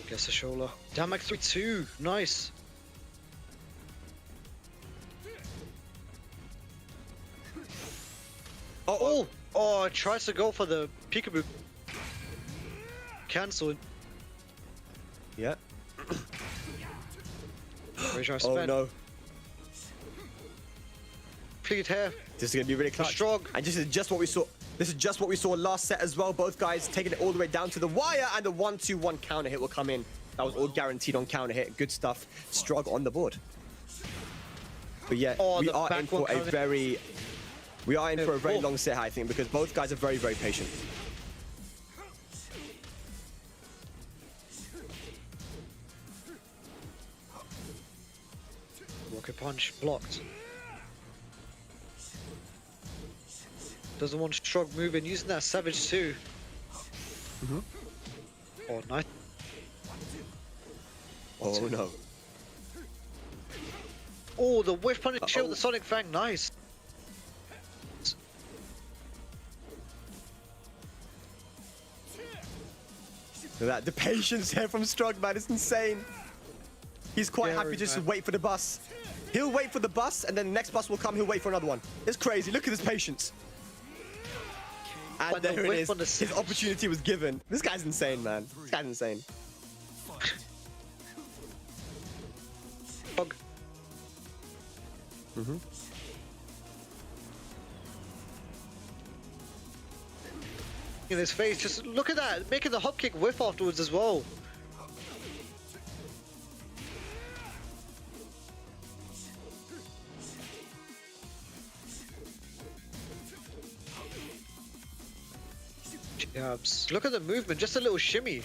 Speaker 2: Gets a shoulder. Down back 3-2. Nice. Oh, tries to go for the peekaboo. Cancel.
Speaker 1: Yeah.
Speaker 2: Oh
Speaker 1: no.
Speaker 2: Complete hair.
Speaker 1: This is going to be really clutch.
Speaker 2: Strong.
Speaker 1: And this is just what we saw. This is just what we saw last set as well. Both guys taking it all the way down to the wire, and the 1-2-1 counter hit will come in. That was all guaranteed on counter hit. Good stuff. Strug on the board. But yeah, we are in for a very long set, I think, because both guys are very, very patient.
Speaker 2: Rocket punch blocked. Doesn't want Strug moving, using that Savage too. Oh, nice.
Speaker 1: Oh no.
Speaker 2: Oh, the whiff punish shield, the Sonic Fang, nice.
Speaker 1: Look at that, the patience here from Strug, man, it's insane. He's quite happy just to wait for the bus. He'll wait for the bus, and then the next bus will come, he'll wait for another one. It's crazy, look at his patience. And there it is, his opportunity was given. This guy's insane, man. This guy's insane.
Speaker 2: in his face. Just look at that, making the hop kick whiff afterwards as well. Jabs. Look at the movement, just a little shimmy.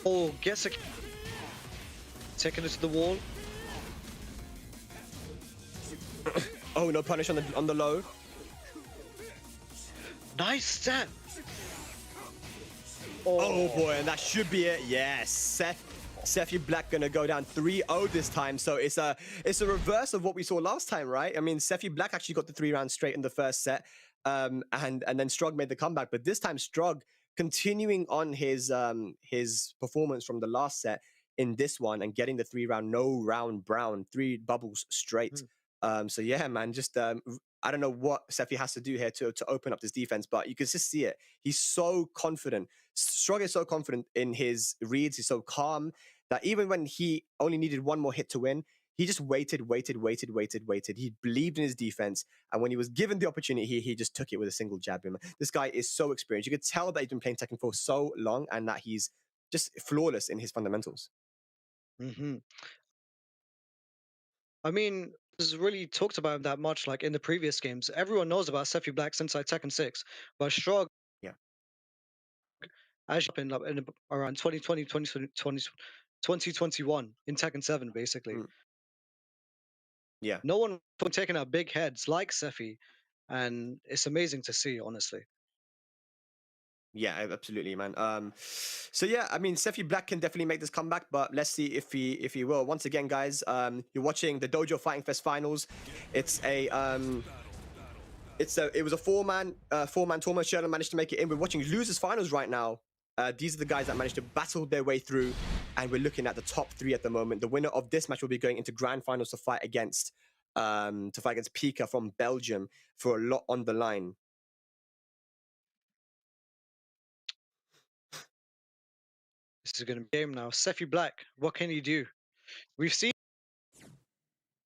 Speaker 2: Oh, gets a taking it to the wall.
Speaker 1: Oh, no punish on the low.
Speaker 2: Nice stat.
Speaker 1: Oh boy, and that should be it. Yes, Sephi Black gonna go down 3-0 this time. So it's a reverse of what we saw last time, right? I mean, Sephi Black actually got the 3 rounds straight in the first set, and then Strug made the comeback. But this time, Strug continuing on his performance from the last set in this one and getting the 3-round no round brown, 3 bubbles straight. So yeah, man, just I don't know what Sephi has to do here to open up this defense, but you can just see it. He's so confident. Strug is so confident in his reads. He's so calm that even when he only needed 1 more hit to win, he just waited. He believed in his defense, and when he was given the opportunity, he just took it with a single jab. This guy is so experienced. You could tell that he's been playing Tekken for so long, and that he's just flawless in his fundamentals.
Speaker 2: I mean, this really talked about him that much, like in the previous games. Everyone knows about Sephi Black since like Tekken 6, but Strug,
Speaker 1: Yeah.
Speaker 2: actually in around 2020, 2021 in Tekken 7, basically.
Speaker 1: Yeah.
Speaker 2: No one taking out big heads like Sephi, and it's amazing to see, honestly.
Speaker 1: Yeah, absolutely, man. So yeah, I mean, Sephi Black can definitely make this comeback, but let's see if he will. Once again, guys, you're watching the DOJO Fighting Fest finals. It was a four-man tournament. Sherlock managed to make it in. We're watching losers finals right now. These are the guys that managed to battle their way through, and we're looking at the top 3 at the moment. The winner of this match will be going into grand finals to fight against Pika from Belgium for a lot on the line.
Speaker 2: This is going to be a game now. Sephi Black, what can he do? We've seen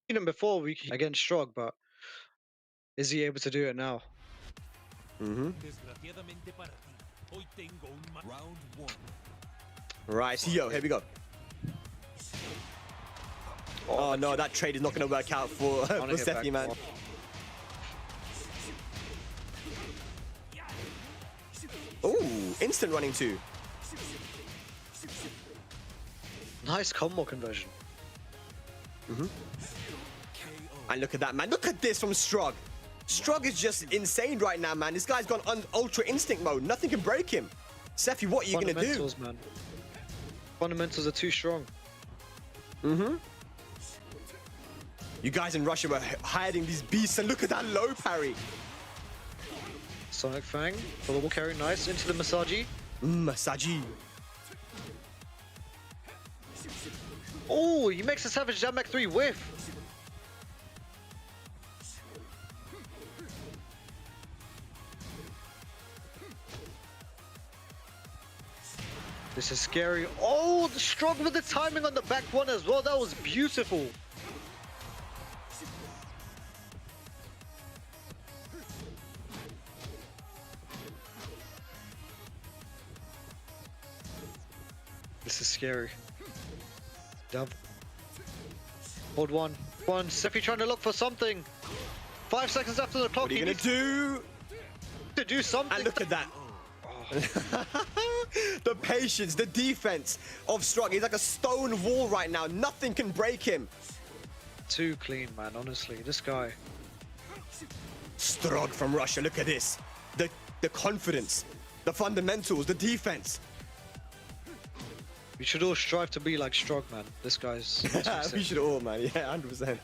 Speaker 2: him before against Strug, but is he able to do it now?
Speaker 3: Round 1.
Speaker 1: Right, so here we go. Oh no, that trade is not going to work out for Sephi, man. Oh, instant running 2.
Speaker 2: Nice combo conversion.
Speaker 1: And look at that, man. Look at this from Strug. Strug is just insane right now, man. This guy's gone on ultra instinct mode. Nothing can break him. Sephi, what are you going to do?
Speaker 2: Fundamentals, man. Fundamentals are too strong.
Speaker 1: You guys in Russia were hiding these beasts, and look at that low parry.
Speaker 2: Sonic Fang, for the wall carry, nice. Into the Masaji.
Speaker 1: Masaji.
Speaker 2: Oh, he makes a Savage Jam Back 3 whiff. This is scary. Oh, the Strug with the timing on the back one as well. That was beautiful. This is scary. Dove. Hold one. Sephi trying to look for something. 5 seconds after the clock.
Speaker 1: What are you going to
Speaker 2: do something.
Speaker 1: And look at that. The patience, the defense of Strug. He's like a stone wall right now. Nothing can break him.
Speaker 2: Too clean, man. Honestly, this guy.
Speaker 1: Strug from Russia. Look at this. The confidence, the fundamentals, the defense.
Speaker 2: We should all strive to be like Strug, man. This guy's.
Speaker 1: We should all, man. Yeah, 100%.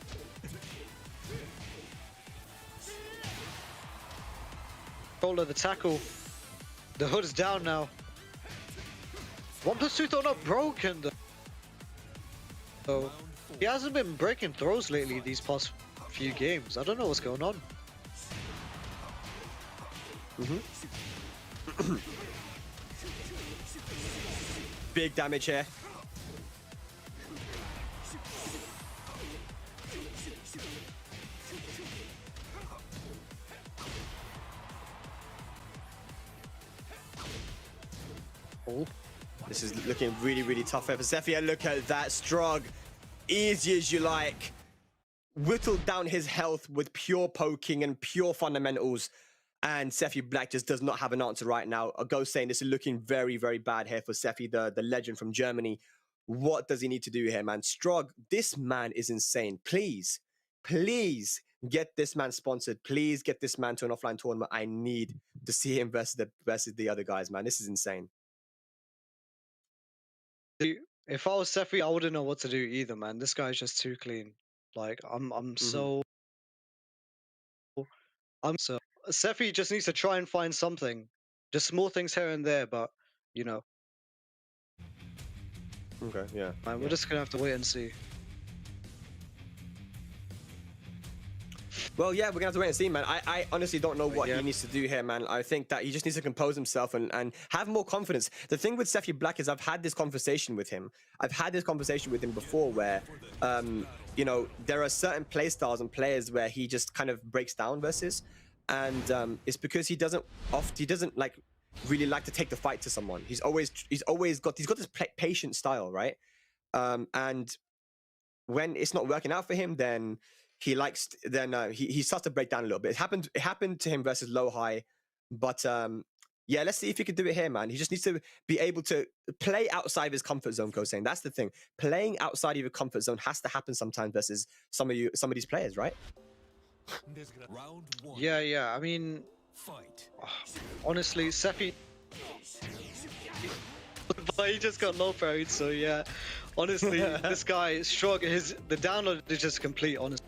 Speaker 2: Control of the tackle. The hood's down now. 1+2 throw not broken. So he hasn't been breaking throws lately these past few games. I don't know what's going on.
Speaker 1: Big damage here.
Speaker 2: Oh,
Speaker 1: This is looking really, really tough here for Sephi. And look at that, Strug. Easy as you like. Whittled down his health with pure poking and pure fundamentals. And Sephi Black just does not have an answer right now. A ghost saying this is looking very, very bad here for Sephi, the legend from Germany. What does he need to do here, man? Strug, this man is insane. Please, please get this man sponsored. Please get this man to an offline tournament. I need to see him versus the other guys, man. This is insane.
Speaker 2: if I was Sephi, I wouldn't know what to do either, man. This guy's just too clean. Like I'm so Sephi just needs to try and find something. Just small things here and there, but you know,
Speaker 1: Okay, yeah.
Speaker 2: man, we're just gonna have to wait and see.
Speaker 1: Well, yeah, we're gonna have to wait and see, man. I honestly don't know what
Speaker 2: Yeah.
Speaker 1: he needs to do here, man. I think that he just needs to compose himself and have more confidence. The thing with Sephi Black is I've had this conversation with him. I've had this conversation with him before where, you know, there are certain play styles and players where he just kind of breaks down versus, and it's because he doesn't like really like to take the fight to someone. He's got this patient style, right? And when it's not working out for him, then he starts to break down a little bit. It happened to him versus low high, but yeah, let's see if he can do it here, man. He just needs to be able to play outside of his comfort zone, Kosane. That's the thing. Playing outside of your comfort zone has to happen sometimes versus some of these players, right?
Speaker 3: Round 1.
Speaker 2: Yeah. I mean,
Speaker 3: Fight.
Speaker 2: honestly, Sephi, but he just got low parried. So yeah, honestly, this guy Strug, the download is just complete. Honestly,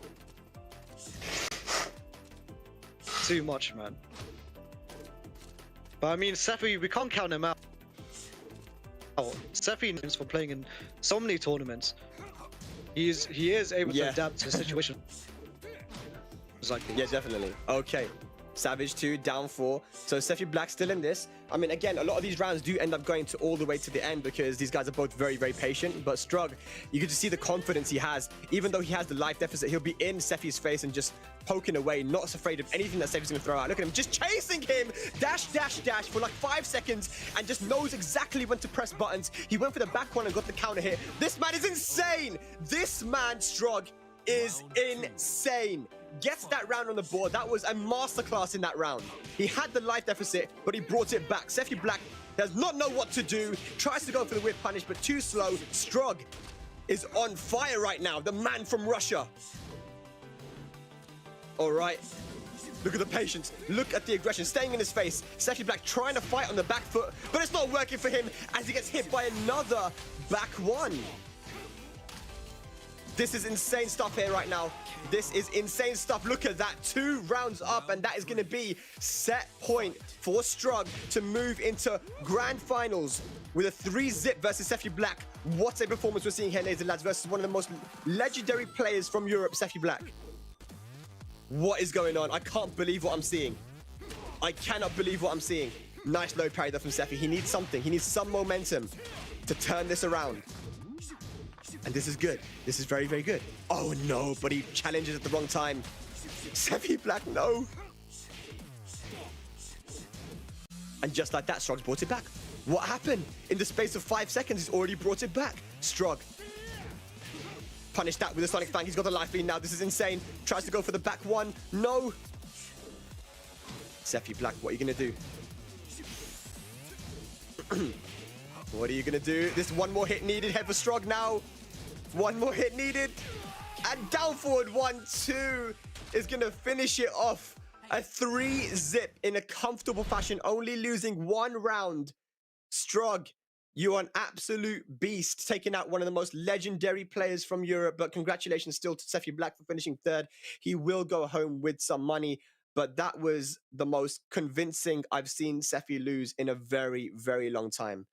Speaker 2: too much, man. But I mean, Sephi, we can't count him out. Sephi knows for playing in so many tournaments. He is able to
Speaker 1: Yeah.
Speaker 2: adapt to situations like these.
Speaker 1: Yeah, definitely. Okay. Savage 2, down 4. So Sephi Black still in this. I mean, again, a lot of these rounds do end up going to all the way to the end because these guys are both very, very patient. But Strug, you can just see the confidence he has. Even though he has the life deficit, he'll be in Sephi's face and just poking away, not afraid of anything that Sephi's going to throw out. Look at him, just chasing him. Dash, dash, dash for like 5 seconds and just knows exactly when to press buttons. He went for the back one and got the counter hit. This man is insane. This man, Strug, is insane. Gets that round on the board. That was a masterclass in that round. He had the life deficit, but he brought it back. Sephi Black does not know what to do. Tries to go for the whip punish, but too slow. Strug is on fire right now. The man from Russia. All right. Look at the patience. Look at the aggression staying in his face. Sephi Black trying to fight on the back foot, but it's not working for him as he gets hit by another back one. This is insane stuff here right now. This is insane stuff. Look at that. 2 rounds up, and that is going to be set point for Strug to move into grand finals with a 3-zip versus Sephi Black. What a performance we're seeing here, ladies and lads, versus one of the most legendary players from Europe, Sephi Black. What is going on? I can't believe what I'm seeing. I cannot believe what I'm seeing. Nice low parry there from Sephi. He needs something. He needs some momentum to turn this around. And this is good. This is very, very good. Oh no, but he challenges at the wrong time. Sephi Black, no. And just like that, Strug's brought it back. What happened? In the space of 5 seconds, he's already brought it back. Strug. Punish that with a Sonic Fang. He's got the life lead now. This is insane. Tries to go for the back one. No. Sephi Black, what are you going to do? What are you going to do? This one more hit needed. Head for Strug now. One more hit needed. And down forward 1-2 is going to finish it off. A 3-zip in a comfortable fashion, only losing 1 round. Strug, you are an absolute beast, taking out one of the most legendary players from Europe. But congratulations still to Sephi Black for finishing 3rd. He will go home with some money. But that was the most convincing I've seen Sephi lose in a very, very long time.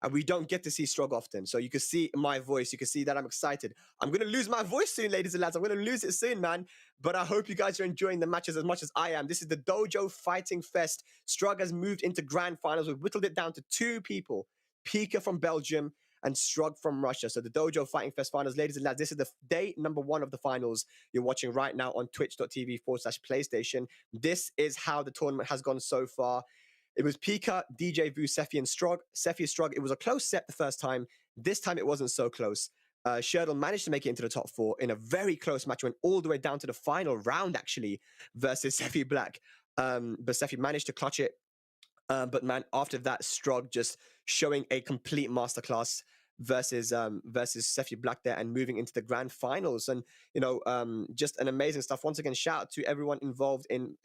Speaker 1: And we don't get to see Strug often. So you can see my voice. You can see that I'm excited. I'm going to lose my voice soon, ladies and lads. I'm going to lose it soon, man. But I hope you guys are enjoying the matches as much as I am. This is the Dojo Fighting Fest. Strug has moved into grand finals. We've whittled it down to 2 people. Pika from Belgium and Strug from Russia. So the Dojo Fighting Fest finals, ladies and lads, this is the day number 1 of the finals you're watching right now on twitch.tv/PlayStation. This is how the tournament has gone so far. It was Pika, DJ Vu, Sefi, and Strog. Sefi and Strog, it was a close set the first time. This time it wasn't so close. Sherdle managed to make it into the top 4 in a very close match, went all the way down to the final round, actually, versus Sefi Black. But Sefi managed to clutch it. But man, after that, Strog just showing a complete masterclass versus Sefi Black there and moving into the grand finals. And just an amazing stuff. Once again, shout out to everyone involved in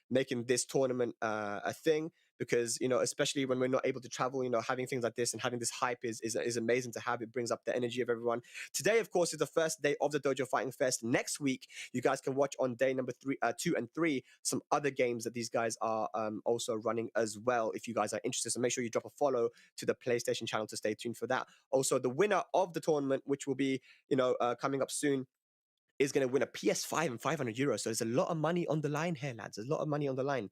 Speaker 1: making this tournament a thing, because especially when we're not able to travel, having things like this and having this hype is amazing to have. It brings up the energy of everyone. Today, of course, is the first day of the Dojo Fighting Fest. Next week, you guys can watch on day number 2 and 3 some other games that these guys are also running as well, if you guys are interested. So make sure you drop a follow to the PlayStation channel to stay tuned for that. Also, the winner of the tournament, which will be coming up soon, is going to win a PS5 and €500. So there's a lot of money on the line here, lads. There's a lot of money on the line.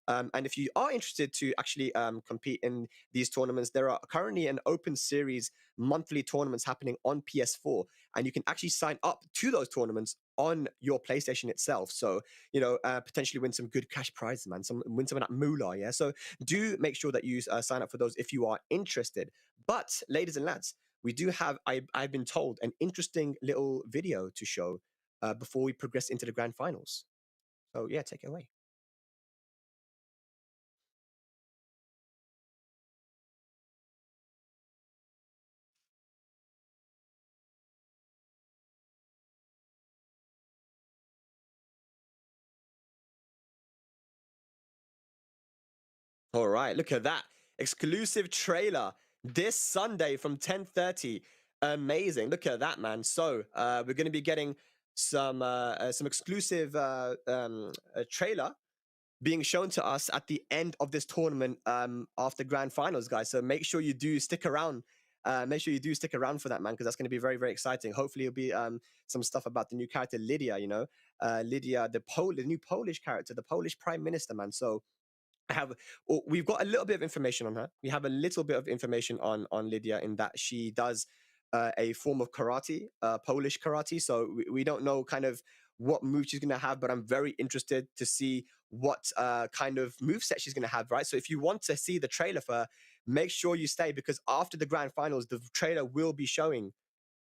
Speaker 1: And if you are interested to actually compete in these tournaments, there are currently an open series monthly tournaments happening on PS4, and you can actually sign up to those tournaments on your PlayStation itself. So, potentially win some good cash prizes, man. Win some of that moolah, yeah? So do make sure that you sign up for those if you are interested. But, ladies and lads, we do have, I've been told, an interesting little video to show before we progress into the grand finals. So, yeah, take it away. All right, look at that. Exclusive trailer this Sunday from 10:30. Amazing. Look at that, man. So we're going to be getting some exclusive trailer being shown to us at the end of this tournament after grand finals, guys. So make sure you do stick around. Make sure you do stick around for that, man, because that's going to be very, very exciting. Hopefully it'll be some stuff about the new character, Lydia, Lydia, the new Polish character, the Polish prime minister, man. So we've got a little bit of information on her. We have a little bit of information on Lydia, in that she does a form of karate, Polish karate. So we don't know kind of what move she's going to have, but I'm very interested to see what kind of moveset she's going to have, right? So if you want to see the trailer for her, make sure you stay, because after the grand finals, the trailer will be showing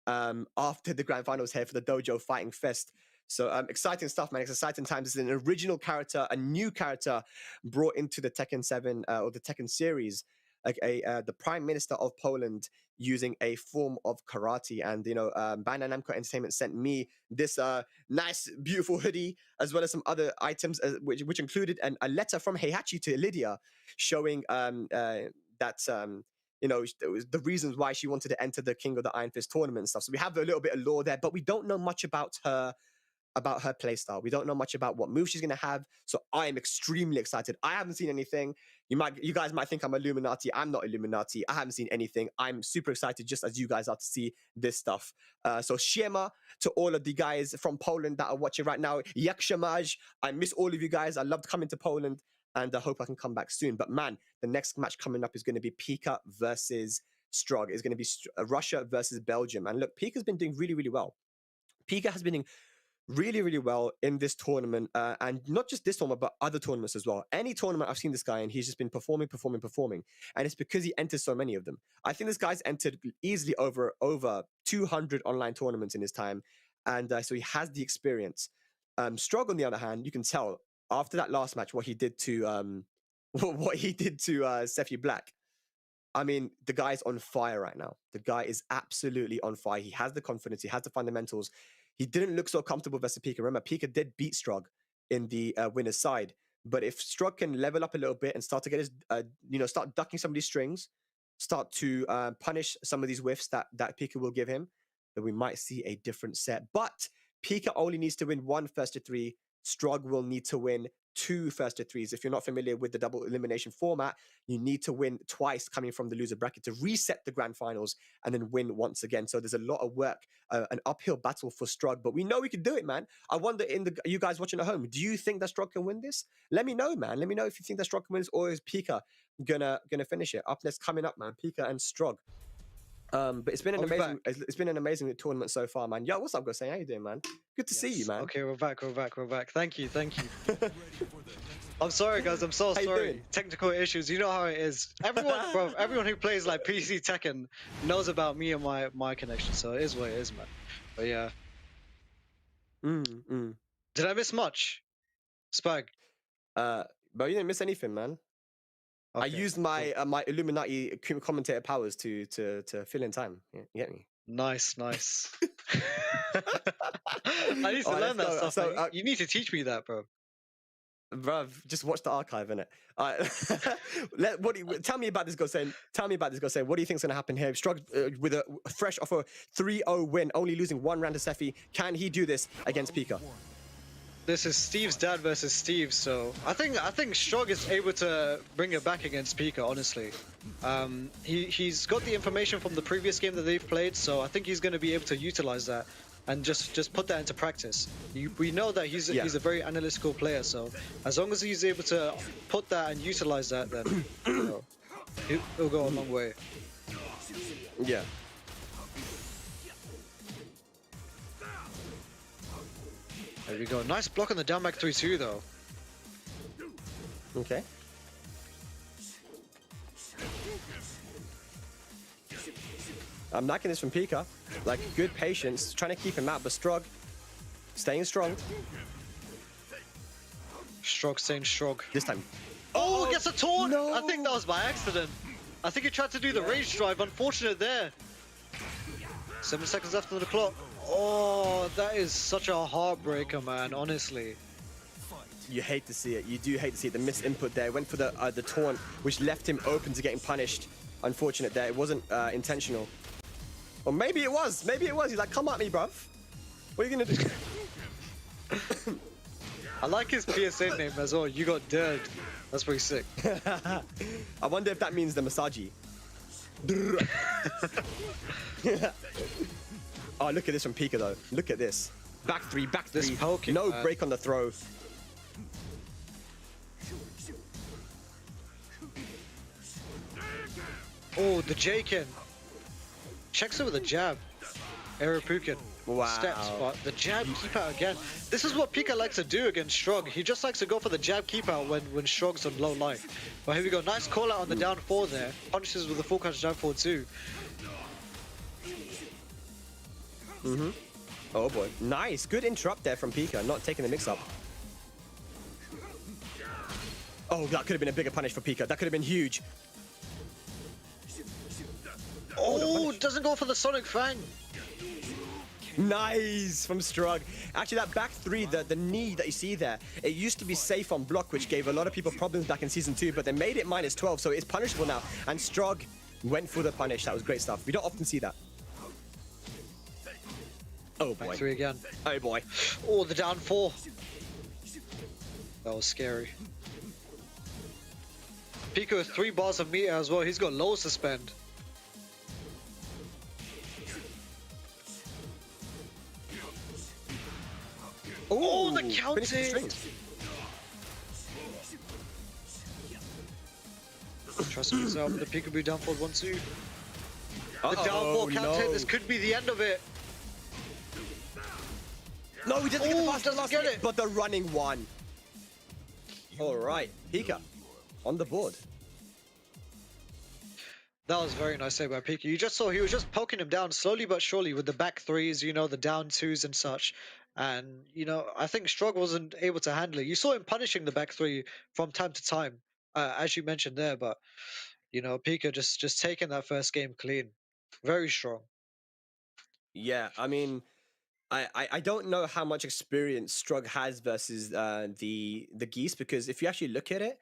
Speaker 1: after the grand finals here for the Dojo Fighting Fest. So exciting stuff, man. It's exciting times. It's an original character, a new character brought into the Tekken 7 or the Tekken series, like the Prime Minister of Poland using a form of karate. And, Bandai Namco Entertainment sent me this nice, beautiful hoodie, as well as some other items, which included a letter from Heihachi to Lydia showing that... the reasons why she wanted to enter the King of the Iron Fist tournament and stuff. So we have a little bit of lore there, but we don't know much about her playstyle. We don't know much about what move she's going to have. So I am extremely excited. I haven't seen anything. You guys might think I'm Illuminati. I'm not Illuminati. I haven't seen anything. I'm super excited, just as you guys are, to see this stuff. So Shema, to all of the guys from Poland that are watching right now, Jak Shemaj, I miss all of you guys. I loved coming to Poland, and I hope I can come back soon. But man, the next match coming up is going to be Pika versus Strog. It's going to be Russia versus Belgium. And look, Pika's been doing really, really well. Pika has been doing really, really well in this tournament, and not just this tournament, but other tournaments as well. Any tournament I've seen this guy in, he's just been performing, and it's because he enters so many of them. I think this guy's entered easily over 200 online tournaments in his time, and so he has the experience. Strog, on the other hand, you can tell after that last match what he did to Sefi Black. I mean, the guy's on fire right now. The guy is absolutely on fire. He has the confidence. He has the fundamentals. He didn't look so comfortable versus Pika. Remember, Pika did beat Strog in the winner's side. But if Strog can level up a little bit and start to get his, start ducking some of these strings, start to punish some of these whiffs that Pika will give him, then we might see a different set. But Pika only needs to win 1 first to 3. Strog will need to win 2 first to 3s. If you're not familiar with the double elimination format, you need to win twice coming from the loser bracket to reset the grand finals and then win once again. So there's a lot of work, an uphill battle for Strog, but we know we can do it, man. I wonder, you guys watching at home, do you think that Strog can win this? Let me know, man. Let me know if you think that Strog can win this, or is Pika gonna finish it? Up next, coming up, man, Pika and Strog. But it's been an amazing tournament so far, man. Yo, what's up, Gosei? How you doing, man? Good to see you, man.
Speaker 2: Okay, we're back. Thank you.
Speaker 3: Ready for the next
Speaker 2: I'm sorry, guys. I'm so
Speaker 1: How you
Speaker 2: sorry.
Speaker 1: doing?
Speaker 2: Technical issues. You know how it is. Everyone, bro. Everyone who plays like PC Tekken knows about me and my connection. So it is what it is, man. But yeah, did I miss much? Spag.
Speaker 1: But you didn't miss anything, man. I
Speaker 2: Okay,
Speaker 1: used
Speaker 2: cool.
Speaker 1: my my Illuminati commentator powers to fill in time. You get me?
Speaker 2: Nice, nice. I need to
Speaker 1: Alright,
Speaker 2: learn
Speaker 1: let's
Speaker 2: that
Speaker 1: go.
Speaker 2: stuff.
Speaker 1: So,
Speaker 2: Man. You need to teach me that, bro.
Speaker 1: bruv, just watch the archive, innit? Tell me about this guy saying. Tell me about this guy saying. What do you think's gonna happen here? Struggled with a fresh off a 3-0 win, only losing one round to Sephi. Can he do this against Pika?
Speaker 2: This is Steve's dad versus Steve, so I think Strog is able to bring it back against Pika. Honestly, he's got the information from the previous game that they've played, so I think he's going to be able to utilize that and just put that into practice. We know that he's a very analytical player, so as long as he's able to put that and utilize that, then you know, he'll go a long way.
Speaker 1: Yeah.
Speaker 2: There we go. Nice block on the down back 3-2 though.
Speaker 1: Okay. I'm liking this from Pika. Like, good patience, trying to keep him out, but Strog staying strong.
Speaker 2: Strog staying Strog.
Speaker 1: This time.
Speaker 2: Oh, gets a taunt!
Speaker 1: no.
Speaker 2: I think that was by accident. I think he tried to do the rage drive. Unfortunate there. 7 seconds left on the clock. Oh, that is such a heartbreaker, man. Honestly.
Speaker 1: You hate to see it. You do hate to see it. The missed input there. Went for the taunt, which left him open to getting punished. Unfortunate there. It wasn't intentional. Or maybe it was. Maybe it was. He's like, come at me, bruv. What are you gonna do?
Speaker 2: I like his PSA name as well. You got dirt. That's pretty sick.
Speaker 1: I wonder if that means the Masaji. Oh, look at this from Pika though. Look at this. Back three, back three.
Speaker 2: This poking,
Speaker 1: no
Speaker 2: man.
Speaker 1: break on the throw.
Speaker 2: Oh, the Jaken. Checks it with a jab. Arapukin.
Speaker 1: Wow.
Speaker 2: Steps, but the jab keep out again. This is what Pika likes to do against Strog. He just likes to go for the jab keep out when Strog's on low life. But here we go. Nice call out on the down 4 there. Punishes with a full catch down 4 too.
Speaker 1: Oh boy. Nice. Good interrupt there from Pika. Not taking the mix up. Oh, that could have been a bigger punish for Pika. That could have been huge.
Speaker 2: Oh, doesn't go for the Sonic Fang.
Speaker 1: Nice from Strug. Actually, that back three, the knee that you see there, it used to be safe on block, which gave a lot of people problems back in Season 2, but they made it -12, so it's punishable now. And Strug went for the punish. That was great stuff. We don't often see that. Oh boy.
Speaker 2: Back 3 again.
Speaker 1: Oh boy.
Speaker 2: Oh, the down 4. That was scary. Pika with 3 bars of meter as well. He's got low suspend. Oh, the
Speaker 1: Finish the
Speaker 2: counting!
Speaker 1: strings.
Speaker 2: Tries to mix up the peekaboo down forward 1-2. The
Speaker 1: Uh-oh,
Speaker 2: down 4 counter.
Speaker 1: no.
Speaker 2: This could be the end of it.
Speaker 1: No, he doesn't get the
Speaker 2: Oh,
Speaker 1: fast
Speaker 2: doesn't
Speaker 1: last
Speaker 2: get
Speaker 1: hit,
Speaker 2: it.
Speaker 1: but the running one. All right, Pika on the board.
Speaker 2: That was very nice save by Pika. You just saw he was just poking him down slowly but surely with the back 3s, you know, the down 2s and such. And, you know, I think Strog wasn't able to handle it. You saw him punishing the back 3 from time to time, as you mentioned there. But, you know, Pika just taking that first game clean. Very strong.
Speaker 1: Yeah, I mean, I don't know how much experience Strug has versus the Geese, because if you actually look at it,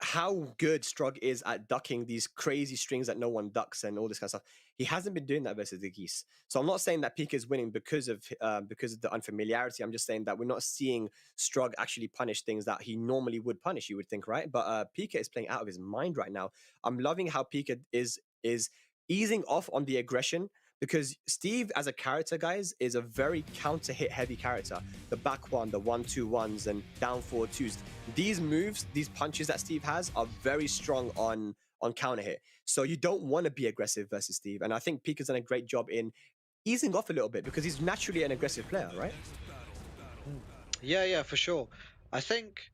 Speaker 1: how good Strug is at ducking these crazy strings that no one ducks and all this kind of stuff. He hasn't been doing that versus the Geese. So I'm not saying that Pika is winning because of the unfamiliarity. I'm just saying that we're not seeing Strug actually punish things that he normally would punish, you would think, right? But Pika is playing out of his mind right now. I'm loving how Pika is easing off on the aggression, because Steve as a character, guys, is a very counter hit heavy character. The back one, the 1-2-1s and down 4-2s. These moves, these punches that Steve has are very strong on counter hit. So you don't want to be aggressive versus Steve. And I think Pika's done a great job in easing off a little bit, because he's naturally an aggressive player, right?
Speaker 2: Yeah, for sure. I think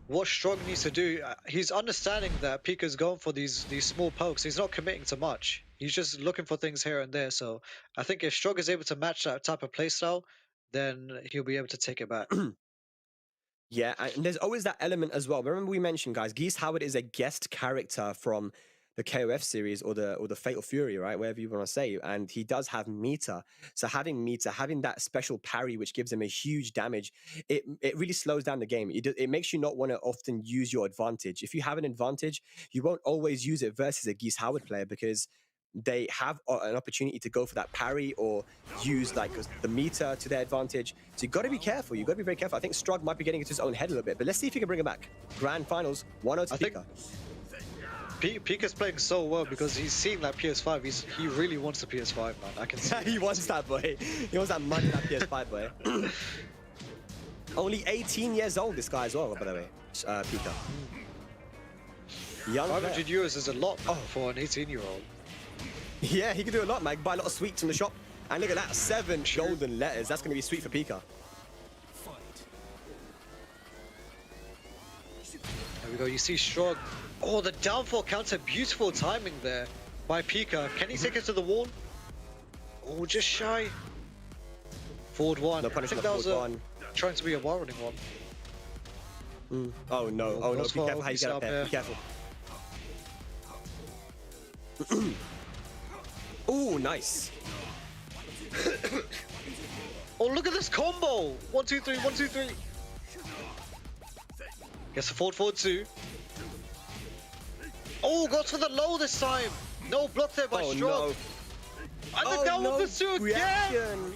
Speaker 2: what Strong needs to do, he's understanding that Pika's going for these small pokes. He's not committing to much. He's just looking for things here and there. So I think if Strong is able to match that type of playstyle, then he'll be able to take it back.
Speaker 1: Yeah, and there's always that element as well. Remember we mentioned, guys, Geese Howard is a guest character from the KOF series or the Fatal Fury, right? Whatever you want to say. And he does have meter. So having meter, having that special parry, which gives him a huge damage, it really slows down the game. It makes you not want to often use your advantage. If you have an advantage, you won't always use it versus a Geese Howard player because they have an opportunity to go for that parry or use like the meter to their advantage. So you got to be careful. You got to be very careful. I think Strug might be getting into his own head a little bit, but let's see if he can bring him back. Grand finals, 1-0 to
Speaker 2: I think
Speaker 1: Pika.
Speaker 2: Pika's playing so well because he's seeing that PS5. He really wants the PS5, man. I can see.
Speaker 1: He wants that, boy. He wants that money, that PS5, boy. Only 18 years old, this guy as well, by the way, Pika. Young
Speaker 2: 500 euros is a lot for an 18-year-old.
Speaker 1: Yeah, he can do a lot, man. Buy a lot of sweets in the shop. And look at that, 7 golden letters. That's going to be sweet for Pika.
Speaker 2: There we go. You see Strong. Oh, the downfall counter. Beautiful timing there by Pika. Can he take it to the wall? Oh, just shy. Forward one.
Speaker 1: No
Speaker 2: I
Speaker 1: punishment,
Speaker 2: think that was
Speaker 1: forward one.
Speaker 2: trying to be a wall running one.
Speaker 1: Oh no, oh no, be careful how you get up there. Be careful. Oh, nice.
Speaker 2: Oh, look at this combo! 1, 2, 3, 1, 2, 3. Gets a forward 2. Oh, goes for the low this time. No block there by Strong.
Speaker 1: No.
Speaker 2: And the downward pursuit again!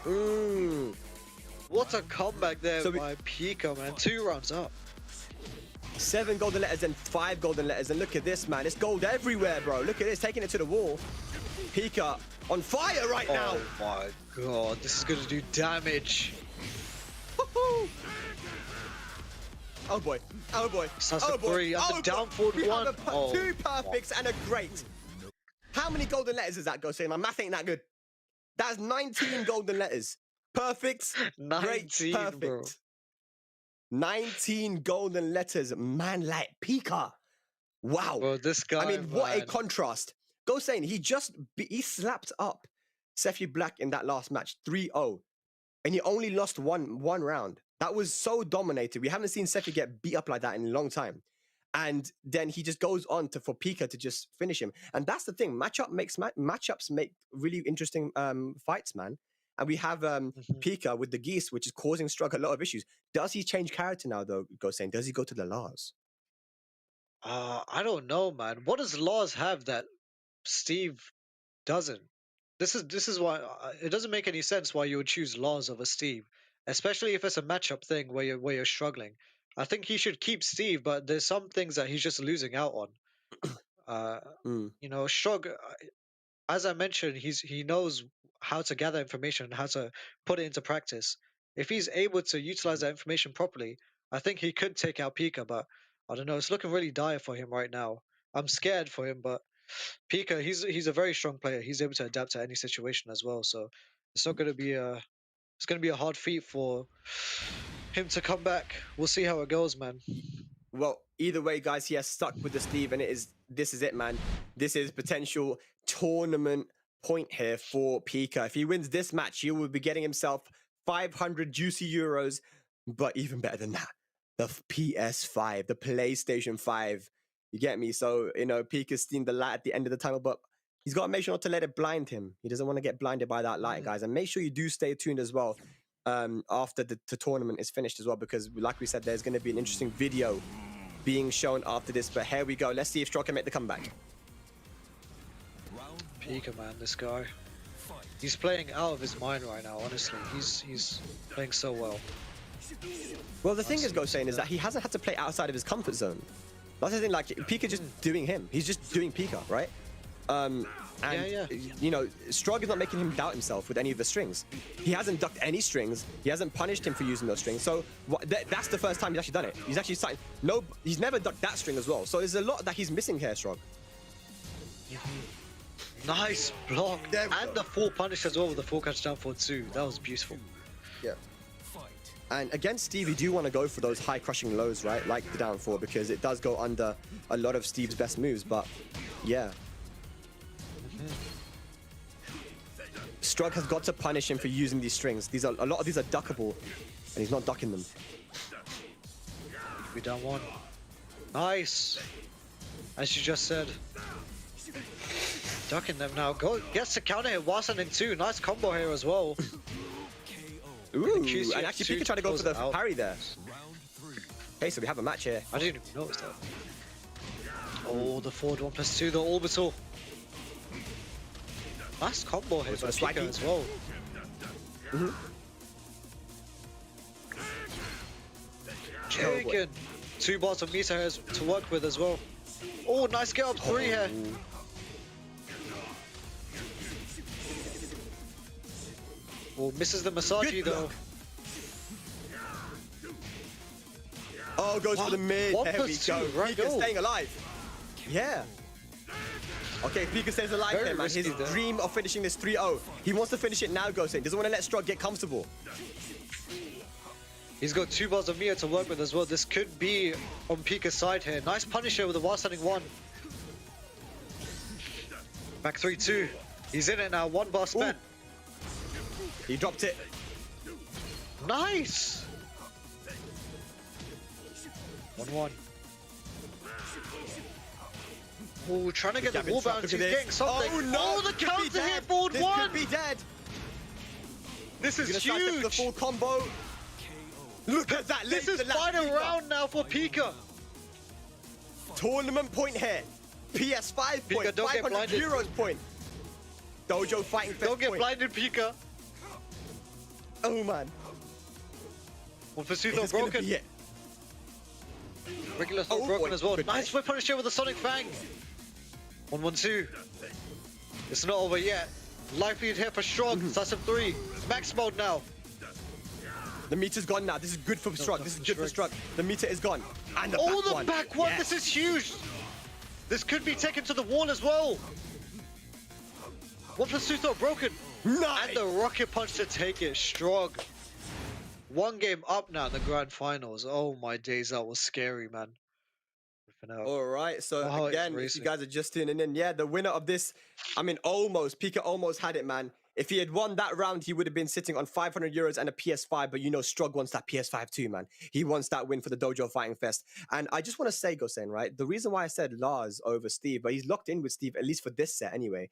Speaker 1: Reaction.
Speaker 2: What a comeback there
Speaker 1: So
Speaker 2: by Pika, man. 2 rounds up.
Speaker 1: 7 golden letters and 5 golden letters, and look at this, man. It's gold everywhere, bro. Look at this, taking it to the wall. Pika on fire right now.
Speaker 2: Oh my god, this is gonna do damage.
Speaker 1: Oh boy, oh boy,
Speaker 2: Starts
Speaker 1: oh
Speaker 2: at
Speaker 1: boy,
Speaker 2: 3 and
Speaker 1: oh
Speaker 2: the down forward
Speaker 1: We
Speaker 2: 1.
Speaker 1: have
Speaker 2: Oh,
Speaker 1: 2 perfects and a great. How many golden letters does that go? Say, my math ain't that good. That's 19 golden letters. Perfects, great,
Speaker 2: 19,
Speaker 1: perfect.
Speaker 2: bro.
Speaker 1: 19 golden letters, man, like Pika. Wow.
Speaker 2: Bro, this guy,
Speaker 1: I mean, what a
Speaker 2: man.
Speaker 1: contrast. Go saying he slapped up Sephi Black in that last match 3-0, and he only lost one round. That was so dominated. We haven't seen Sephi get beat up like that in a long time. And then he just goes on for Pika to just finish him. And that's the thing. Matchups make really interesting fights, man. And we have Pika with the Geese, which is causing Strug a lot of issues. Does he change character now, though, Go saying? Does he go to the Lars?
Speaker 2: I don't know, man. What does Laws have that Steve doesn't? This is why it doesn't make any sense why you would choose Laws over Steve, especially if it's a matchup thing where you're struggling. I think he should keep Steve, but there's some things that he's just losing out on. You know, Strug, as I mentioned, he knows how to gather information and how to put it into practice. If he's able to utilize that information properly, I think he could take out Pika, but I don't know. It's looking really dire for him right now. I'm scared for him, but Pika, he's a very strong player. He's able to adapt to any situation as well. So it's not going to be a hard feat for him to come back. We'll see how it goes, man.
Speaker 1: Well, either way, guys, he has stuck with the Steve, and this is it, man. This is potential tournament point here for Pika. If he wins this match, he will be getting himself 500 juicy euros, but even better than that, the PS5, the PlayStation 5. You get me? So, you know, Pika's seen the light at the end of the tunnel, but he's got to make sure not to let it blind him. He doesn't want to get blinded by that light, guys. And make sure you do stay tuned as well after the tournament is finished as well, because like we said, there's going to be an interesting video being shown after this. But here we go. Let's see if Strong can make the comeback.
Speaker 2: Pika, man, this guy. He's playing out of his mind right now, honestly. He's playing so well.
Speaker 1: Well, the thing is, Go saying, is that he hasn't had to play outside of his comfort zone. That's the thing, like, Pika just doing him. He's just doing Pika, right? And, you know, Strug is not making him doubt himself with any of the strings. He hasn't ducked any strings. He hasn't punished him for using those strings. So that's the first time he's actually done it. He's actually signed. No, he's never ducked that string as well. So there's a lot that he's missing here, Strug.
Speaker 2: Nice block. And the full punish as well with the full catch down for 2. That was beautiful.
Speaker 1: Yeah. And against Steve, you do want to go for those high crushing lows, right? Like the down 4, because it does go under a lot of Steve's best moves. But yeah. Strug has got to punish him for using these strings. A lot of these are duckable, and he's not ducking them.
Speaker 2: We down 1. Nice. As you just said. Ducking them now. Gets the counter hit while sending 2. Nice combo here as well.
Speaker 1: Ooh, and actually Pika tried to go for the parry there.
Speaker 3: Round 3.
Speaker 1: Okay, so we have a match here.
Speaker 2: I didn't even notice that. Oh, the forward 1+2, the orbital. Nice combo here for Pika as well. Tekken. 2 bars of meter here to work with as well. Oh, nice get up 3 here. Oh, misses the Masaji though.
Speaker 1: Oh, goes for the mid. There we
Speaker 2: 1+2,
Speaker 1: go.
Speaker 2: right,
Speaker 1: Pika
Speaker 2: go.
Speaker 1: staying alive. Yeah. Okay, Pika stays alive
Speaker 2: Very
Speaker 1: there, man.
Speaker 2: risky
Speaker 1: His
Speaker 2: there.
Speaker 1: dream of finishing this 3-0. He wants to finish it now, Gosen. Doesn't want to let Strug get comfortable.
Speaker 2: He's got 2 bars of meter to work with as well. This could be on Pika's side here. Nice punisher with a while standing 1. Back 3-2. He's in it now. 1 bar spent.
Speaker 1: He dropped it.
Speaker 2: Nice. 1-1. Oh, trying to get the wall bounce. He's getting something.
Speaker 1: Oh no!
Speaker 2: Oh, the
Speaker 1: This could be
Speaker 2: counter
Speaker 1: dead.
Speaker 2: hit forward
Speaker 1: This
Speaker 2: 1.
Speaker 1: could be dead.
Speaker 2: This is
Speaker 1: He's gonna try to the
Speaker 2: huge.
Speaker 1: full combo. Look at that.
Speaker 2: This is
Speaker 1: the last
Speaker 2: final
Speaker 1: Pika.
Speaker 2: round now for Pika.
Speaker 1: Tournament point here. PS5 point.
Speaker 2: don't get
Speaker 1: 500
Speaker 2: blinded.
Speaker 1: euros point. Dojo fighting fest
Speaker 2: Don't get
Speaker 1: point.
Speaker 2: blinded, Pika.
Speaker 1: Oh man.
Speaker 2: One pursuit
Speaker 1: This
Speaker 2: not
Speaker 1: is gonna
Speaker 2: broken.
Speaker 1: be it.
Speaker 2: Regular thought
Speaker 1: Oh,
Speaker 2: broken
Speaker 1: boy.
Speaker 2: as well.
Speaker 1: Good
Speaker 2: Nice
Speaker 1: catch.
Speaker 2: whip punish here with the Sonic Fang. 1-1-2. It's not over yet. Life lead here for Strong. Decisive 3. Max mode now.
Speaker 1: The meter's gone now. This is good for Strug. This is good for
Speaker 2: Strug.
Speaker 1: Strug. The meter is gone. And the
Speaker 2: Oh,
Speaker 1: back
Speaker 2: the
Speaker 1: one.
Speaker 2: back one.
Speaker 1: Yes.
Speaker 2: This is huge. This could be taken to the wall as well. 1+2 not broken.
Speaker 1: Nice.
Speaker 2: And the rocket punch to take it. Strong. 1 game up now in the grand finals. Oh my days, that was scary, man. Ripping out.
Speaker 1: All right, so
Speaker 2: Oh, it's
Speaker 1: again, if
Speaker 2: racing.
Speaker 1: you guys are just tuning in, yeah, the winner of this, I mean, Pika almost had it, man. If he had won that round, he would have been sitting on 500 euros and a PS5, but you know, Strug wants that PS5 too, man. He wants that win for the Dojo Fighting Fest. And I just want to say, Gosen, right, the reason why I said Lars over Steve, but he's locked in with Steve, at least for this set anyway,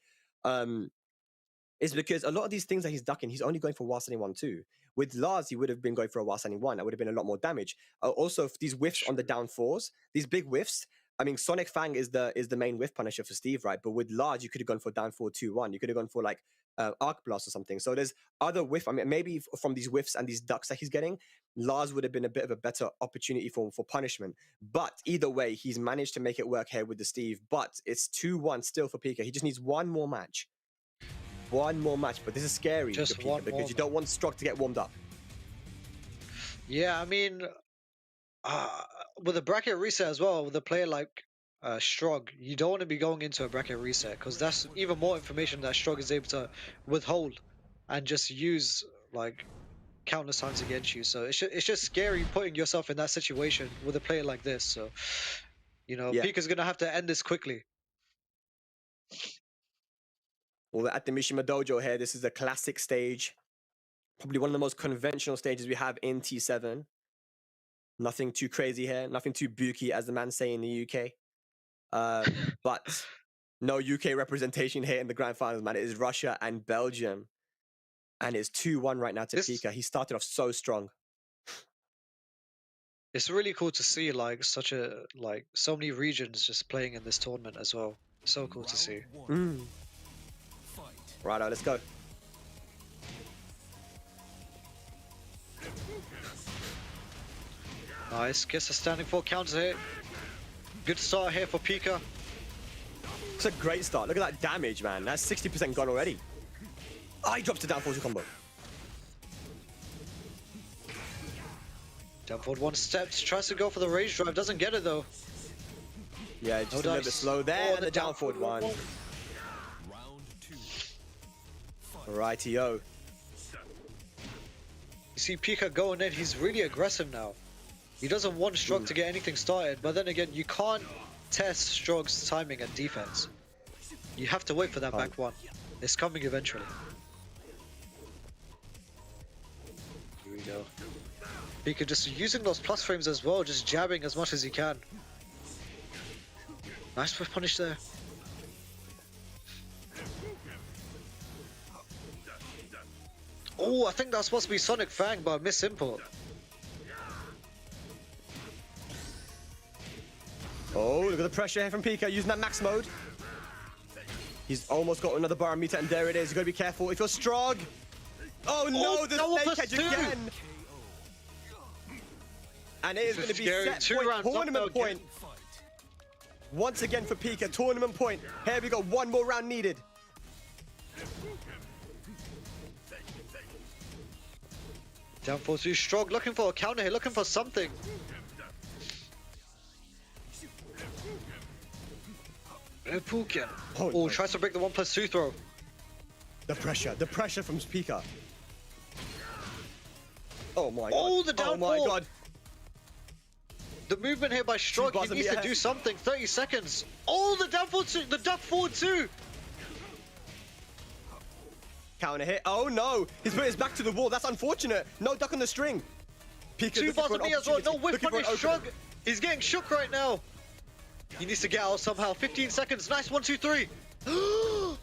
Speaker 1: is because a lot of these things that he's ducking, he's only going for while standing 1 too. With Lars, he would have been going for a while standing 1. That would have been a lot more damage. Also, these whiffs on the down 4s, these big whiffs, I mean, Sonic Fang is the main whiff punisher for Steve, right? But with Lars, you could have gone for down 4 2-1. You could have gone for like Arc Blast or something. So there's other whiff. I mean, maybe from these whiffs and these ducks that he's getting, Lars would have been a bit of a better opportunity for punishment. But either way, he's managed to make it work here with the Steve. But it's 2-1 still for Pika. He just needs one more match. One more match. But this is scary
Speaker 2: Just
Speaker 1: for Pika
Speaker 2: one
Speaker 1: because
Speaker 2: more
Speaker 1: you don't want Strug to get warmed up.
Speaker 2: Yeah, I mean, with a bracket reset as well, with a player like Strug, you don't want to be going into a bracket reset because that's even more information that Strug is able to withhold and just use like countless times against you. So it's just scary putting yourself in that situation with a player like this. So, you know,
Speaker 1: Yeah.
Speaker 2: Pika's going to have to end this quickly.
Speaker 1: Well, at the Mishima Dojo here, this is a classic stage. Probably one of the most conventional stages we have in T7. Nothing too crazy here. Nothing too booky, as the man say in the UK. But no UK representation here in the grand finals, man. It is Russia and Belgium. And it's 2-1 right now to Pika. He started off so strong.
Speaker 2: It's really cool to see like so many regions just playing in this tournament as well. So cool to see.
Speaker 3: Round 1. Fight.
Speaker 1: Righto, let's go.
Speaker 2: Nice, gets a standing 4 counter hit. Good start here for Pika.
Speaker 1: It's a great start. Look at that damage, man. That's 60% gone already. Oh, he drops the down 4 combo.
Speaker 2: Down forward 1 steps, tries to go for the rage drive, doesn't get it though.
Speaker 1: Yeah, just
Speaker 2: No
Speaker 1: a little
Speaker 2: dice.
Speaker 1: bit slow there.
Speaker 2: Oh,
Speaker 1: And the down forward one.
Speaker 3: Round 2.
Speaker 1: Rightio.
Speaker 2: He's see Pika going in. He's really aggressive now. He doesn't want Strug to get anything started, but then again, you can't test Strug's timing and defense. You have to wait for that back one. It's coming eventually. Here we go. Pika just using those plus frames as well, just jabbing as much as he can. Nice whiff punish there. Oh, I think that's supposed to be Sonic Fang, but I miss import.
Speaker 1: Oh, look at the pressure here from Pika using that max mode. He's almost got another bar meter, and there it is. You gotta be careful. If you're Strug. Oh no, the snake edge again. And it is going to be set point, tournament point. Once again for Pika, tournament point. Here we go, one more round needed.
Speaker 2: Down 4-2, Strug looking for a counter here, looking for something. Pukin. Oh, tries to break the 1+2 throw.
Speaker 1: The pressure from Pika. Oh my god.
Speaker 2: Oh, the down
Speaker 1: Oh my
Speaker 2: four.
Speaker 1: god.
Speaker 2: The movement here by Strug, he needs to do something. 30 seconds. Oh, the down 4-2, the duck forward 2.
Speaker 1: Counter hit. Oh no, he's put his back to the wall. That's unfortunate. No duck on the string. Pika
Speaker 2: 2 bars on me as well. No whiff punish. Strug. He's getting shook right now. He needs to get out somehow. 15 seconds. Nice 1, 2, 3.
Speaker 1: The low!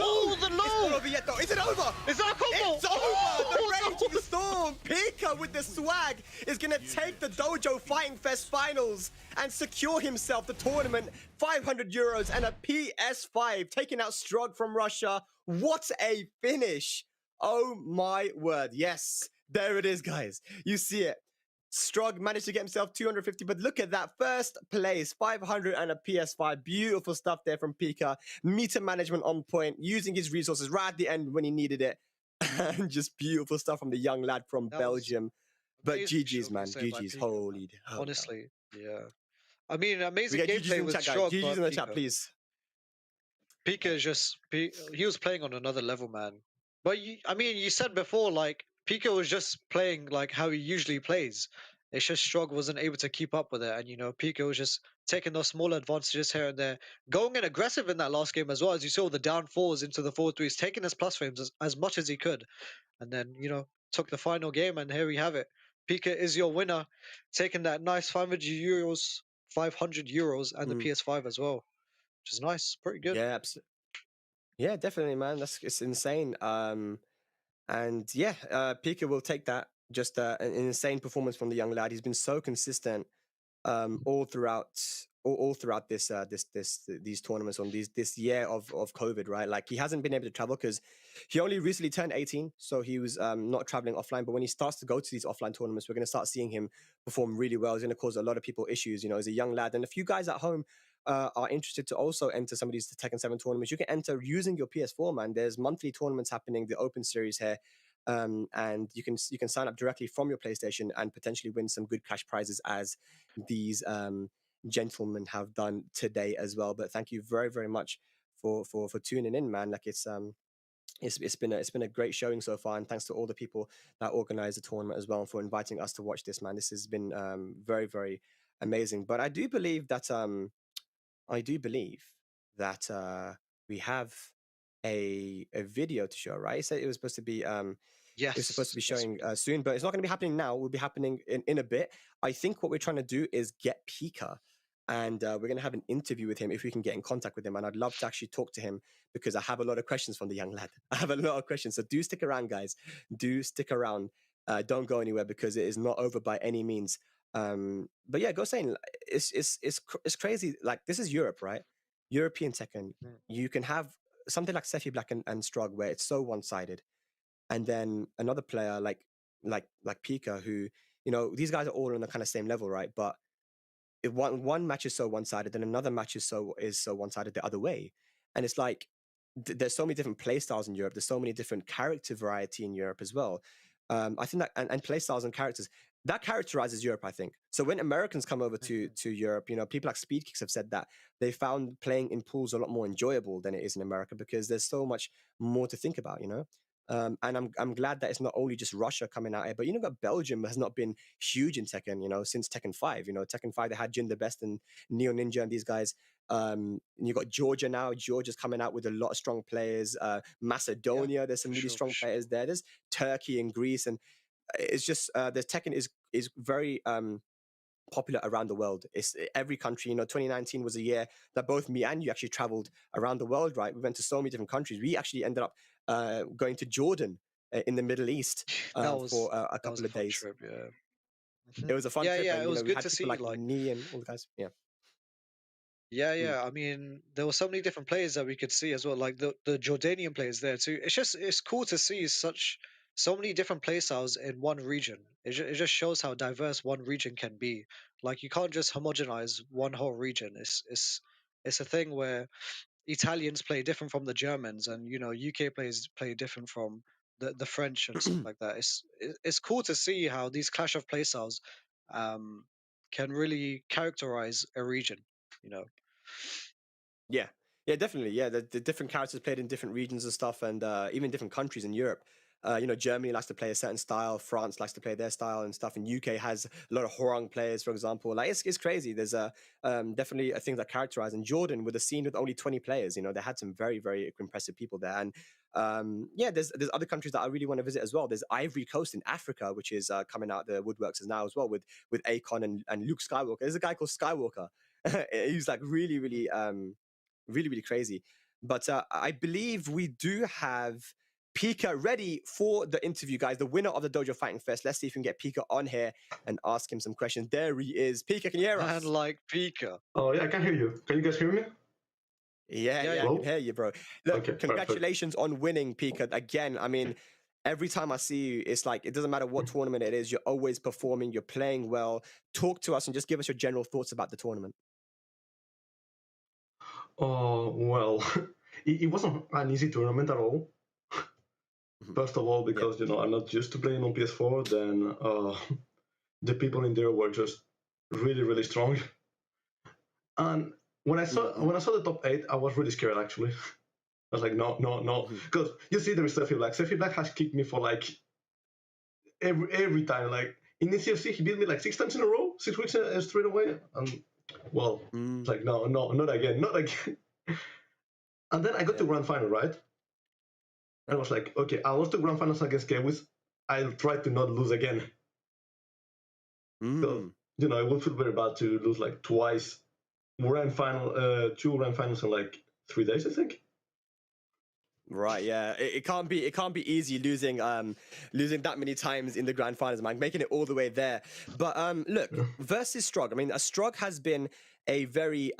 Speaker 2: Oh, the low!
Speaker 1: It's not over yet though. Is it over?
Speaker 2: Is that a combo?
Speaker 1: It's over! The rage of the storm! Pika with the swag is gonna take the Dojo Fighting Fest finals and secure himself the tournament, 500 euros and a PS5, taking out Strug from Russia. What a finish! Oh my word. Yes, there it is, guys. You see it. Strug managed to get himself 250, but look at that. First place, 500 and a PS5. Beautiful stuff there from Pika. Meter management on point, using his resources right at the end when he needed it. And just beautiful stuff from the young lad from Belgium. But GG's, man. GG's. Holy.
Speaker 2: Honestly, yeah. I mean, amazing
Speaker 1: We get GG's
Speaker 2: gameplay
Speaker 1: in
Speaker 2: with
Speaker 1: the chat,
Speaker 2: Strug.
Speaker 1: guys. GG's in the chat,
Speaker 2: Pika.
Speaker 1: please.
Speaker 2: Pika is just, he was playing on another level, man. But I mean, you said before, like, Pika was just playing like how he usually plays. It's just Strug wasn't able to keep up with it. And, you know, Pika was just taking those small advantages here and there. Going in aggressive in that last game as well, as you saw the down 4s into the 4-3s, taking his plus frames as much as he could. And then, you know, took the final game, and here we have it. Pika is your winner, taking that nice 500 euros, 500 euros and the PS5 as well, which is nice. Pretty good.
Speaker 1: Yeah, absolutely. Yeah, definitely, man. It's insane. And yeah, Pika will take that. Just an insane performance from the young lad. He's been so consistent all throughout these tournaments on this year of COVID, right? Like, he hasn't been able to travel because he only recently turned 18, so he was not traveling offline. But when he starts to go to these offline tournaments, we're going to start seeing him perform really well. It's going to cause a lot of people issues. You know, as a young lad, and a few guys at home are interested to also enter some of these Tekken 7 tournaments. You can enter using your PS4, man. There's monthly tournaments happening, the Open Series here. And you can sign up directly from your PlayStation and potentially win some good cash prizes, as these gentlemen have done today as well. But thank you very, very much for tuning in, man. Like, it's been a great showing so far, and thanks to all the people that organized the tournament as well, and for inviting us to watch this, man. This has been very, very amazing. But I do believe that we have a video to show, right? So it was supposed to be
Speaker 2: Yes.
Speaker 1: it's supposed to be showing soon, but it's not going to be happening now. It will be happening in a bit. I think what we're trying to do is get Pika, and we're going to have an interview with him if we can get in contact with him. And I'd love to actually talk to him because I have a lot of questions from the young lad. I have a lot of questions. So do stick around, guys. Do stick around. Don't go anywhere because it is not over by any means. But yeah, go saying it's crazy. Like, this is Europe, right? European Tekken. You can have something like Sephi Black and Strug where it's so one-sided, and then another player like Pika, who, you know, these guys are all on the kind of same level, right? But if one match is so one-sided, then another match is so one-sided the other way, and it's like there's so many different play styles in Europe. There's so many different character variety in Europe as well. I think that and play styles and characters that characterizes Europe, I think. So when Americans come over to Europe, you know, people like Speed Kicks have said that they found playing in pools a lot more enjoyable than it is in America because there's so much more to think about, you know. And I'm glad that it's not only just Russia coming out here, but got Belgium has not been huge in Tekken, since Tekken 5. Tekken 5 they had Jin the Best and Neo Ninja and these guys. And you got Georgia now. Georgia's coming out with a lot of strong players. Macedonia, there's some really strong players there. There's Turkey and Greece, and it's just the Tekken is very popular around the world. It's every country. 2019 was a year that both me and you actually traveled around the world, right? We went to so many different countries. We actually ended up going to Jordan in the Middle East for a couple of days.
Speaker 2: Trip, yeah.
Speaker 1: It was a fun trip, and
Speaker 2: it was
Speaker 1: we
Speaker 2: good
Speaker 1: had
Speaker 2: to
Speaker 1: people
Speaker 2: see,
Speaker 1: like me and all the guys. Yeah.
Speaker 2: Yeah. I mean, there were so many different players that we could see as well, like the Jordanian players there too. It's cool to see so many different play styles in one region. It just shows how diverse one region can be. Like you can't just homogenize one whole region. It's a thing where Italians play different from the Germans, and UK players play different from the French and stuff like that. It's cool to see how these clash of play styles um, can really characterize a region. You know.
Speaker 1: Yeah. Yeah, definitely. Yeah, the different characters played in different regions and stuff, and even different countries in Europe. Germany likes to play a certain style. France likes to play their style and stuff. And UK has a lot of Horang players, for example. Like it's crazy. There's definitely a thing that characterize. And Jordan, with a scene with only 20 players, they had some very very impressive people there. And there's other countries that I really want to visit as well. There's Ivory Coast in Africa, which is coming out the woodworks now as well with Akon and Luke Skywalker. There's a guy called Skywalker. He's like really really really really crazy. But I believe we do have Pika ready for the interview, guys. The winner of the Dojo Fighting Fest. Let's see if we can get Pika on here and ask him some questions. There he is. Pika, can you hear us?
Speaker 2: Man like Pika.
Speaker 4: Oh yeah, I can hear you. Can you guys hear me?
Speaker 1: Yeah, I can hear you, bro. Look,
Speaker 4: Okay,
Speaker 1: congratulations on winning, Pika. Again, I mean, every time I see you, it's like, it doesn't matter what tournament it is, you're always performing, you're playing well. Talk to us and just give us your general thoughts about the tournament.
Speaker 4: Oh, well, it wasn't an easy tournament at all. First of all, because I'm not used to playing on PS4, then the people in there were just really, really strong. And when I saw the top 8, I was really scared actually. I was like, no, because you see, there is Steffi Black. Steffi Black has kicked me for like every time. Like in the CFC, he beat me like 6 times in a row, 6 weeks straight away, and well, it's like no, not again. And then I got to grand final, right? And I was like, okay, I lost the grand finals against Kewis. I'll try to not lose again. So, it would feel very bad to lose like twice. Two grand finals in like 3 days, I think.
Speaker 1: Right, yeah. It can't be easy losing that many times in the grand finals, man. Making it all the way there. But look, versus Strug. I mean, Strug has been a very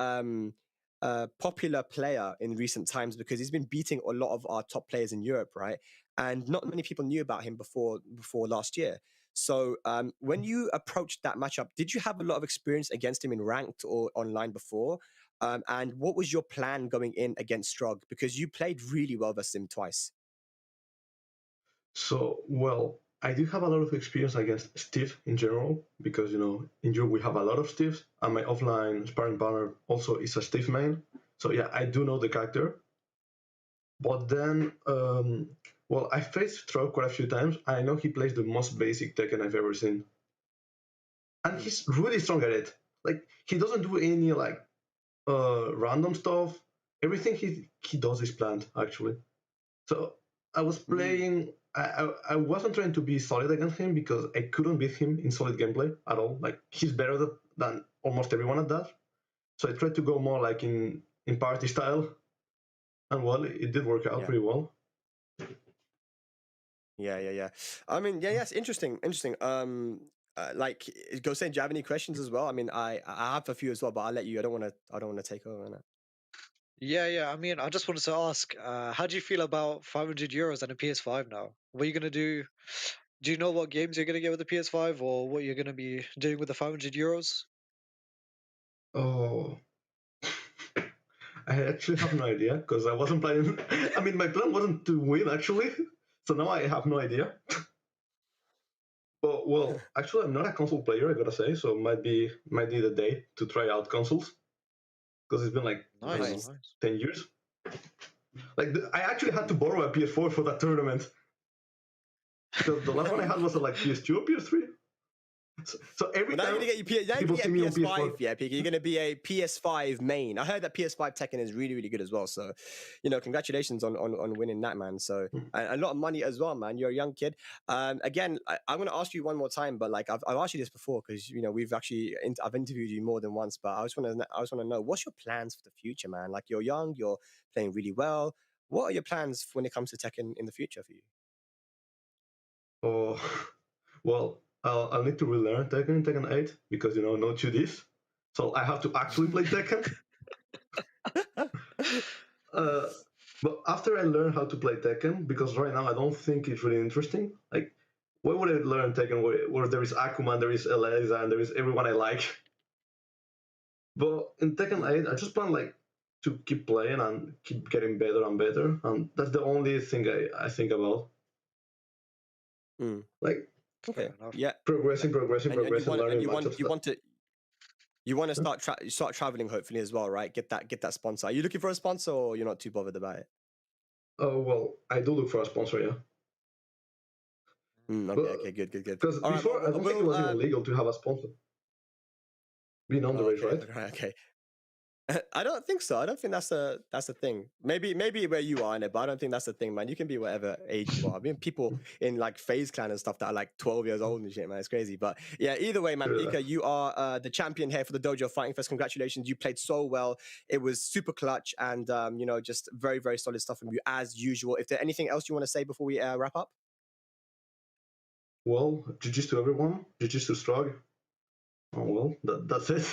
Speaker 1: popular player in recent times because he's been beating a lot of our top players in Europe, right? And not many people knew about him before last year. So when you approached that matchup, did you have a lot of experience against him in ranked or online before? And what was your plan going in against Strug? Because you played really well versus him twice.
Speaker 4: So, well, I do have a lot of experience against Steve in general, because, in Europe we have a lot of Steves, and my offline sparring partner also is a Steve main. So, yeah, I do know the character. But then, well, I faced Strug quite a few times. I know he plays the most basic Tekken I've ever seen. And he's really strong at it. Like, he doesn't do any, like, random stuff. Everything he does is planned, actually. So I was playing. I wasn't trying to be solid against him because I couldn't beat him in solid gameplay at all. Like, he's better than almost everyone at that. So I tried to go more like in party style, and well, it did work out pretty well.
Speaker 1: Yeah. I mean, yes, interesting. Like, go say, do you have any questions as well? I mean, I have a few as well, but I'll let you. I don't want to take over on that.
Speaker 2: Yeah. I mean, I just wanted to ask, how do you feel about 500 euros and a PS5 now? What are you gonna do? Do you know what games you're gonna get with the PS5, or what you're gonna be doing with the 500 euros?
Speaker 4: Oh, I actually have no idea because I wasn't playing. I mean, my plan wasn't to win actually, so now I have no idea. But well, actually, I'm not a console player, I gotta say, so might need a day to try out consoles because it's been like
Speaker 2: Nice.
Speaker 4: 10 years. Like I actually had to borrow a PS4 for that tournament Because the last one I had was like PS2 or PS3. So every
Speaker 1: But now
Speaker 4: time
Speaker 1: you're gonna get your
Speaker 4: people see me on
Speaker 1: PS5,
Speaker 4: PS4.
Speaker 1: yeah, Pika. You're gonna be a PS5 main. I heard that PS5 Tekken is really, really good as well. So, congratulations on winning that, man. So, and a lot of money as well, man. You're a young kid. Again, I'm gonna ask you one more time, but like I've asked you this before because we've actually I've interviewed you more than once. But I just want to know what's your plans for the future, man. Like you're young, you're playing really well. What are your plans when it comes to Tekken in the future for you?
Speaker 4: Oh, well, I'll need to relearn Tekken in Tekken 8 because no 2Ds. So I have to actually play Tekken. But after I learn how to play Tekken, because right now I don't think it's really interesting. Like, why would I learn Tekken where there is Akuman, there is Eliza, and there is everyone I like? But in Tekken 8, I just plan like to keep playing and keep getting better and better, and that's the only thing I think about. Like
Speaker 1: Okay.
Speaker 2: Fair enough.
Speaker 1: Yeah.
Speaker 4: progressing,
Speaker 1: And you want
Speaker 4: learning
Speaker 1: you
Speaker 4: much
Speaker 1: want
Speaker 4: of
Speaker 1: you
Speaker 4: stuff.
Speaker 1: want to you want to start traveling hopefully as well, right? Get that sponsor. Are you looking for a sponsor or you're not too bothered about it?
Speaker 4: Oh well, I do look for a sponsor, yeah.
Speaker 1: Okay, good.
Speaker 4: Because
Speaker 1: All right,
Speaker 4: before I don't think it was even legal to have a sponsor. Being underage, right?
Speaker 1: Okay. I don't think so. I don't think that's a thing. Maybe where you are in it, but I don't think that's the thing, man. You can be whatever age you are. I mean, people in like FaZe Clan and stuff that are like 12 years old and shit, man. It's crazy. But yeah, either way, man,
Speaker 4: True
Speaker 1: Pika, you are the champion here for the Dojo Fighting Fest. Congratulations. You played so well. It was super clutch and just very, very solid stuff from you as usual. If there's anything else you want to say before we wrap up?
Speaker 4: Well, GG's to everyone. GG's to Strog. Oh well, that's it.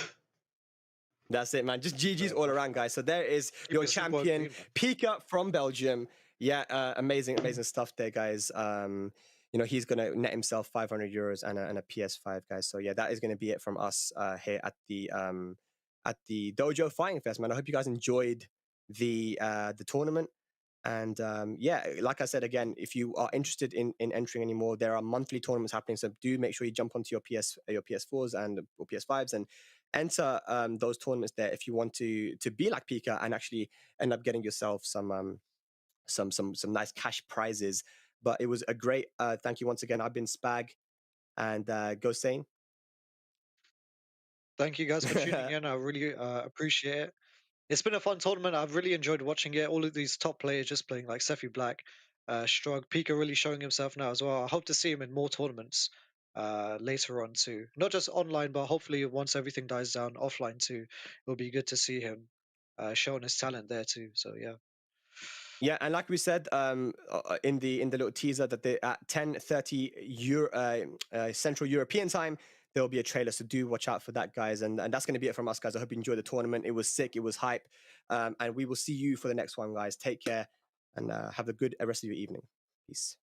Speaker 1: That's it, man. Just GG's all around, guys. So there is your
Speaker 2: it simple and
Speaker 1: champion,
Speaker 2: clean,
Speaker 1: Pika from Belgium. Yeah, amazing stuff there, guys. He's gonna net himself 500 euros and a PS5, guys. So yeah, that is gonna be it from us here at the Dojo Fighting Fest, man. I hope you guys enjoyed the tournament. And like I said again, if you are interested in entering anymore, there are monthly tournaments happening. So do make sure you jump onto your PS4s and or PS5s and enter those tournaments there if you want to be like Pika and actually end up getting yourself some nice cash prizes. But it was a great thank you once again. I've been Spag and go Sane.
Speaker 2: Thank you guys for tuning in. I really appreciate it. It's been a fun tournament. I've really enjoyed watching it. All of these top players just playing like Sephi Black, Strug, Pika really showing himself now as well. I hope to see him in more tournaments later on too. Not just online, but hopefully once everything dies down offline too, it'll be good to see him showing his talent there too. So yeah.
Speaker 1: Yeah, and like we said in the little teaser that they at 10:30 Central European time, there'll be a trailer. So do watch out for that, guys. And that's going to be it from us, guys. I hope you enjoyed the tournament. It was sick. It was hype. And we will see you for the next one, guys. Take care and have a good rest of your evening. Peace.